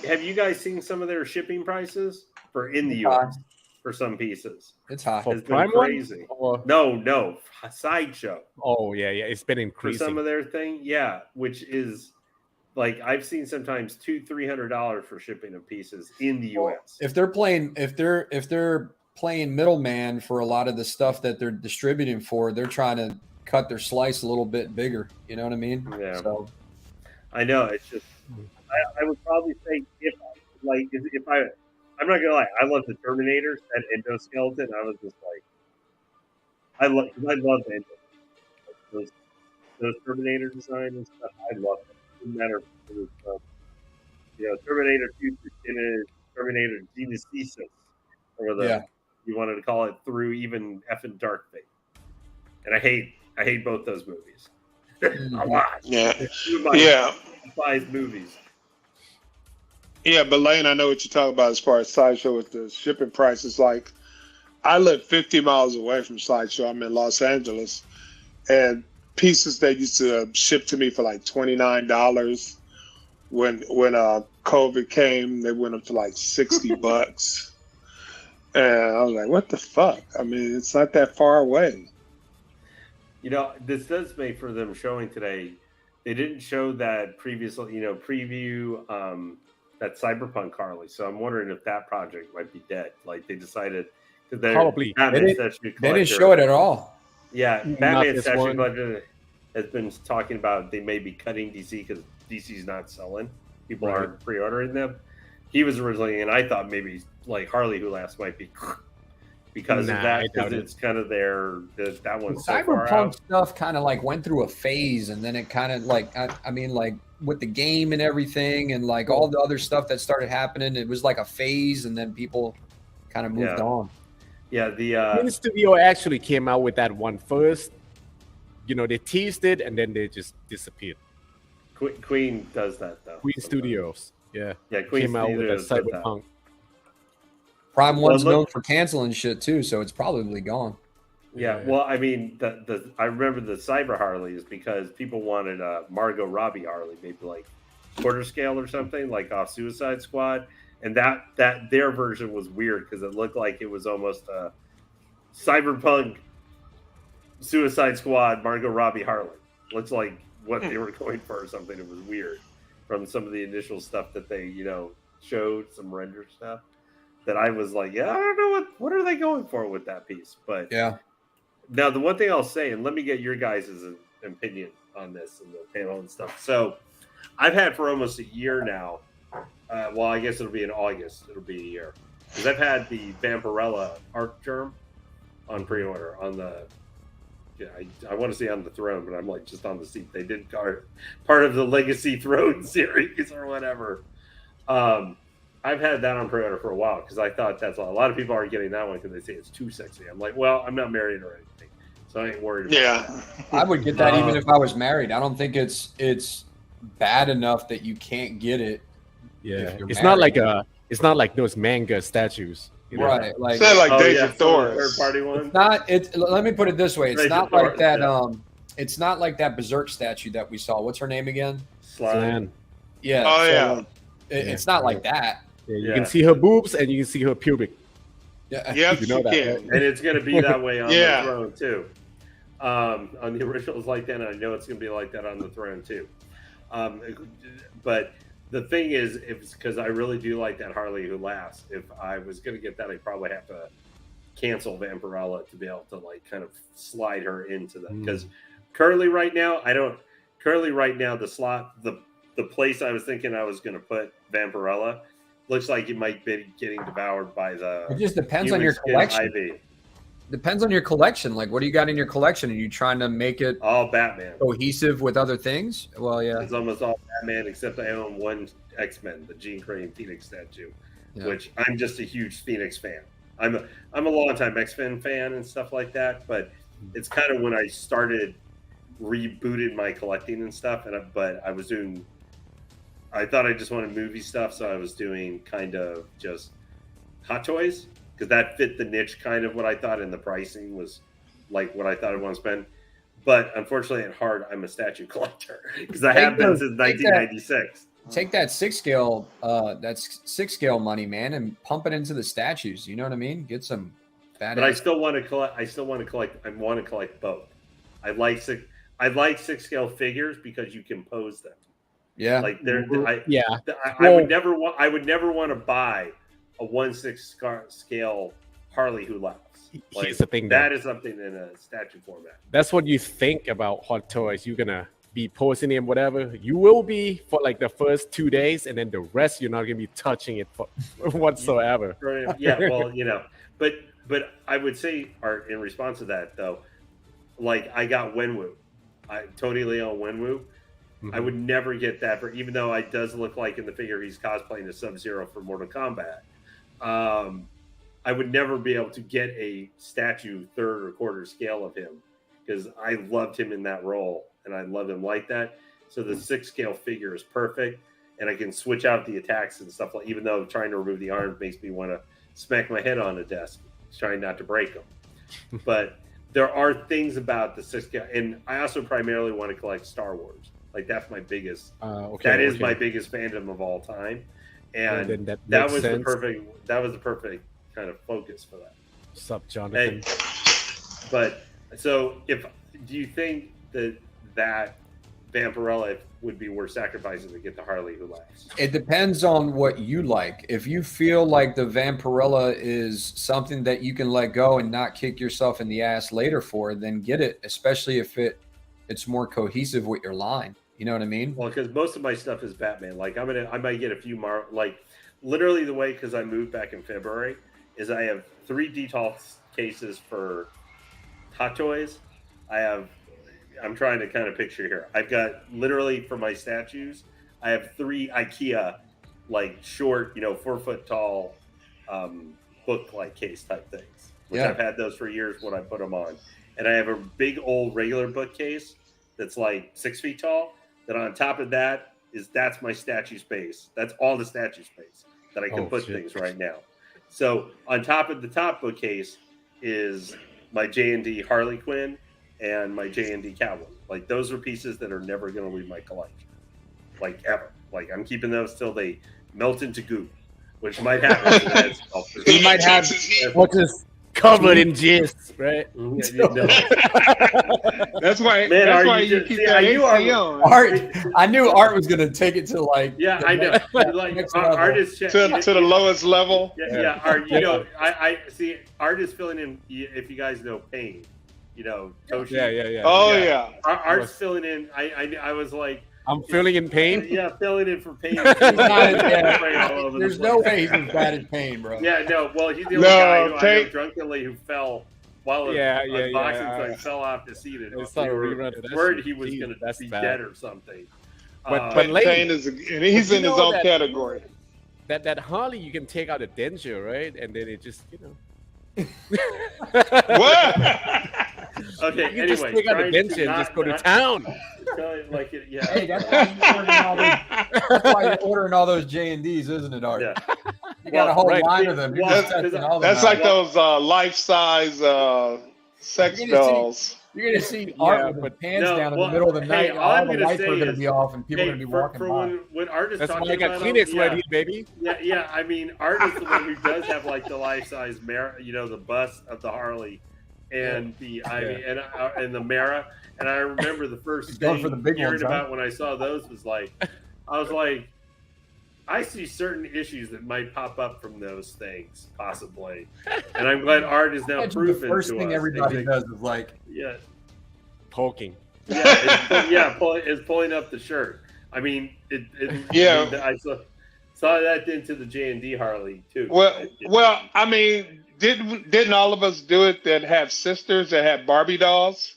Have you guys seen some of their shipping prices for in the US for some pieces? It's high. It's been crazy. No, Sideshow. Oh yeah, it's been increasing for some of their thing. Yeah, which is like I've seen sometimes $200-$300 for shipping of pieces in the US. If they're playing middleman for a lot of the stuff that they're distributing for, they're trying to cut their slice a little bit bigger. You know what I mean? Yeah. So I know it's just. I would probably say if I'm not gonna lie, I love the Terminators and endoskeleton. I was just like, I love the those Terminator design and stuff. I love it. It doesn't matter if it was Terminator Future, Terminator Genesis, or you wanted to call it, through even effing Dark Fate. And I hate both those movies. A lot. Yeah. Five movies. Yeah, but Lane, I know what you're talking about as far as Sideshow with the shipping prices. Like, I live 50 miles away from Sideshow. I'm in Los Angeles, and pieces they used to ship to me for like $29. When COVID came, they went up to like $60, and I was like, "What the fuck?" I mean, it's not that far away. This does make for them showing today. They didn't show that preview that Cyberpunk Harley. So I'm wondering if that project might be dead. Like they decided, Probably. They didn't show it at all. Yeah, Not Batman this Statue one. Collector has been talking about they may be cutting DC because DC's not selling. People aren't pre-ordering them. He was originally, and I thought maybe like Harley Who Laughs might be because of that, because it's kind of that one's so far Cyberpunk out. stuff kind of like went through a phase, and then it kind of like I mean like with the game and everything, and like all the other stuff that started happening, it was like a phase, and then people kind of moved on. Yeah, the Queen Studio actually came out with that one first. You know, they teased it and then they just disappeared. Queen does that though. Queen Studios, yeah, Queen came out with that Studios did that. Cyberpunk. Prime One's known for canceling shit too, so it's probably gone. Yeah, well, I mean, I remember the Cyber Harleys because people wanted Margot Robbie Harley, maybe like quarter scale or something, like off Suicide Squad, and that their version was weird because it looked like it was almost a Cyberpunk Suicide Squad Margot Robbie Harley. Looks like what they were going for or something. It was weird from some of the initial stuff that they showed, some render stuff. That I was like, yeah, I don't know what are they going for with that piece, but yeah. Now, the one thing I'll say, and let me get your guys' opinion on this and the panel and stuff. So, I've had for almost a year now. Well, I guess it'll be in August. It'll be a year because I've had the Vampirella Arc Germ on pre-order on the. Yeah, I want to say on the throne, but I'm like just on the seat. They did part of the Legacy Throne series or whatever. I've had that on pre-order for a while because I thought that's a lot of people aren't getting that one because they say it's too sexy. I'm like, well, I'm not married or anything, so I ain't worried about that. I would get that even if I was married. I don't think it's bad enough that you can't get it. Yeah, it's not like those manga statues, you know? Right? Like, it's not like Days of Thor. Third-party one. Let me put it this way: it's Days not of Thor, like that. yeah. It's not like that Berserk statue that we saw. What's her name again? Slan. Yeah. Oh, so yeah. It's not like that. Yeah, you can see her boobs and you can see her pubic. Yeah, yep, you know that. can. And it's going to be that way on Yeah. the throne too. On the originals like that, and I know it's going to be like that on the throne too. But the thing is, it's because I really do like that Harley Who Laughs. If I was going to get that, I'd probably have to cancel Vampirella to be able to like kind of slide her into that. Because currently right now, the place I was thinking I was going to put Vampirella looks like it might be getting devoured by the. It just depends on human your skin collection. Ivy. Depends on your collection. Like, what do you got in your collection? Are you trying to make it all Batman cohesive with other things? Well, yeah, it's almost all Batman except I own one X-Men, the Jean Grey Phoenix statue, which I'm just a huge Phoenix fan. I'm a longtime X-Men fan and stuff like that, but it's kind of when I started rebooted my collecting and stuff, but I was doing. I thought I just wanted movie stuff, so I was doing kind of just Hot Toys because that fit the niche kind of what I thought, and the pricing was like what I thought I want to spend. But unfortunately, at heart, I'm a statue collector because I have been since 1996. Take that 6 scale money, man, and pump it into the statues. You know what I mean? Get some badass. But I still want to collect. I want to collect both. I like 6 scale figures because you can pose them. Yeah, like I would never want to buy a 1/6 scale Harley Who Laughs. Like, Here's the thing, that is something in a statue format. That's what you think about Hot Toys. You're gonna be posting it, whatever. You will be for like the first 2 days, and then the rest you're not gonna be touching it for whatsoever. Yeah, well, but I would say, Art, in response to that though, like I got Wenwu, Tony Leon Wenwu. Mm-hmm. I would never get that for, even though it does look like in the figure he's cosplaying as Sub-Zero for Mortal Kombat. I would never be able to get a statue third or quarter scale of him because I loved him in that role and I love him like that. So the 6 scale figure is perfect, and I can switch out the attacks and stuff like. Even though trying to remove the arms makes me want to smack my head on a desk, trying not to break them. But there are things about the 6 scale, and I also primarily want to collect Star Wars. Like that's my biggest. That is my biggest fandom of all time, and that was the perfect. That was the perfect kind of focus for that. What's up, Jonathan? But so, do you think that Vampirella would be worth sacrificing to get the Harley who laughs. It depends on what you like. If you feel like the Vampirella is something that you can let go and not kick yourself in the ass later for, then get it, especially if it's more cohesive with your line. You know what I mean? Well, because most of my stuff is Batman. Like I might get a few more. Like literally the way, because I moved back in February, is I have 3 detox cases for Hot Toys. I'm trying to kind of picture here. I've got literally for my statues, I have 3 IKEA, like short, 4 foot tall, book like case type things, which I've had those for years when I put them on. And I have a big old regular bookcase that's like 6 feet tall. That on top of that's my statue space. That's all the statue space that I can put things right now. So on top of the top bookcase is my J&D Harley Quinn and my J&D Catwoman. Like those are pieces that are never going to leave my collection, like ever. Like I'm keeping those till they melt into goo, which might happen to that sculptor. He might have just covered in jizz, right? That's why. Man, that's why you keep that AC on. Art. I knew Art was going to take it to like. Yeah, I know. Like artists to the lowest level. Yeah. Art. I see. Art is filling in. If you guys know Pain, Toshi. Yeah. Oh yeah. Art's filling in. I was like. I'm filling in Pain? Yeah, filling in for Pain. There's no way he's as bad as Pain, bro. Yeah, no. Well, he's the only guy who I know drunkenly who fell while a boxing fight fell off the seat. And worried he was going to be dead or something. But Pain is, and he's in his own category. That Harley, you can take out a denture, right? And then it just, What? Okay, you just take out the denture and just go to town. Like it, yeah. Hey, that's why you're ordering all those J&Ds, isn't it, Art? Yeah. You got a whole line of them. That's like those life-size sex dolls. You're going to see Art with his pants down in the middle of the night. All the lights are going to be off, and people are going to be walking by. When Art is that's talking why I got about Kleenex right here, baby. Yeah. I mean, Art is the one who does have like the life-size, the bust of the Harley, and and the Mara. And I remember the first thing hearing about when I saw those was like, I was like, I see certain issues that might pop up from those things, possibly. And I'm glad Art is now proven the first to thing us. everybody does is like, poking. It's pulling up the shirt. I mean, I saw that into the J&D Harley too. Well, I mean, didn't all of us do it that have sisters that have Barbie dolls?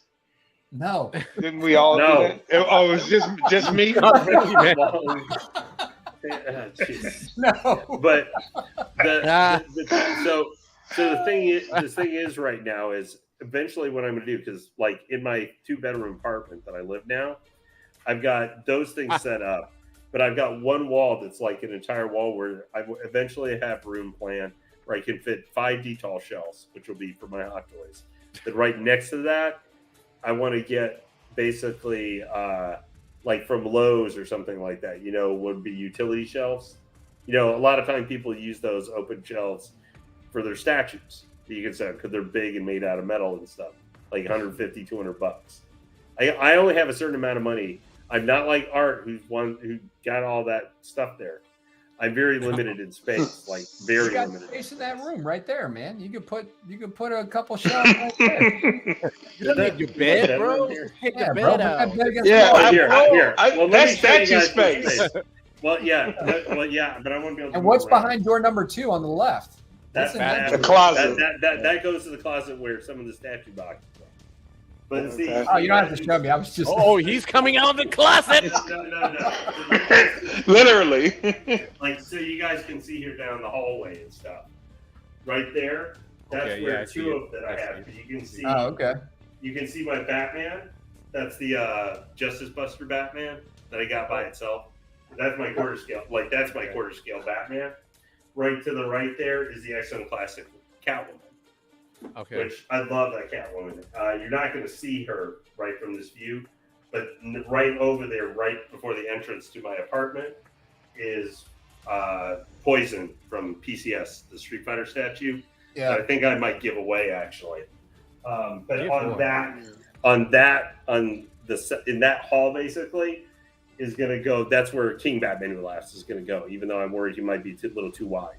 No. Didn't we all do that? It was just me? No. But so the thing is right now is eventually what I'm going to do, because like in my 2-bedroom apartment that I live now, I've got those things set up, but I've got one wall that's like an entire wall where I eventually have room planned where I can fit 5 detall shelves, which will be for my Hot Toys. But right next to that, I want to get basically like from Lowe's or something like that, would be utility shelves. A lot of time people use those open shelves for their statues that you can sell because they're big and made out of metal and stuff, like $150, $200. I only have a certain amount of money. I'm not like Art, who got all that stuff there. I'm very limited in space, like very you got limited. Space in that room right there, man. You could put a couple shelves right there. You don't need your bed, bro. Take your bed out. Here. Well, that's statue space. Well, yeah, but I won't be able to. And what's behind door number 2 on the left? That's the closet. That goes to the closet where some of the statue boxes are. But see, you don't have to show me. I was just. Oh, he's coming out of the closet. No. Literally. Like, so you guys can see here down the hallway and stuff. Right there. That's where 2 of that I have. You can see. Oh, okay. You can see my Batman. That's the Justice Buster Batman that I got by itself. That's my quarter scale. Like, that's my quarter scale Batman. Right to the right there is the X-Men Classic Catwoman. Okay. Which I love that Catwoman. You're not going to see her right from this view, but right over there, right before the entrance to my apartment, is Poison from PCS, the Street Fighter statue. Yeah. I think I might give away actually. But on the in that hall basically is going to go. That's where King Batman Who Laughs is going to go. Even though I'm worried he might be a little too wide.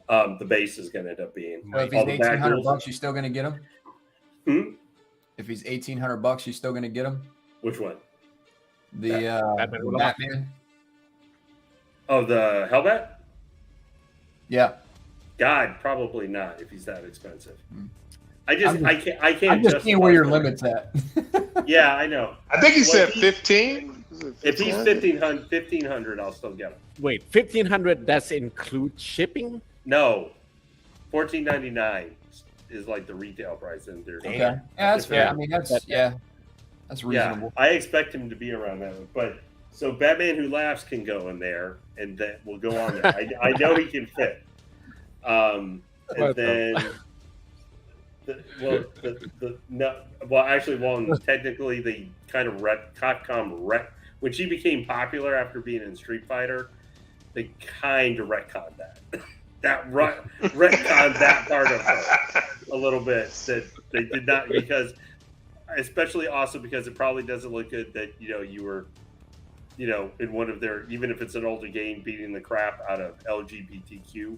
The base is going to end up being. So if he's $1,800, you're still going to get him. If he's $1,800, you're still going to get him. Which one? The Batman. Oh, the Hellbat? Yeah. God, probably not if he's that expensive. I can't. I'm just seeing where your limit's at. Yeah, I know. I think he said 15. If he's 1,500, I'll still get him. Wait, 1,500? That's include shipping? No, $14.99 is like the retail price, and they're Okay, yeah, that's fair. I mean, that's reasonable. Yeah, I expect him to be around that one, but. So Batman Who Laughs can go in there, and that will go on there. I know he can fit. And then, technically the kind of Capcom when she became popular after being in Street Fighter, they kind of retconned that retconned that part of her a little bit. That they did not, because especially also because it probably doesn't look good that you were. In one of their, even if it's an older game, beating the crap out of LGBTQ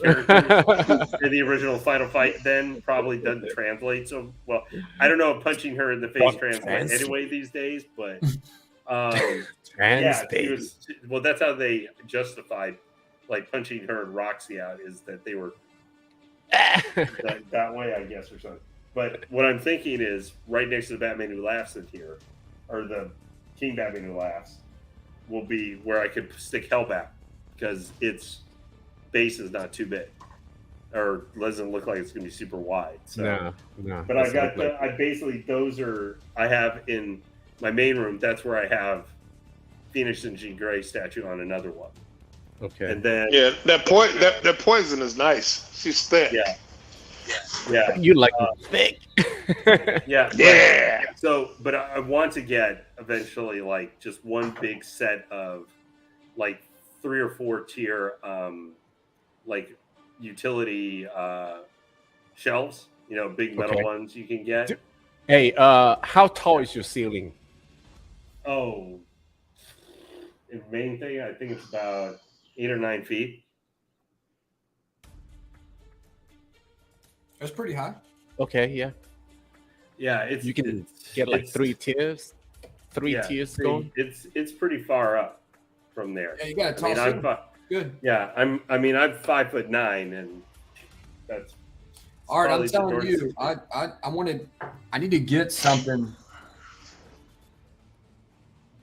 characters in the original Final Fight, then probably doesn't translate so well. I don't know if punching her in the face translates anyway these days, but well, that's how they justified like punching her and Roxy out, is that they were that way, I guess, or something. But what I'm thinking is right next to the Batman Who Laughs in here, or the King Batman Who Laughs, will be where I could stick Hellbat, because its base is not too big, or doesn't look like it's going to be super wide. So, no. But I've got I have in my main room. That's where I have Phoenix and Jean Grey statue on another one. Okay. And then that poison is nice. She's thick. Yeah. You like thick? Yeah. So, but I want to get eventually like just one big set of like 3 or 4 tier like utility shelves. Big metal ones you can get. Hey, how tall is your ceiling? Oh, the main thing, I think it's about 8 or 9 feet. That's pretty high. Okay, yeah. Yeah, you can get like 3 tiers. 3 tiers going. It's pretty far up from there. Yeah, you got a tall ceiling. Good. Yeah, I'm 5'9", and that's. All right, I'm telling you, I need to get something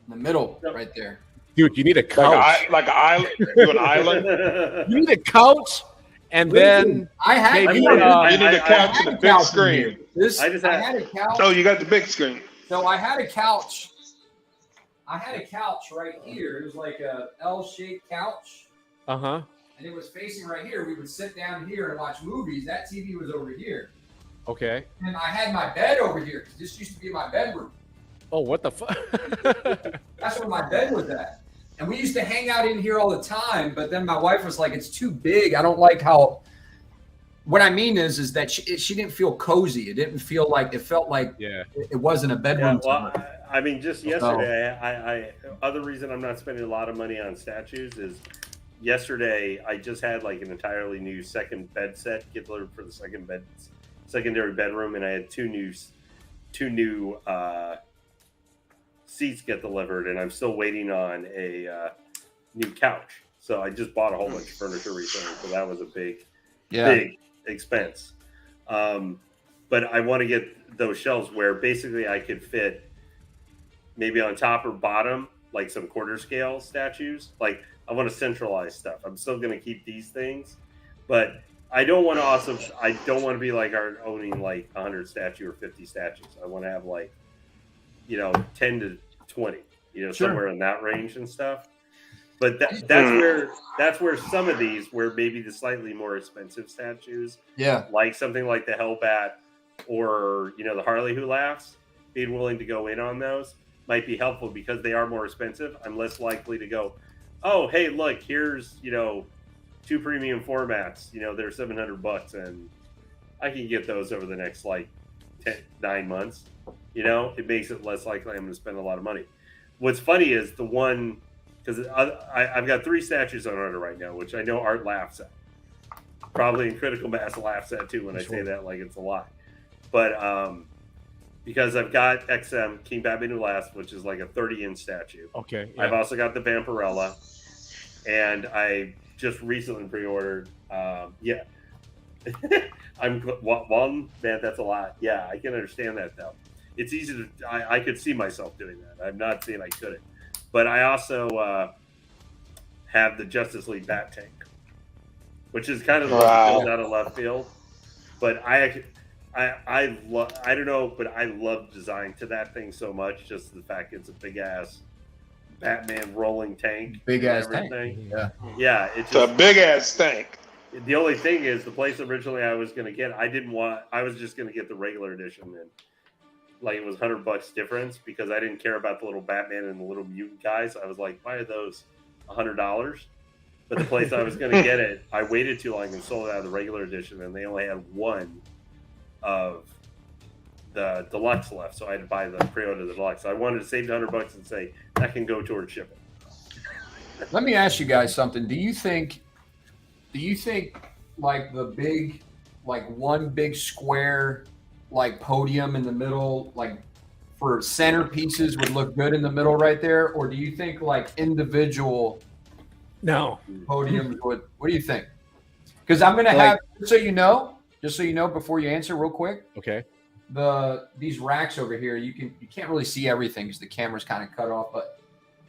in the middle right there. Dude, you need a couch. Like an island. Do an island. You need a couch. And then you need a couch and a big screen. I had a couch. Oh, you got the big screen. So I had a couch. Right here. It was like a L-shaped couch. And it was facing right here. We would sit down here and watch movies. That TV was over here. Okay. And I had my bed over here, because this used to be my bedroom. Oh, what the fuck? That's where my bed was at. And we used to hang out in here all the time, but then my wife was like, it's too big. I don't like how, what I mean is that she didn't feel cozy. It didn't feel like, it felt like it wasn't a bedroom. Yeah, well, I mean, just yesterday, I other reason I'm not spending a lot of money on statues is yesterday I just had like an entirely new second bed set get delivered for the secondary bedroom, and I had two new seats get delivered, and I'm still waiting on a new couch. So I just bought a whole bunch of furniture recently, so that was a big expense. But I want to get those shelves where basically I could fit maybe on top or bottom like some quarter scale statues. Like I want to centralize stuff. I'm still going to keep these things, but I don't want to be like owning like 100 statues or 50 statues. I want to have like 10 to 20, somewhere in that range and stuff. But that's where some of these, where maybe the slightly more expensive statues, like something like the Hellbat or the Harley Who Laughs, being willing to go in on those might be helpful, because they are more expensive. I'm less likely to go, oh, hey, look, here's 2 premium formats. They're $700, and I can get those over the next like 9 months. You know, it makes it less likely I'm going to spend a lot of money. What's funny is the one, because I've got 3 statues on order right now, which I know Art laughs at. Probably in Critical Mass laughs at too when I say that like it's a lie. But because I've got XM, King Batman Who Laughs, which is like a 30-inch statue. Okay. Yeah. I've also got the Vampirella, and I just recently pre-ordered. Yeah. I'm one man. That's a lot. Yeah, I can understand that though. It's easy to. I could see myself doing that. I'm not saying I couldn't, but I also have the Justice League Bat Tank, which is kind of out of left field. But I don't know, but I love design to that thing so much. Just the fact it's a big ass Batman rolling tank, big ass tank. Yeah, yeah, it's a big ass tank. The only thing is, the place originally I was going to get, I was just going to get the regular edition, and like it was $100 difference because I didn't care about the little Batman and the little mutant guys. I was like, why are those $100? But the place I was going to get it, I waited too long and sold it out of the regular edition, and they only had one of the deluxe left, so I had to buy the pre-order the deluxe. So I wanted to save the $100 and say that can go towards shipping. Let me ask you guys something. Do you think like the big, like one big square, like podium in the middle, like for centerpieces would look good in the middle right there? Or do you think like individual podiums would, what do you think? Because I'm going to have, just so you know, before you answer real quick. Okay. These racks over here, you can't really see everything because the camera's kind of cut off, but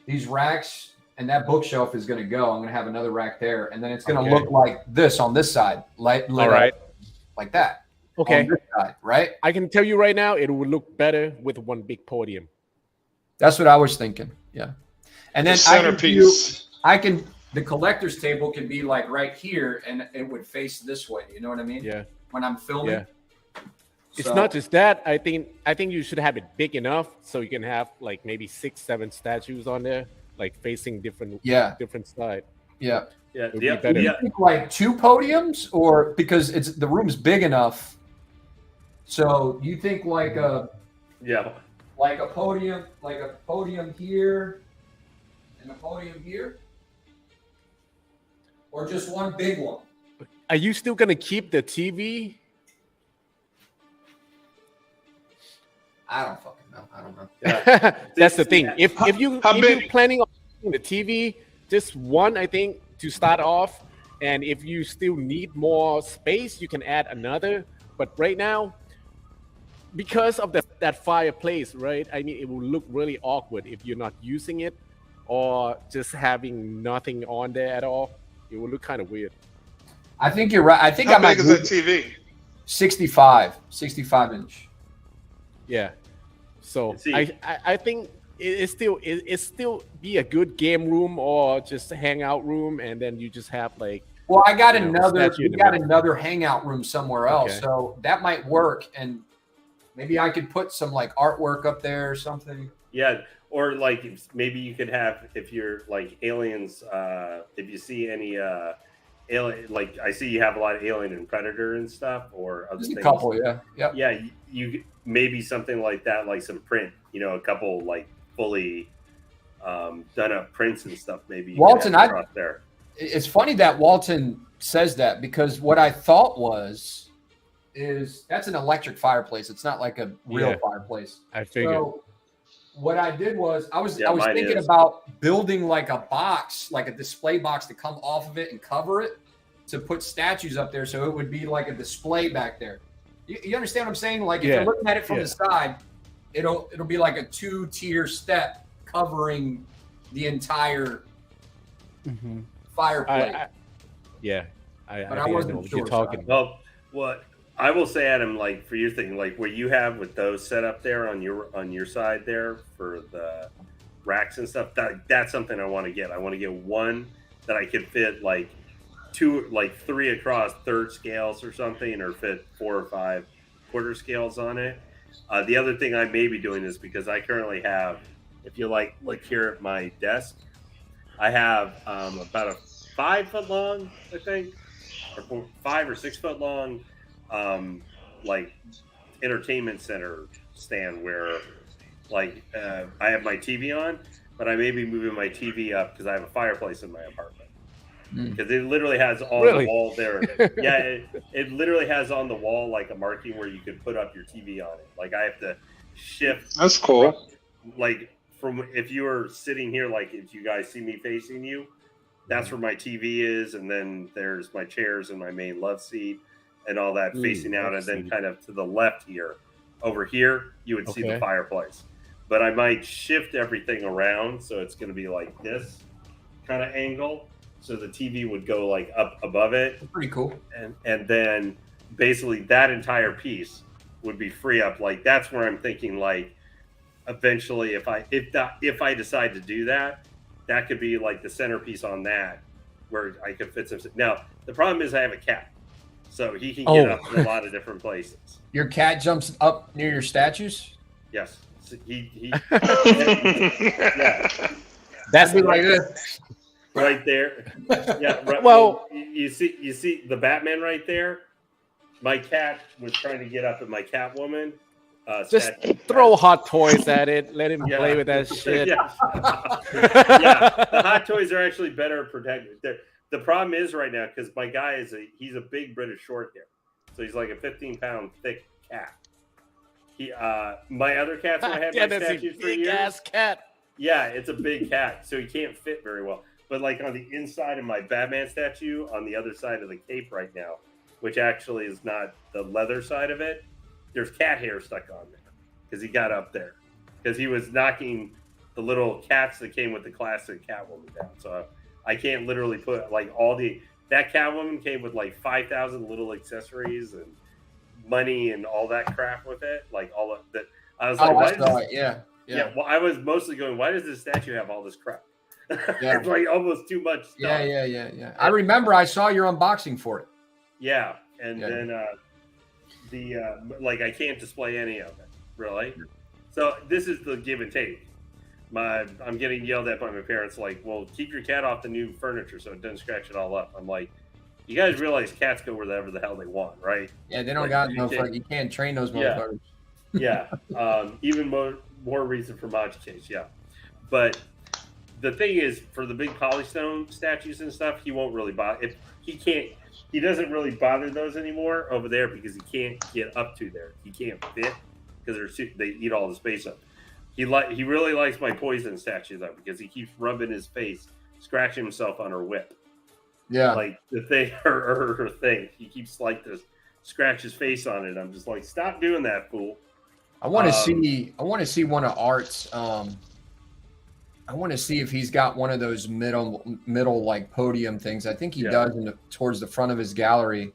these racks and that bookshelf is going to go. I'm going to have another rack there, and then it's going to look like this on this side, like that. Okay. On this side, right? I can tell you right now, it would look better with one big podium. That's what I was thinking. Yeah. And then centerpiece. The collector's table can be like right here, and it would face this way. You know what I mean? Yeah. When I'm filming. Yeah. It's not just that. I think you should have it big enough so you can have like maybe 6-7 statues on there, like facing different side. Yeah. Yeah. Do you think like 2 podiums, or because the room's big enough? So you think like a podium here and a podium here, or just one big one? Are you still gonna keep the TV? I don't fucking know. I don't know. Yeah. That's the thing. If you're planning on the TV, just one, I think, to start off, and if you still need more space, you can add another. But right now, because of that fireplace, right? I mean, it will look really awkward if you're not using it, or just having nothing on there at all. It will look kind of weird. I think you're right. I think How big is that TV? 65 inch. Yeah. So I think it's still be a good game room or just a hangout room, and then you just have like. Well, I got another hangout room somewhere else, so that might work, and maybe I could put some like artwork up there or something. Yeah, or like maybe you could have, if you're like aliens, if you see any alien, like I see you have a lot of Alien and Predator and stuff, or other things. A couple, yeah. Yeah, you maybe something like that, like some print, a couple like fully done up prints and stuff. Maybe Walton, there. It's funny that Walton says that, because what I thought is that's an electric fireplace. It's not like a real fireplace. I figured. So what I did was I was thinking about building like a box, like a display box to come off of it and cover it, to put statues up there, so it would be like a display back there. You understand what I'm saying? Like if you're looking at it from the side, it'll be like a 2-tier step covering the entire fireplace. I wasn't know what you're talking about. Well, what I will say, Adam, like for your thing, like where you have with those set up there on your side there for the racks and stuff, that's something I want to get. I want to get one that I could fit like 3 across third scales or something, or fit 4 or 5 quarter scales on it. The other thing I may be doing is, because I currently have, if you like here at my desk, I have about a 5 foot long, I think, or 5 or 6 foot long, like entertainment center stand where, like, I have my TV on, but I may be moving my TV up because I have a fireplace in my apartment. Because it literally has on the wall there. Yeah, it literally has on the wall like a marking where you could put up your TV on it. Like I have to shift. That's cool. Like from if you were sitting here, like if you guys see me facing you, that's where my TV is, and then there's my chairs and my main love seat and all that facing out, and then kind of to the left here, over here, you would see the fireplace. But I might shift everything around so it's going to be like this kind of angle. So the TV would go like up above it. Pretty cool. And then basically that entire piece would be free up. Like that's where I'm thinking like eventually if I decide to do that, that could be like the centerpiece on that where I could fit some. Now the problem is I have a cat. So he can get up in a lot of different places. Your cat jumps up near your statues? Yes. So he yeah. That's like this. Right there. Yeah. Right, well, you see the Batman right there. My cat was trying to get up at my Catwoman. Just throw hot toys at it. Let him play with that shit. Yeah, the hot toys are actually better protected. The problem is right now because my guy he's a big British short hair, so he's like a 15-pound thick cat. My other cats I had my statues for years. Ass cat. Yeah, it's a big cat, so he can't fit very well. But like on the inside of my Batman statue, on the other side of the cape right now, which actually is not the leather side of it, there's cat hair stuck on there because he got up there because he was knocking the little cats that came with the classic Catwoman down. So I can't literally put like that Catwoman came with like 5,000 little accessories and money and all that crap with it, like all of that. I was like, yeah. Well, I was mostly going, why does this statue have all this crap? It's like almost too much stuff. Yeah. I remember I saw your unboxing for it. Yeah, and then like I can't display any of it really. So this is the give and take. I'm getting yelled at by my parents like, well, keep your cat off the new furniture so it doesn't scratch it all up. I'm like, you guys realize cats go wherever the hell they want, right? Yeah, they don't got no fucking. You can't train those motherfuckers. Yeah. Even more reason for Maji case. Yeah, but. The thing is, for the big polystone statues and stuff, he won't really bother. If he doesn't really bother those anymore over there because he can't get up to there. He can't fit because they eat all the space up. He really likes my poison statue though because he keeps rubbing his face, scratching himself on her whip. Yeah, like the thing or her thing. He keeps like to scratch his face on it. I'm just like, stop doing that, fool. I want to see. I want to see one of Art's. I want to see if he's got one of those middle like podium things. I think he does towards the front of his gallery.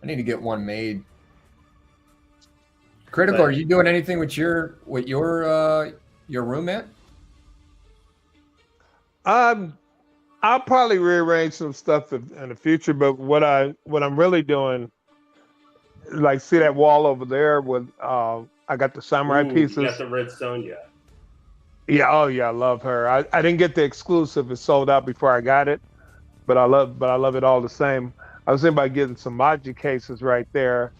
I need to get one made. Critical, are you doing anything with your roommate? I'll probably rearrange some stuff in the future, but what I'm really doing, like, see that wall over there with I got the samurai pieces. You got the red Sonja. Yeah, I love her. I didn't get the exclusive; it sold out before I got it, but I love it all the same. I was thinking about getting some Maji cases right there,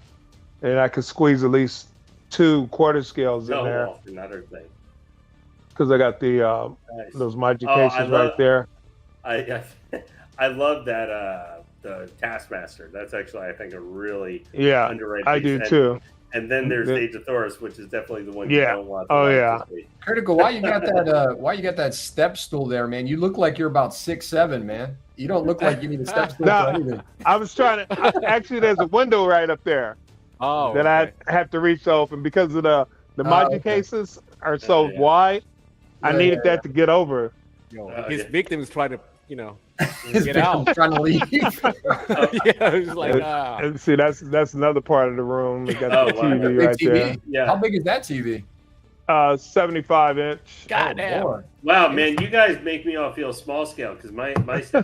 and I could squeeze at least 2 quarter scales in there. Another thing. Because I got the those Maji cases right there. I love that the Taskmaster. That's actually I think a really underrated. I do too. And then there's Age of Thorus, which is definitely the one you don't want. Critical. Why you got that? Why you got that step stool there, man? You look like you're about 6'7", man. You don't look like you need a step stool for anything. I was trying to. Actually, there's a window right up there. That I have to reach open because of the Maji cases are so wide. I needed that to get over. His victims try to, get out. Trying to leave. It's like, And see, that's another part of the room. We got the TV right there. Yeah. How big is that TV? 75-inch. God damn. Wow, man, you guys make me all feel small scale because my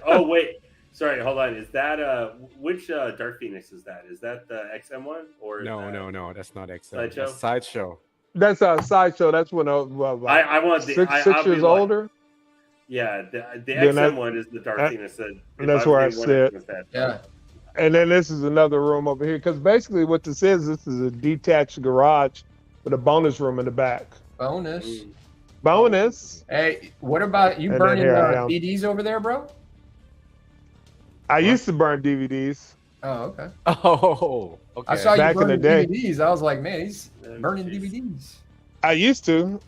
oh wait, sorry, hold on. Is that which Dark Phoenix is that? Is that the XM one or no, that's not XM. Sideshow? That's Sideshow. That's a Sideshow. That's when I want the 6 years older. Yeah, the XM one is the Dark Phoenix. That's where I sit. Yeah. And then this is another room over here because basically what this is a detached garage with a bonus room in the back. Bonus. Bonus. Hey, what about you And burning then here I am. DVDs over there, bro? I used to burn DVDs. Oh, okay. Oh, okay. I saw you Back in the burning day. DVDs. I was like, man, he's burning DVDs. I used to,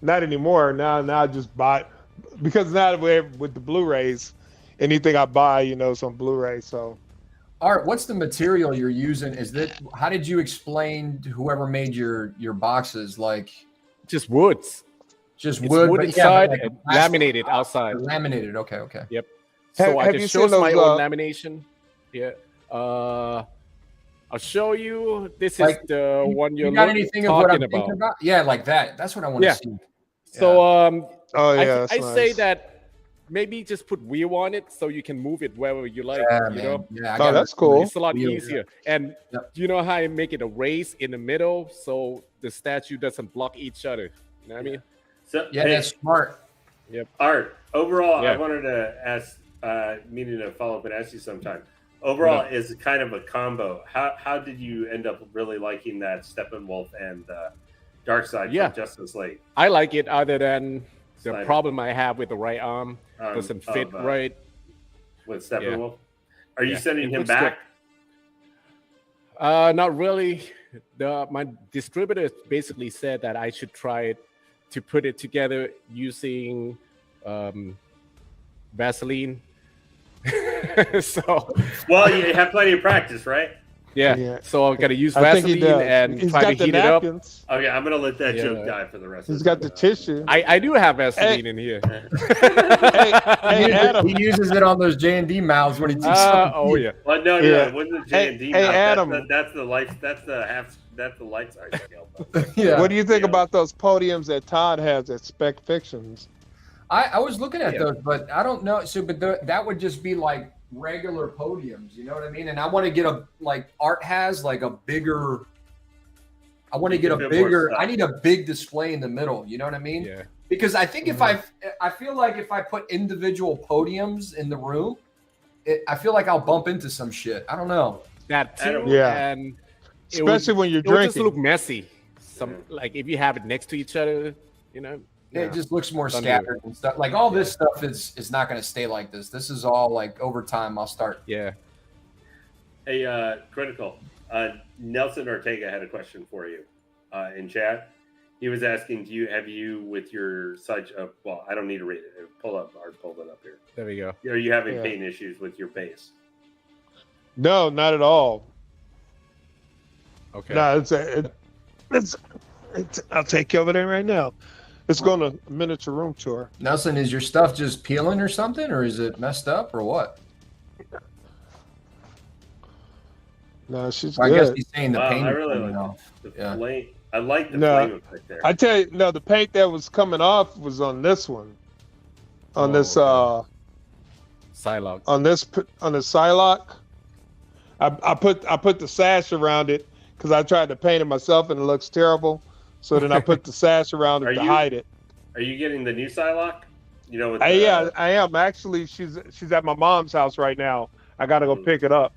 not anymore. Now I just buy, because now with the Blu-rays, anything I buy, it's on Blu-ray. So, Art, what's the material you're using? How did you explain to whoever made your boxes? Like, just woods. Just It's wood, wood but inside but and plastic laminated outside. Laminated. Okay. Yep. So I have can you show seen my those, own lamination. Yeah. I'll show you. This is Like, the one you're You got anything of what I'm talking thinking about? Yeah, like that. That's what I want to Yeah. see. So oh yeah, I that's say nice. that maybe just put wheel on it so you can move it wherever you like. Yeah, you man. know. Yeah, I Oh, got that's cool. It's a lot Wheel, easier. And do you know how I make it a race in the middle so the statue doesn't block each other? You know what I mean? So, Yeah, hey, that's smart. Yep. Art, overall, Yeah. I wanted to ask, meaning to follow up and ask you sometime. Overall, is kind of a combo. How did you end up really liking that Steppenwolf and Darkseid Yeah. from Justice League? I like it other than the Slider. problem I have with the right arm. Doesn't fit right. With Steppenwolf? Are you sending It him looks back? good. Not really. My distributor basically said that I should try it to put it together using Vaseline. So Well, you have plenty of practice, right? yeah. So I'm gonna use I think he Vaseline does. and He's try got to the heat it up. napkins. Okay, I'm gonna let that Yeah. joke die for the rest He's of got the tissue. I do have Vaseline in here. Hey, Adam. He uses it on those J&D mouths when he teaches Oh yeah. Well, no, Yeah. it wasn't the J&D. Hey, Adam. That's the life. That's the life size scale. Yeah. What do you think about those podiums that Todd has at Spec Fictions? I was looking at those, but I don't know. So, but that would just be like regular podiums, you know what I mean? And I want to get Art has like a bigger. I want to get a bit more bigger. stuff. I need a big display in the middle. You know what I mean? Yeah. Because I think if I feel like if I put individual podiums in the room, I feel like I'll bump into some shit. I don't know. That too. Yeah. And Especially when you're it would just drinking. look messy. Like if you have it next to each other, you know. It just looks more Don't do scattered it. and stuff. Like all this stuff is not going to stay like this. This is all like over time. I'll start. Yeah. Hey, Critical. Nelson Ortega had a question for you in chat. He was asking, have you with your side? Well, I don't need to read it. Pull it up here. There we go. Are you having Yeah. pain issues with your base? No, not at all. Okay. No, it's I'll take you over there right now. Let's go on a miniature room tour. Nelson, is your stuff just peeling or something, or is it messed up, or what? No, she's I good. guess he's saying the Wow, paint. I is really coming like off. the Yeah. flame. I like the No, flame effect there. I tell you, no, the paint that was coming off was on this one, on this Psylocke. on the Psylocke. I put the sash around it because I tried to paint it myself and it looks terrible. So then I put the sash around it to hide it. Are you getting the new Psylocke? You know, with Yeah, I am actually. She's at my mom's house right now. I gotta go pick it up.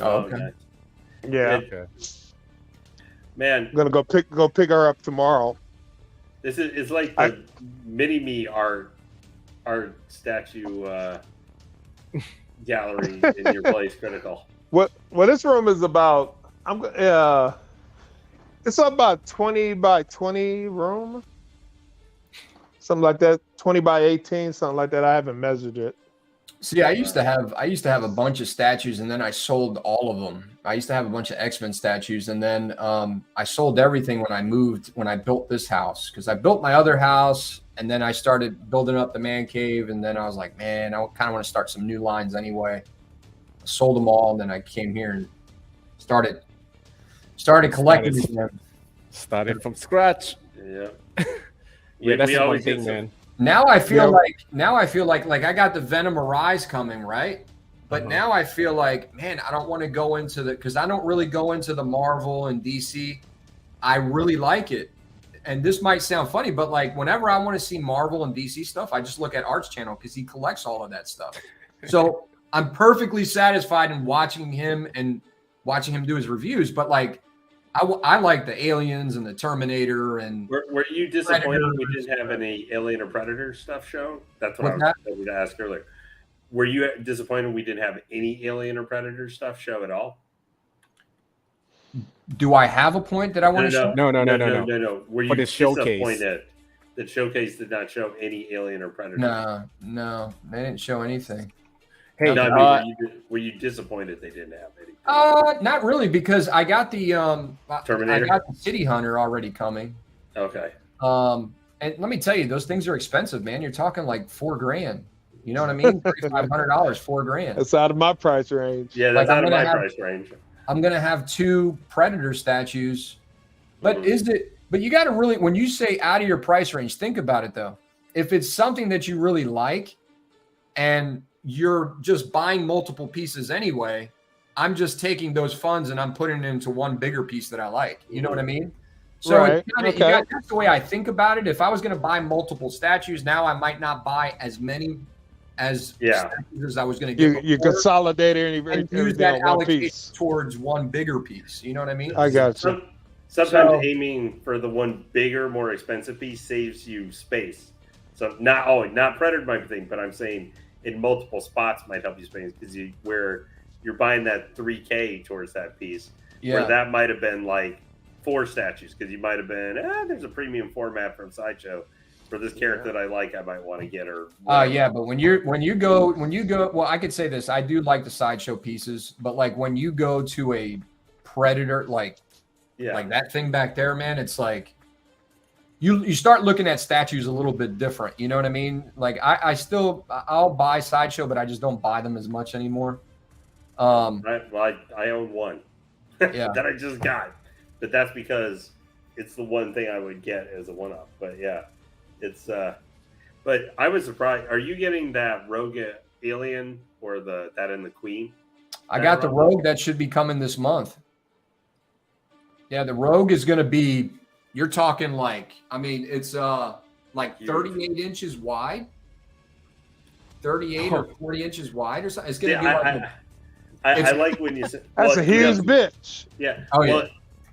Oh, okay. nice. Yeah, Okay. Man, I'm gonna go pick her up tomorrow. this is it's like the mini me art statue gallery in your place, Critical. What this room is about? It's about 20 by 20 room, something like that. 20 by 18, something like that. I haven't measured it. See, I used to have a bunch of statues, and then I sold all of them. I used to have a bunch of X-Men statues, and then I sold everything when I built this house, because I built my other house, and then I started building up the man cave, and then I was like, man, I kind of want to start some new lines anyway. I sold them all, and then I came here and started collecting again. Started from scratch. Yeah. Yeah, that's we the one always thing, get some- man. Now I feel like I got the Venom Arise coming, right? But now I feel like, man, I don't want to go into because I don't really go into the Marvel and DC. I really like it. And this might sound funny, but like whenever I want to see Marvel and DC stuff, I just look at Art's channel because he collects all of that stuff. So I'm perfectly satisfied in watching him do his reviews. But like, I like the Aliens and the Terminator and. Were you disappointed Predator. we didn't have any Alien or Predator stuff shown? That's what What's I was going to ask earlier. Were you disappointed we didn't have any Alien or Predator stuff show at all? Do I have a point that I want to show? No. Were you For the showcase. disappointed that Showcase did not show any Alien or Predator? No, they didn't show anything. Hey, no, I mean, were you disappointed they didn't have any? Not really, because I got the Terminator? I got the City Hunter already coming. Okay. And let me tell you, those things are expensive, man. You're talking like $4,000. You know what I mean? $3,500, $4,000. That's out of my price range. Yeah, that's out of my price range. I'm gonna have 2 Predator statues, but But you got to really, when you say out of your price range, think about it though. If it's something that you really like, and you're just buying multiple pieces anyway, I'm just taking those funds and I'm putting it into one bigger piece that I like. You know what I mean? So Right. that's the way I think about it. If I was going to buy multiple statues, now I might not buy as many as statues as I was going to get. You consolidate and everything use that on one allocation piece. towards one bigger piece. You know what I mean? I got you. Sometimes aiming for the one bigger, more expensive piece saves you space. So not Predator might think, but I'm saying in multiple spots might help you space because where you're buying that $3K towards that piece, where that might have been like 4 statues because you might have been there's a premium format from Sideshow for this character that I like. I might want to get her. But when you go, well, I could say this. I do like the Sideshow pieces, but like when you go to a Predator, like that thing back there, man, it's like you start looking at statues a little bit different. You know what I mean? Like I'll buy Sideshow, but I just don't buy them as much anymore. I own one that I just got, but that's because it's the one thing I would get as a one-up. But yeah, it's but I was surprised. Are you getting that Rogue Alien or that in the Queen? I got the Rogue that should be coming this month. Yeah, the Rogue is going to be, you're talking like, I mean, it's like 38 inches wide, 38 or 40 inches wide or something. It's going to be like I like when you say that's a huge bitch. Yeah. Oh yeah. Well,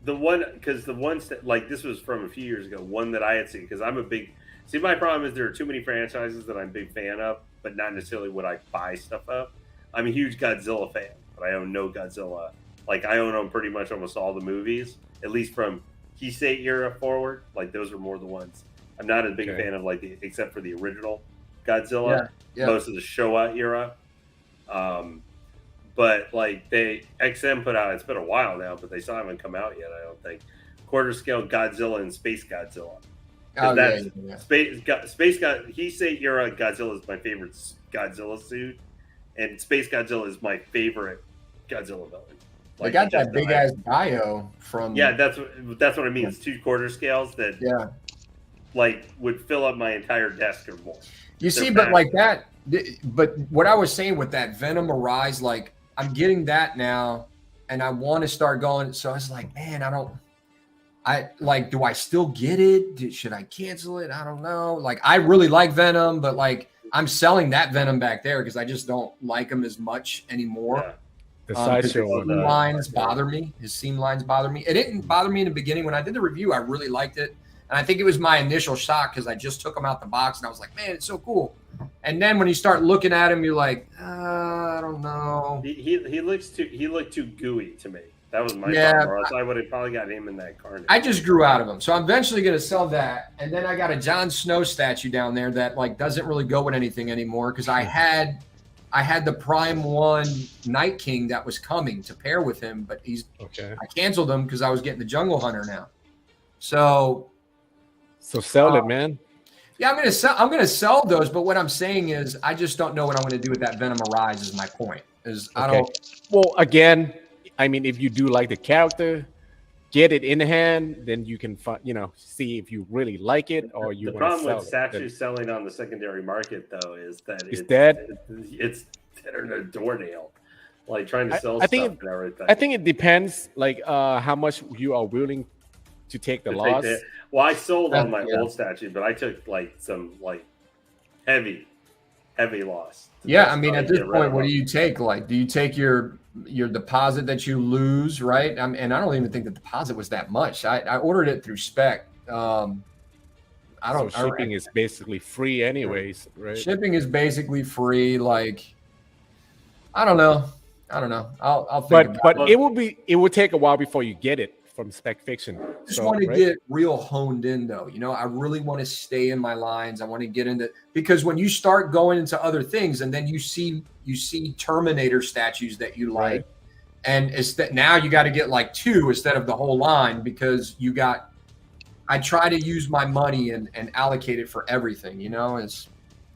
the one like this was from a few years ago. One that I had seen because I'm a big. See, my problem is there are too many franchises that I'm a big fan of, but not necessarily would I buy stuff of. I'm a huge Godzilla fan, but I own no Godzilla. Like I own pretty much almost all the movies, at least from Heisei era forward. Like those are more the ones. I'm not a big fan of except for the original Godzilla. Yeah. Most of the Showa era. But like XM put out, it's been a while now, but they still haven't come out yet. I don't think quarter scale Godzilla and Space Godzilla. Space God. Heisei era Godzilla is my favorite Godzilla suit, and Space Godzilla is my favorite Godzilla villain. They got that big ass bio from. Yeah, that's what I mean. It's 2 quarter scales that like would fill up my entire desk or more. You see, but like that. But what I was saying with that Venom Arise, like I'm getting that now, and I want to start going. So I was like, man, do I still get it? Should I cancel it? I don't know. Like I really like Venom, but like I'm selling that Venom back there because I just don't like him as much anymore. Yeah. The Sideshow seam lines bother me. His seam lines bother me. It didn't bother me in the beginning. When I did the review, I really liked it. And I think it was my initial shock because I just took him out the box and I was like, man, it's so cool. And then when you start looking at him, you're like, I don't know. He looked too gooey to me. That was my problem. Or else I would have probably got him in that Carnage. I just grew out of him. So I'm eventually going to sell that. And then I got a Jon Snow statue down there that like doesn't really go with anything anymore because I had the Prime 1 Night King that was coming to pair with him, but I canceled him because I was getting the Jungle Hunter now. So sell it, man. Yeah, I'm gonna sell those, but what I'm saying is I just don't know what I'm gonna do with that Venom Arise is my point. I don't. Well, again, I mean, if you do like the character, get it in hand, then you can see if you really like it or you want to sell it. The problem with statues selling on the secondary market though is that it's dead or a doornail. Like trying to sell stuff and everything. I think it depends like how much you are willing to take the loss. Well, I sold on my old statue, but I took like some like heavy heavy loss. Yeah, I mean, at this point, what do you take? Like, do you take your deposit that you lose, right? And I don't even think the deposit was that much. I ordered it through spec. So shipping is basically free anyways, right? Shipping is basically free. Like, I don't know. I'll think but it would take a while before you get it from Spec Fiction. Just want to get real honed in, though. You know, I really want to stay in my lines. I want to get into, because when you start going into other things, and then you see Terminator statues that you like, right. And it's that now you got to get like 2 instead of the whole line, because you got. I try to use my money and allocate it for everything. You know,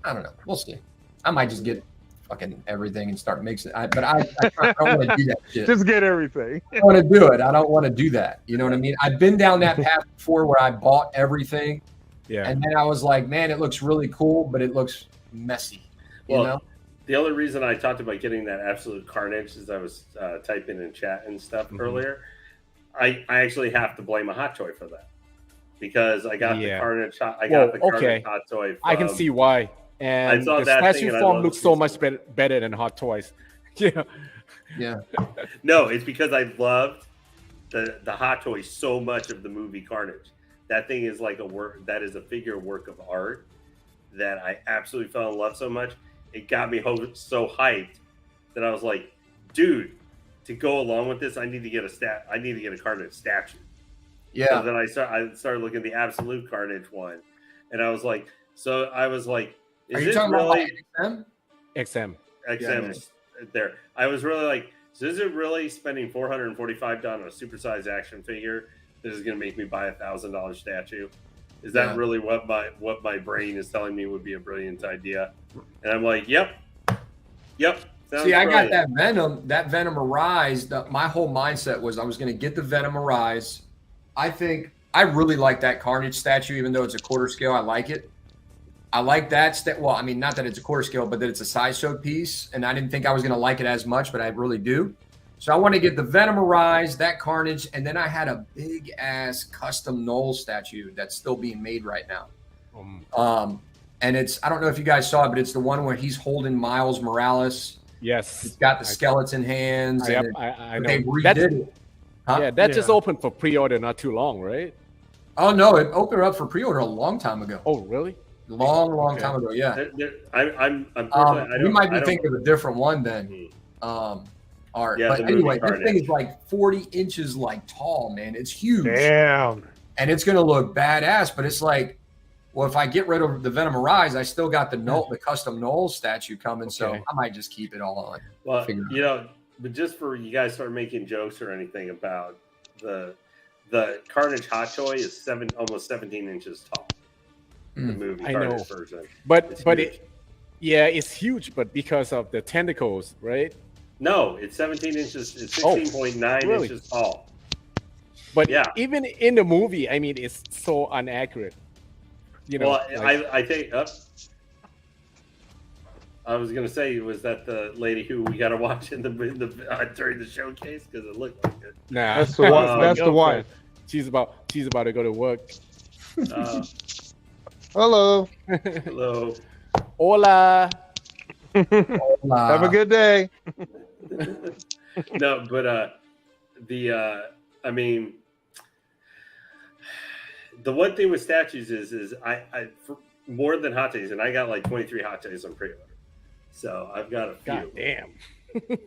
I don't know. We'll see. I might just get fucking everything and start mixing. But I don't want to do that shit. Just get everything. I want to do it. I don't want to do that. You know what I mean? I've been down that path before where I bought everything. Yeah. And then I was like, man, it looks really cool, but it looks messy. You know? The only reason I talked about getting that absolute carnage is I was typing in chat and stuff earlier. I actually have to blame a hot toy for that, because I got the carnage. Carnage hot toy. I can see why. And the statue form looks so much better than Hot Toys. Yeah. No, it's because I loved the Hot Toy so much of the movie Carnage. That thing is like that is a figure work of art that I absolutely fell in love so much. It got me so hyped that I was like, dude, to go along with this, I need to get a Carnage statue. Yeah. So then I started looking at the absolute Carnage one, and I was like, are you talking about XM? XM is there. I was really like, so is it really spending $445 on a supersized action figure that is going to make me buy $1,000 statue? Is that really what my brain is telling me would be a brilliant idea? And I'm like, yep. See, I got that Venom Arise. My whole mindset was I was going to get the Venom Arise. I think I really like that Carnage statue, even though it's a quarter scale. I like it. I like that. Well, I mean, not that it's a quarter scale, but that it's a sideshow piece. And I didn't think I was going to like it as much, but I really do. So I want to get the Venom Arise, that Carnage, and then I had a big ass custom Knoll statue that's still being made right now. And I don't know if you guys saw it, but it's the one where he's holding Miles Morales. Yes. It's got the skeleton hands. Yep, I know. They redid it. Huh? Yeah, that just opened for pre-order not too long, right? Oh, no, it opened up for pre-order a long time ago. Oh, really? Long time ago, yeah. We might be thinking of a different one then, Art. Yeah, but anyway, this thing is like 40 inches tall, man. It's huge. Damn. And it's going to look badass, but it's like, well, if I get rid of the Venom Arise, I still got the custom Knoll statue coming, so I might just keep it all on. Well, you know, but just for you guys start making jokes or anything about the Carnage Hot Toy is almost 17 inches tall. The movie Carnage version. But it's huge, but because of the tentacles, right? No, it's 17 inches. It's 16.9 inches tall. But even in the movie, I mean, it's so inaccurate. You know, well, I think I was gonna say, was that the lady who we got to watch in the during the showcase because it looked like it. Nah, that's the one. That's the one. She's about to go to work. Hello. Hello. Hola. Have a good day. No, but I mean, the one thing with statues is I for more than Hot Toys, and I got like 23 Hot Toys on pre-order, so I've got a few. God damn.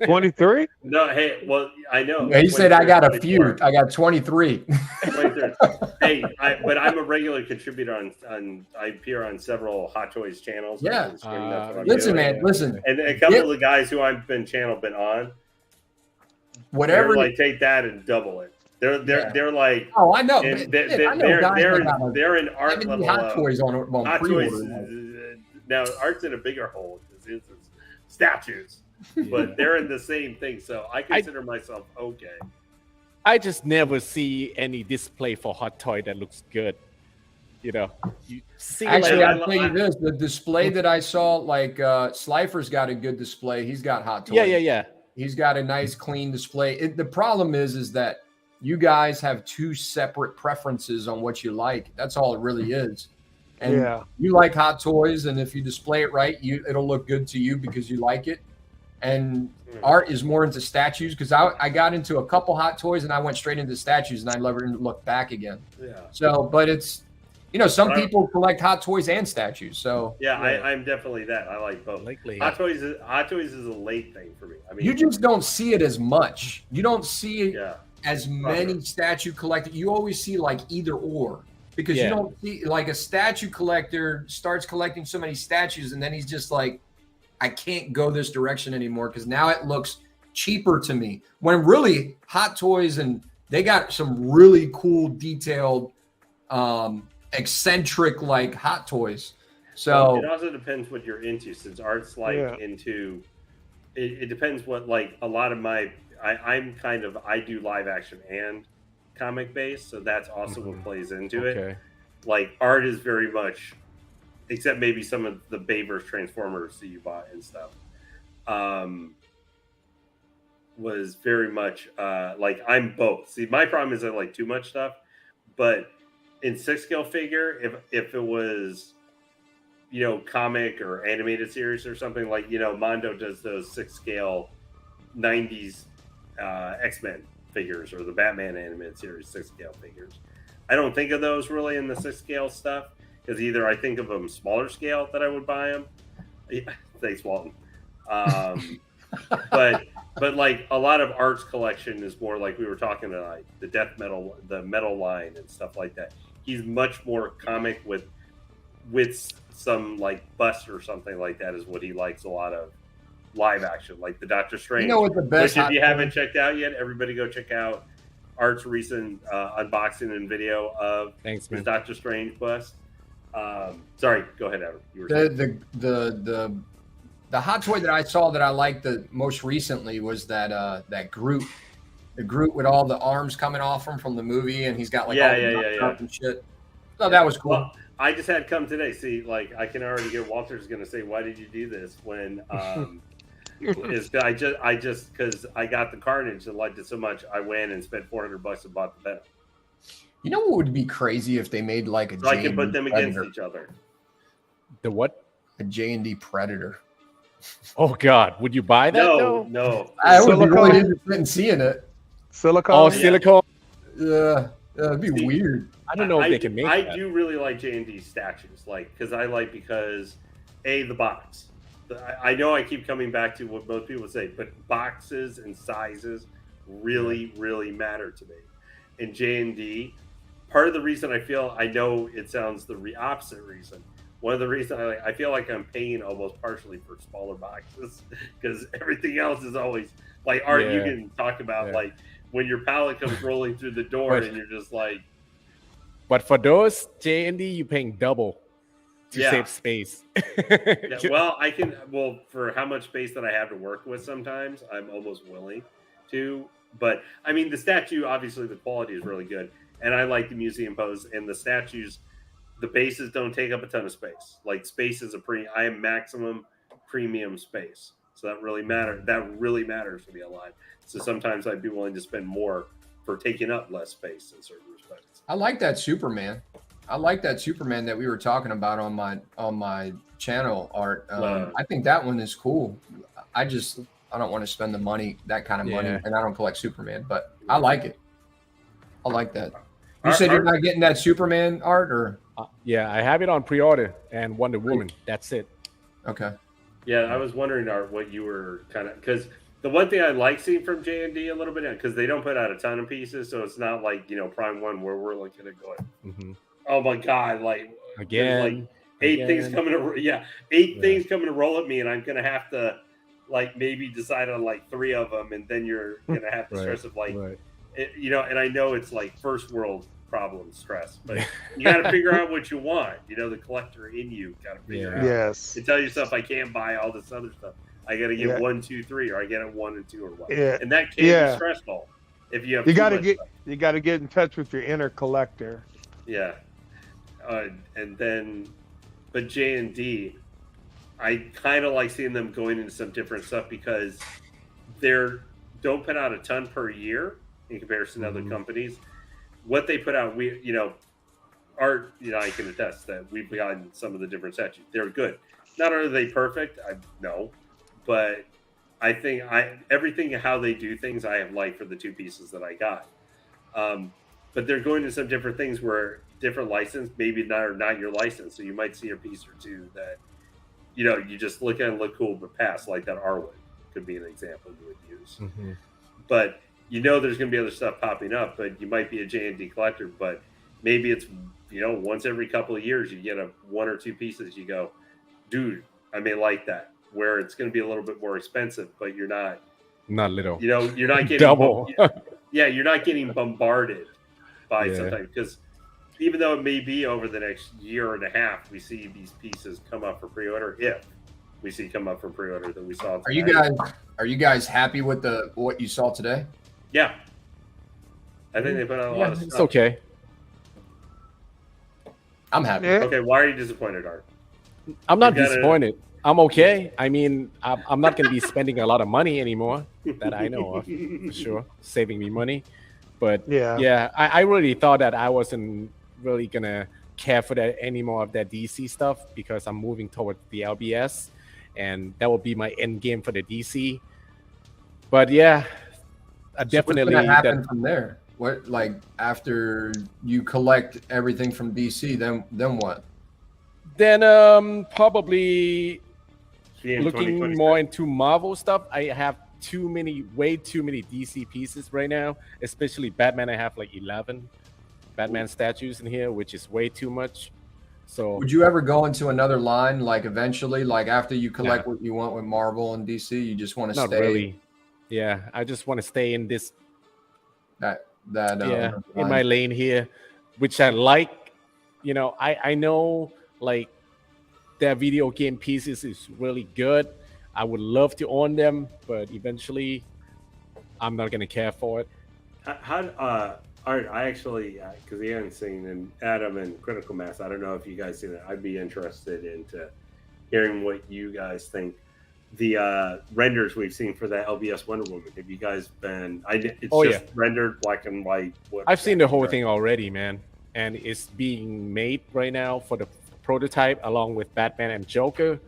23? No, hey, well, I know. Yeah, he said I got a few. I got 23. 23. Hey, but I'm a regular contributor on. I appear on several Hot Toys channels. Yeah. Listen, man. Listen. And a couple of the guys who I've been on. Whatever. Like take that and double it. They're like. Oh, I know. They're in art level. Hot Toys on Hot pre-order. Toys. Now art's in a bigger hole because it's statues. But they're in the same thing, so I consider myself okay. I just never see any display for Hot Toy that looks good. You know, you see. Actually, I'll tell you this: the display that I saw, like Slifer's got a good display. He's got Hot Toy. Yeah. He's got a nice, clean display. The problem is that you guys have two separate preferences on what you like. That's all it really is. And you like Hot Toys, and if you display it right, it'll look good to you because you like it. And Art is more into statues because I got into a couple Hot Toys and I went straight into statues and I never looked back again. Yeah. So, but it's, some people collect Hot Toys and statues. So I'm definitely that. I like both. Hot Toys is a late thing for me. I mean, you just don't see it as much. You don't see as many statue collectors. You always see like either or. Because you don't see, like, a statue collector starts collecting so many statues and then he's just like, I can't go this direction anymore because now it looks cheaper to me. When really Hot Toys, and they got some really cool, detailed, eccentric like Hot Toys. So it also depends what you're into, since Art's like into it depends what, like, a lot of my I do live action and comic based, so that's also what plays into it. Like, Art is very much, except maybe some of the Bayverse Transformers that you bought and stuff, was very much like, I'm both. See, my problem is I like too much stuff, but in 6-scale figure, if it was, comic or animated series or something, like, Mondo does those 6-scale 90s X-Men figures, or the Batman animated series 6-scale figures. I don't think of those really in the 6-scale stuff, because either I think of them smaller scale that I would buy them. Thanks, Walton. But like, a lot of Art's collection is more like we were talking about, like the death metal, the metal line and stuff like that. He's much more comic with some like bust or something like that is what he likes. A lot of live action, like the Doctor Strange. What the best? Which, if you haven't checked out yet, everybody go check out Art's recent unboxing and video of his Doctor Strange bust. Sorry, go ahead, Adam. You were the Hot Toy that I saw that I liked the most recently was that Groot, the Groot with all the arms coming off him from the movie, and he's got like all the and shit. So that was cool. Well, I just had come today. See, like, I can already get Walter's going to say, "Why did you do this?" When I just because I got the Carnage and liked it so much, I went and spent $400 and bought the Venom. You know what would be crazy if they made like a so I can put them against each other. The what? A J&D Predator. Oh God, would you buy that? No. I would be really interested in seeing it. Silicone. Oh, silicone. Yeah, that'd be weird. I don't know if they can make I that. do really like J&D statues, like, because the box. I know I keep coming back to what most people say, but boxes and sizes really, really matter to me. In J&D, part of the reason I know it sounds the opposite reason. One of the reasons I feel like I'm paying almost partially for smaller boxes, because everything else is always like, Art, you can talk about like when your pallet comes rolling through the door and you're just like. But for those J&D, you're paying double to save space. Well, for how much space that I have to work with, sometimes I'm almost willing to. But I mean, the statue, obviously the quality is really good, and I like the museum pose, and the statues, the bases don't take up a ton of space. Like, space is I am maximum premium space. So that really matters. That really matters to me a lot. So sometimes I'd be willing to spend more for taking up less space in certain respects. I like that Superman. I like that Superman that we were talking about on my channel, Art. I think that one is cool. I don't want to spend the money, that kind of money, and I don't collect Superman, but I like it. I like that. You said you're not getting that Superman, Art, or? Yeah, I have it on pre-order and Wonder Woman. That's it. Okay. Yeah, I was wondering, Art, what you were kind of, because the one thing I like seeing from J&D a little bit, because they don't put out a ton of pieces, so it's not like, Prime 1 where we're looking at going, oh my God, like, again, like eight things coming to roll at me, and I'm going to have to, like, maybe decide on like 3 of them, and then you're going to have the stress of like, and I know it's like first world problem stress, but you got to figure out what you want. The collector in you got to figure out. Yes. And tell yourself, I can't buy all this other stuff. I got to get 1, 2, 3, or I get it 1 and 2 or what. Yeah. And that can be stressful if you have. You got to get in touch with your inner collector. Yeah. And then, but J&D, I kind of like seeing them going into some different stuff, because don't put out a ton per year in comparison to other companies. What they put out, Art, I can attest that we've gotten some of the different statues. They're good. Not are they perfect? No, but I think everything how they do things I have liked for the 2 pieces that I got. But they're going to some different things where different license maybe not your license, so you might see a piece or 2 that you just look at and look cool but pass, like that Arwen could be an example you would use. Mm-hmm. But there's going to be other stuff popping up, but you might be a J&D collector, but maybe it's once every couple of years you get 1 or 2 pieces, you go, dude, I may like that, where it's going to be a little bit more expensive, but you're not little, you're not getting double. You're not getting bombarded by something, because even though it may be over the next year and a half, we see these pieces come up for pre-order. If we see come up for pre-order that we saw tonight. Are you guys happy with what you saw today? Yeah, I think they put out a lot of stuff. It's okay. I'm happy. Okay, why are you disappointed, Art? I'm not disappointed. I'm okay. I mean, I'm not going to be spending a lot of money anymore that I know of, for sure, saving me money. But I really thought that I wasn't really going to care for that anymore of that DC stuff, because I'm moving toward the LBS, and that will be my end game for the DC. But yeah, I definitely. So what's going to happen from there? What, like, after you collect everything from DC, then what? Then probably looking more into Marvel stuff. I have way too many DC pieces right now, especially Batman. I have like 11 Batman statues in here, which is way too much. So would you ever go into another line, like eventually, like after you collect what you want with Marvel and DC, you just want to stay? Not really. Yeah, I just want to stay in this in my lane here, which I like. I know like their video game pieces is really good. I would love to own them, but eventually I'm not gonna care for it. Art, I actually, because we haven't seen, and Adam and Critical Mass, I don't know if you guys seen it. I'd be interested into hearing what you guys think. The renders we've seen for that LBS Wonder Woman. Have you guys been? It's rendered black and white. I've seen the whole thing already, man, and it's being made right now for the prototype along with Batman and Joker.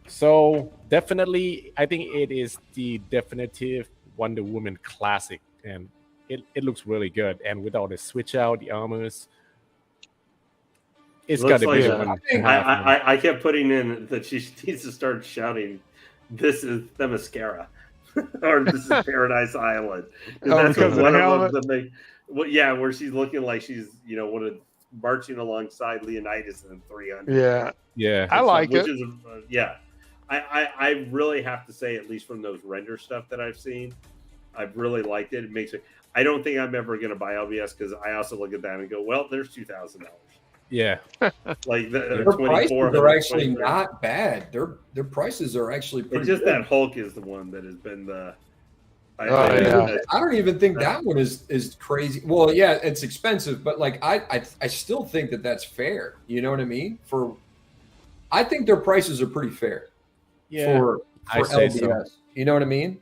So definitely, I think it is the definitive Wonder Woman classic, and it looks really good. And with all the switch out, the armors, it's got to be the one. I kept putting in that she needs to start shouting, "This is the mascara," or "This is Paradise Island." That's one of them. Where she's looking like she's one of marching alongside Leonidas in 300. Yeah, I like it. I really have to say, at least from those render stuff that I've seen, I've really liked it. It makes it. I don't think I'm ever going to buy LBS, because I also look at that and go, well, there's $2,000. Yeah, like their prices are actually not bad. Their prices are actually pretty. It's just good. that Hulk is the one that has been the. I don't even think that one is crazy. Well, yeah, it's expensive, but like I still think that's fair. You know what I mean? I think their prices are pretty fair. Yeah, for LBS. So. You know what I mean?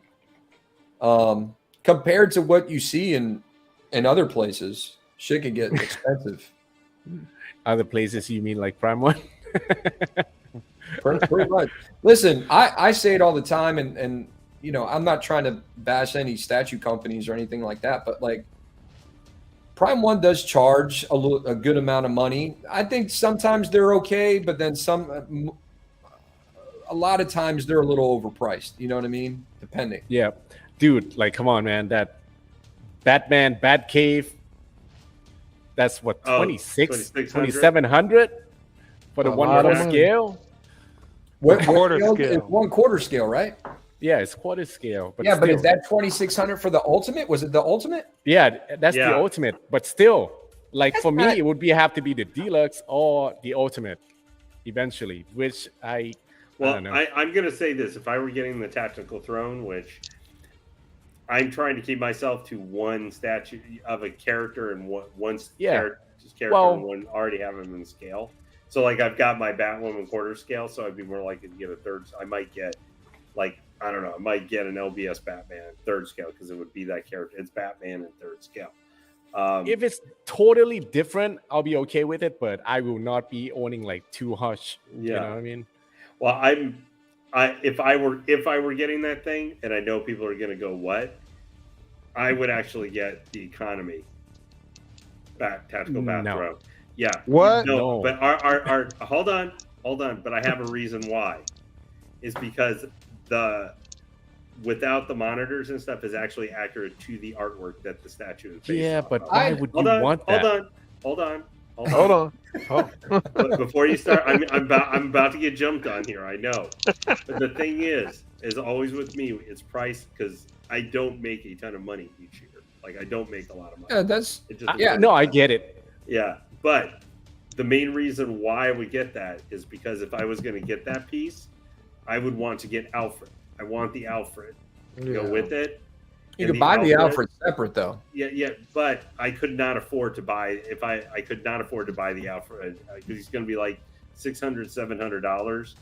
Compared to what you see in other places, shit can get expensive. Other places, you mean like Prime One? Pretty much. Listen, I say it all the time, and I'm not trying to bash any statue companies or anything like that, but like Prime One does charge a good amount of money. I think sometimes they're okay, but then a lot of times they're a little overpriced. You know what I mean? Depending. Yeah. Dude, like, come on, man. That Batman Batcave, that's what, 2,700 for the one scale? What quarter scale? It's 1/4 scale, right? Yeah, it's quarter scale. But but is that 2,600 for the ultimate? Was it the ultimate? Yeah, that's the ultimate. But still, like, for me, it would have to be the deluxe or the ultimate eventually, which I don't know. I'm going to say this. If I were getting the Tactical Throne, which I'm trying to keep myself to one statue of a character and one character and one already have them in scale. So like I've got my Batwoman quarter scale, so I'd be more likely to get a third. I might get I might get an LBS Batman third scale, because it would be that character. It's Batman in third scale. If it's totally different, I'll be okay with it, but I will not be owning like too much. Yeah. You know what I mean? Well, if I were getting that thing, and I know people are going to go, what? I would actually get the economy tactical bathrobe. Yeah. What? No. But our hold on. But I have a reason why. Is because without the monitors and stuff is actually accurate to the artwork that the statue is based on. But why would you want that? Hold on. But before you start, I'm about to get jumped on here. I know, but the thing is always with me, it's price, because I don't make a ton of money each year. Like, I don't make a lot of money. Yeah, I get it. Yeah, but the main reason why I would get that is because if I was going to get that piece, I would want to get Alfred. I want the Alfred to go with it. You could buy the Alfred separate, though. Yeah, but I could not afford to buy I could not afford to buy the Alfred, because he's going to be like $600-$700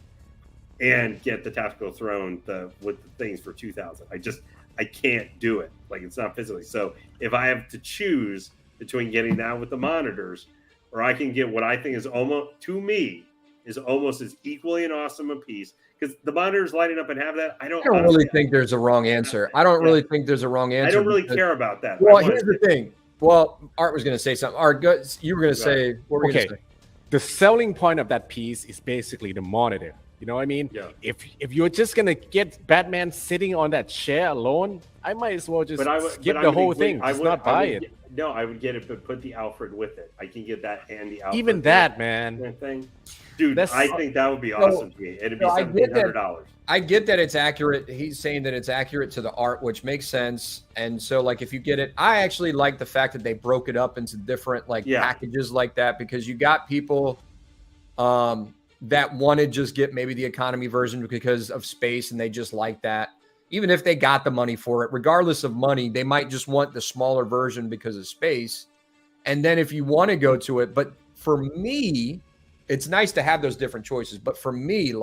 and get the tactical throne with the things for $2,000. I can't do it. Like, it's not physically. So if I have to choose between getting that with the monitors, or I can get what I think is almost, to me, is almost as equally an awesome a piece, because the monitors lighting up and have that, I don't really think there's a wrong answer. I don't really think there's a wrong answer. I don't really care about that. Well, here's the thing. Well, Art was going to say something. Art, you were going to say, what were you going to say? The selling point of that piece is basically the monitor. You know what I mean? Yeah. If you're just gonna get Batman sitting on that chair alone, I might as well just skip the whole thing. Just not buy it. No, I would get it, but put the Alfred with it. I can get that and the Alfred. Even that, man. Thing. Dude, I think that would be awesome to me. It'd be $1,700. I get that it's accurate. He's saying that it's accurate to the art, which makes sense. And so, like, if you get it, I actually like the fact that they broke it up into different packages like that, because you got people that want to just get maybe the economy version because of space, and they just like that. Even if they got the money for it, regardless of money, they might just want the smaller version because of space. And then if you want to go to it, but for me, it's nice to have those different choices. But for me,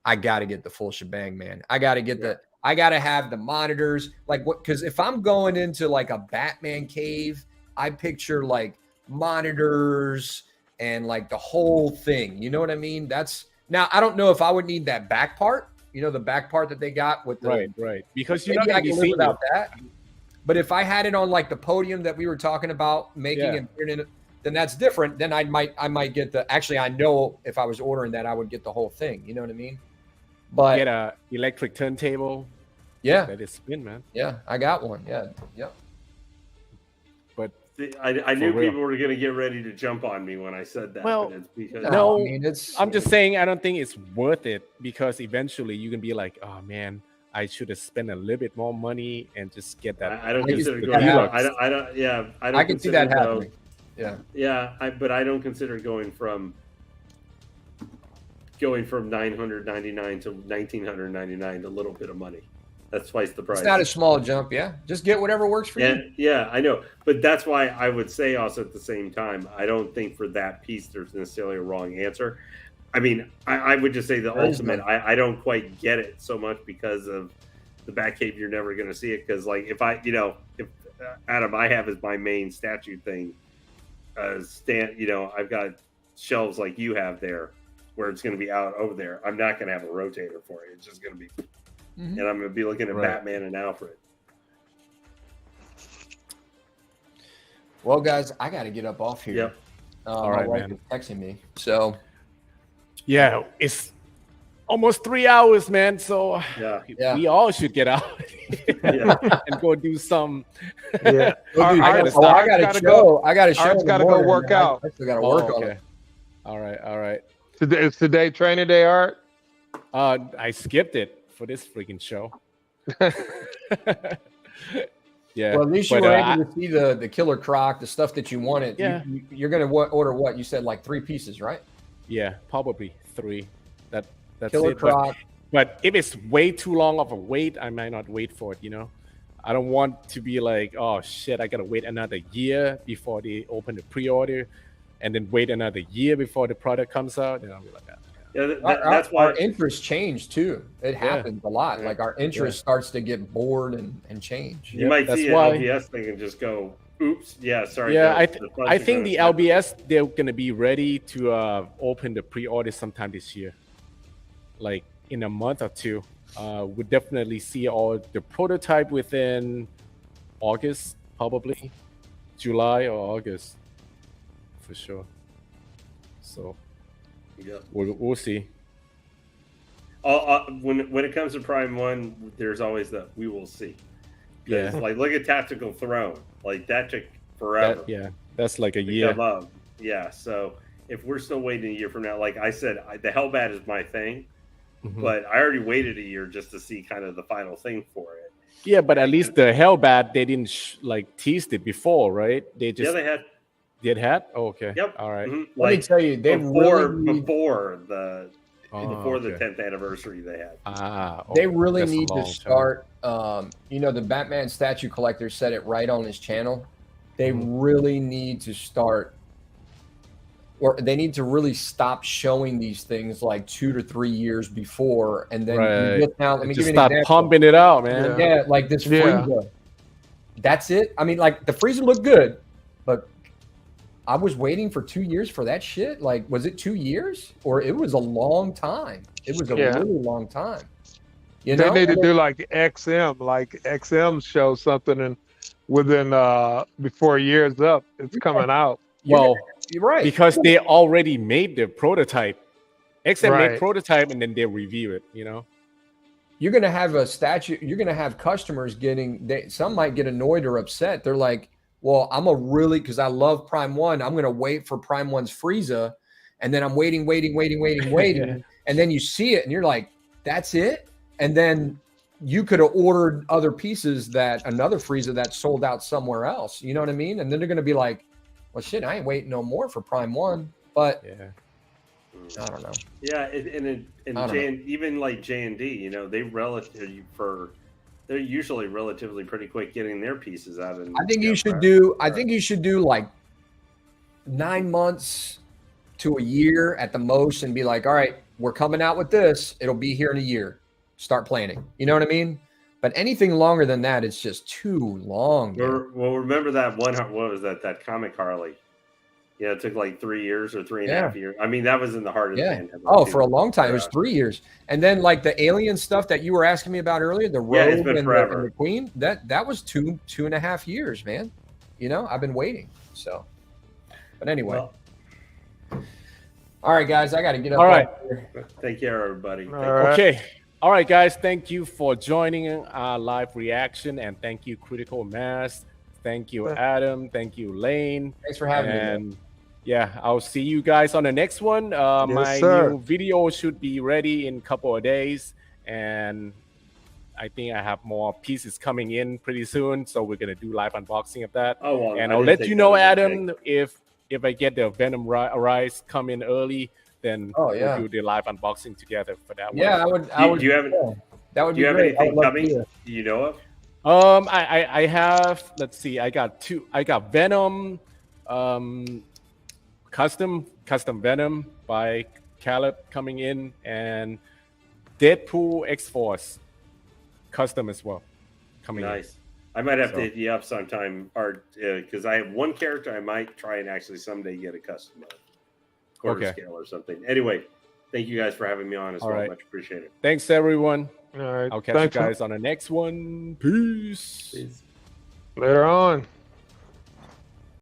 I got to get the full shebang, man. I got to get I got to have the monitors. Because if I'm going into like a Batman cave, I picture like monitors and like the whole thing. You know what I mean? Now, I don't know if I would need that back part. You know, the back part that they got with the right. Because you're not going to live without that. But if I had it on like the podium that we were talking about making and putting it, then that's different. Then I might get the. Actually, I know if I was ordering that, I would get the whole thing. You know what I mean? But get a electric turntable. Yeah, that is spin, man. Yeah, I got one. Yeah. But I knew people were going to get ready to jump on me when I said that. Well, but it's because I'm just saying I don't think it's worth it, because eventually you can be like, oh man, I should have spent a little bit more money and just get that. I don't consider going. I don't. Yeah, I don't. I can see that happening. Yeah. But I don't consider going from $999 to $1,999 a little bit of money. That's twice the price. It's not a small jump, yeah. Just get whatever works for you. Yeah, I know. But that's why I would say also at the same time, I don't think for that piece there's necessarily a wrong answer. I mean, I would just say the ultimate, I don't quite get it so much because of the Batcave, you're never going to see it. Because, like, if Adam, I have as my main statue thing, I've got shelves like you have there where it's going to be out over there. I'm not going to have a rotator for it. It's just going to be... And I'm going to be looking at Batman and Alfred. Well, guys, I got to get up off here. Yep. All right, my wife man. is texting me. So, yeah, it's almost 3 hours, man. So we all should get out and go do some. Yeah. I got to go. I got to show. Art's got to go work out. I still got to work on it. All right. Is today training day, Art? I skipped it for this freaking show. Yeah. Well, at least you were able to see the Killer Croc, the stuff that you wanted. Yeah. You're going to order what? You said like 3 pieces, right? Yeah, probably 3. That's Killer it. Croc. But if it's way too long of a wait, I might not wait for it, you know? I don't want to be like, oh, shit, I got to wait another year before they open the pre-order and then wait another year before the product comes out. And I'll be like, that. Yeah, that's why our interest changed too. It happens a lot. Like our interest starts to get bored and change. You might see an LPS thing and just go, Oops. Yeah. Sorry. Yeah, the I funds are think gonna the start- LBS they're gonna be ready to open the pre-order sometime this year, like in a month or two. We'll definitely see all the prototype within August, probably July or August, for sure. So Yeah. we'll see. When it comes to Prime 1, there's always the we will see. Yeah. Like look at Tactical Throne. Like that took forever. That's like a to year. come up. Yeah. So if we're still waiting a year from now, like I said, the Hellbat is my thing, Mhm. but I already waited a year just to see kind of the final thing for it. Yeah, but at least the Hellbat they didn't teased it before, right? They just they had. Did had? Oh, okay. Yep. All right. Mhm. Let me tell you, they before really before the okay. 10th anniversary they had. They really that's a need to long time. start. The Batman statue collector said it right on his channel. They really need to start, or they need to really stop showing these things like 2 to 3 years before, and then Right. let me Just give you an stop example. pumping it out, man. Yeah, like this Yeah. Frieza. That's it. I mean, like the Frieza looked good, but I was waiting for 2 years for that shit. Like, was it 2 years? Or it was a long time. It was a Yeah. really long time. They need to do like XM, like XM show something, and within before a year's up, it's coming out. Well, you're right. Because they already made the prototype. XM made Right. prototype and then they review it, You're going to have a statue. You're going to have customers some might get annoyed or upset. They're like, well, because I love Prime 1, I'm going to wait for Prime 1's Frieza. And then I'm waiting. And then you see it and you're like, that's it? And then you could have ordered other pieces another Frieza that sold out somewhere else. You know what I mean? And then they're going to be like, well, shit, I ain't waiting no more for Prime 1. But I don't know. Yeah, I don't even like J&D, they're usually relatively pretty quick getting their pieces out. And I think you should do like 9 months to a year at the most and be like, all right, we're coming out with this. It'll be here in a year. Start planning. You know what I mean? But anything longer than that, it's just too long. Well, remember that one, what was that comic Harley? Yeah, it took like 3 years or 3.5 years. I mean, that was in the heart of the pandemic. Oh, for a long time. It was 3 years. And then like the alien stuff that you were asking me about earlier, the Rogue it's been and forever. the Queen, that was 2.5 years, man. I've been waiting. So, but anyway. All right, guys, I got to get up. All right. Take care, everybody. Okay. All right, guys. Thank you for joining our live reaction, and thank you, Critical Mass. Thank you, Adam. Thank you, Lane. Thanks for having me. And yeah, I'll see you guys on the next one. My sir. new video should be ready in a couple of days, and I think I have more pieces coming in pretty soon. So we're gonna do live unboxing of that. Oh, well, and I I'll didn't let think you that know, was Adam, if I get the Venom Rise come in early, then yeah. we'll do the live unboxing together for that one. Yeah, I would. Do you have that would Do you be have great. I anything would love to coming? hear. Do you know of? I have. Let's see. I got two. I got Venom, custom Venom by Caleb coming in, and Deadpool X-Force custom as well coming in. Nice. I might have So- to hit you up sometime, Art, because I have one character I might try and actually someday get a custom of, quarter Okay. scale or something. Anyway, thank you guys for having me on as All well. right. Much appreciated. Thanks everyone. All right. I'll catch you guys on the next one. Peace. Later on.